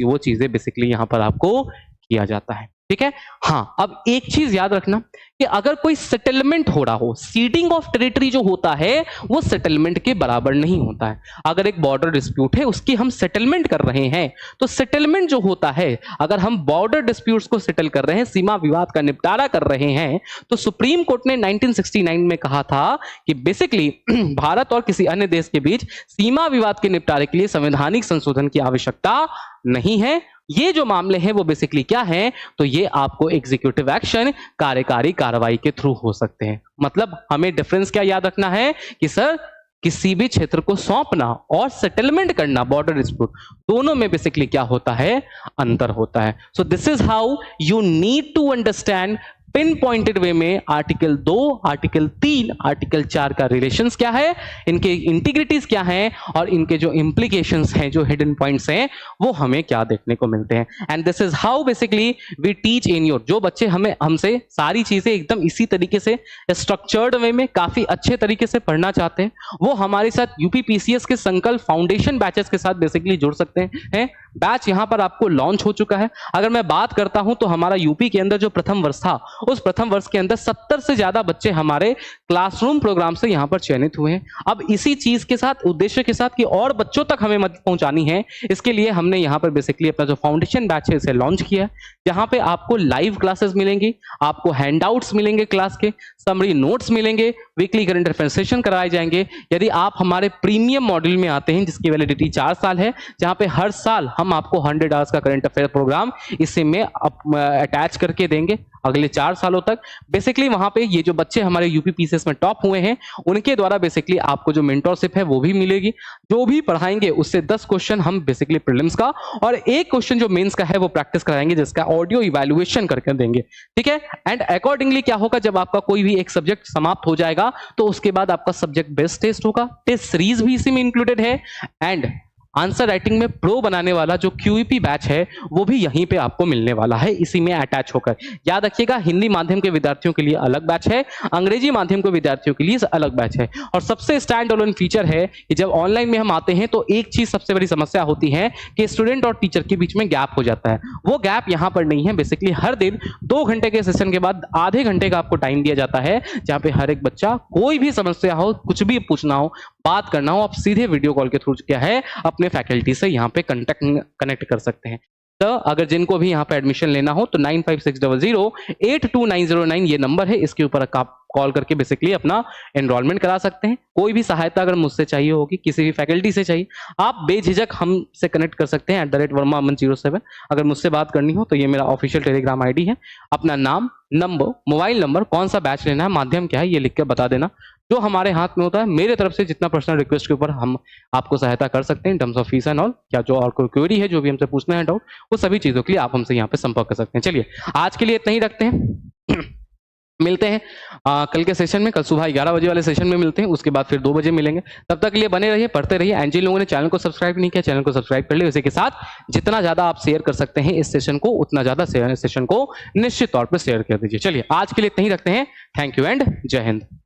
वो चीजें बेसिकली यहां पर आपको किया जाता है। ठीक है, हाँ, अब एक चीज याद रखना कि अगर कोई सेटलमेंट हो रहा हो, सीडिंग ऑफ टेरिटरी जो होता है वो सेटलमेंट के बराबर नहीं होता है। अगर एक बॉर्डर डिस्प्यूट है उसकी हम सेटलमेंट कर रहे हैं, तो सेटलमेंट जो होता है, अगर हम बॉर्डर डिस्प्यूट्स को सेटल कर रहे हैं, सीमा विवाद का निपटारा कर रहे हैं, तो सुप्रीम कोर्ट ने 1969 में कहा था कि बेसिकली भारत और किसी अन्य देश के बीच सीमा विवाद के निपटारे के लिए संवैधानिक संशोधन की आवश्यकता नहीं है। ये जो मामले हैं वो बेसिकली क्या हैं, तो ये आपको एग्जीक्यूटिव एक्शन, कार्यकारी कार्रवाई के थ्रू हो सकते हैं। मतलब हमें डिफरेंस क्या याद रखना है कि सर किसी भी क्षेत्र को सौंपना और सेटलमेंट करना, बॉर्डर डिस्प्यूट, दोनों में बेसिकली क्या होता है, अंतर होता है। So this is how you need to understand pin pointed way में आर्टिकल 2, आर्टिकल 3, आर्टिकल 4 का रिलेशंस क्या है, इनके इंटीग्रिटीज क्या हैं, और इनके जो इंप्लीकेशंस हैं, जो हिडन पॉइंट्स हैं, वो हमें क्या देखने को मिलते हैं। And this is how basically we teach in your, जो बच्चे हमें हमसे सारी चीजें एकदम इसी तरीके से स्ट्रक्चर्ड वे में काफी अच्छे तरीके से पढ़ना चाहते हैं, वो हमारे साथ यूपीपीसीएस के संकल्प फाउंडेशन बैचेस के साथ बेसिकली जुड़ सकते हैं। बैच यहां पर आपको लॉन्च हो चुका है। अगर मैं बात करता हूं तो हमारा यूपी के अंदर जो प्रथम वर्ष था, उस प्रथम वर्ष के अंदर 70 से ज्यादा बच्चे हमारे क्लासरूम प्रोग्राम से यहां पर चयनित हुए हैं। अब इसी चीज के साथ, उद्देश्य के साथ कि और बच्चों तक हमें मदद पहुंचानी है, इसके लिए हमने यहां पर बेसिकली अपना जो फाउंडेशन बैच है इसे लॉन्च किया है, जहां पे आपको लाइव क्लासेस मिलेंगी, आपको हैंडआउट्स मिलेंगे क्लास के, समरी नोट्स मिलेंगे, वीकली करंट अफेयर्स सेशन कराए जाएंगे। यदि आप हमारे प्रीमियम मॉड्यूल में आते हैं जिसकी वैलिडिटी 4 साल है, जहां पे हर साल हम आपको 100 आवर्स का करंट अफेयर प्रोग्राम इसी में अटैच करके देंगे अगले 4 सालों तक। बेसिकली वहां पे ये जो बच्चे हमारे यूपीपीसीएस में टॉप हुए हैं, उनके द्वारा बेसिकली आपको जो मेंटरशिप है वो भी मिलेगी। जो भी पढ़ाएंगे उससे 10 क्वेश्चन हम बेसिकली प्रीलिम्स का और 1 क्वेश्चन जो मेंस का है वो प्रैक्टिस कराएंगे, जिसका ऑडियो इवैल्यूएशन करके देंगे। ठीक है, एंड अकॉर्डिंगली क्या होगा, जब आपका कोई भी एक सब्जेक्ट समाप्त हो जाएगा तो उसके बाद आपका सब्जेक्ट बेस्ड टेस्ट होगा, टेस्ट सीरीज भी इसी में इंक्लूडेड है, एंड आंसर राइटिंग में प्रो बनाने वाला जो क्यूईपी बैच है वो भी यहीं पे आपको मिलने वाला है, इसी में अटैच होकर। याद रखिएगा, हिंदी माध्यम के विद्यार्थियों के लिए अलग बैच है, अंग्रेजी माध्यम के विद्यार्थियों के लिए अलग बैच है। और सबसे स्टैंड अलोन फीचर है कि जब ऑनलाइन में हम आते हैं तो एक चीज सबसे बड़ी समस्या होती है कि स्टूडेंट और टीचर के बीच में गैप हो जाता है। वो गैप यहां पर नहीं है। बेसिकली हर दिन 2 घंटे के सेशन के बाद आधे घंटे का आपको टाइम दिया जाता है, जहां पे हर एक बच्चा, कोई भी समस्या हो, कुछ भी पूछना हो, बात करना हो, आप सीधे वीडियो कॉल के थ्रू क्या है अपने फैकल्टी से यहाँ पे कनेक्ट कर सकते हैं। तो अगर जिनको भी यहाँ पे एडमिशन लेना हो तो 9560082909 ये नंबर है, इसके ऊपर आप कॉल करके बेसिकली अपना एनरोलमेंट करा सकते हैं। कोई भी सहायता अगर मुझसे चाहिए होगी, किसी भी फैकल्टी से चाहिए, आप बेझिझक हमसे कनेक्ट कर सकते हैं @verma07। अगर मुझसे बात करनी हो तो ये मेरा ऑफिशियल टेलीग्राम आईडी है। अपना नाम, नंबर, मोबाइल नंबर, कौन सा बैच लेना है, माध्यम क्या है, ये लिख कर बता देना। जो हमारे हाथ में होता है, मेरे तरफ से जितना पर्सनल रिक्वेस्ट के ऊपर हम आपको सहायता कर सकते हैं in terms of fees and all, क्या जो और कोई क्वेरी है, जो भी हमसे पूछना है डाउट, वो सभी चीजों के लिए आप हमसे यहाँ पे संपर्क कर सकते हैं। चलिए आज के लिए इतना ही रखते हैं, मिलते हैं कल के सेशन में। कल सुबह 11 बजे वाले सेशन में मिलते हैं, उसके बाद फिर 2 बजे मिलेंगे। तब तक के लिए बने रहिए, पढ़ते रहिए। एंड जिन लोगों ने चैनल को सब्सक्राइब नहीं किया, चैनल को सब्सक्राइब कर ले। इसी के साथ जितना ज्यादा आप शेयर कर सकते हैं इस सेशन को, उतना ज्यादा सेशन को निश्चित तौर पर शेयर कर दीजिए। चलिए आज के लिए इतना ही रखते हैं। थैंक यू एंड जय हिंद।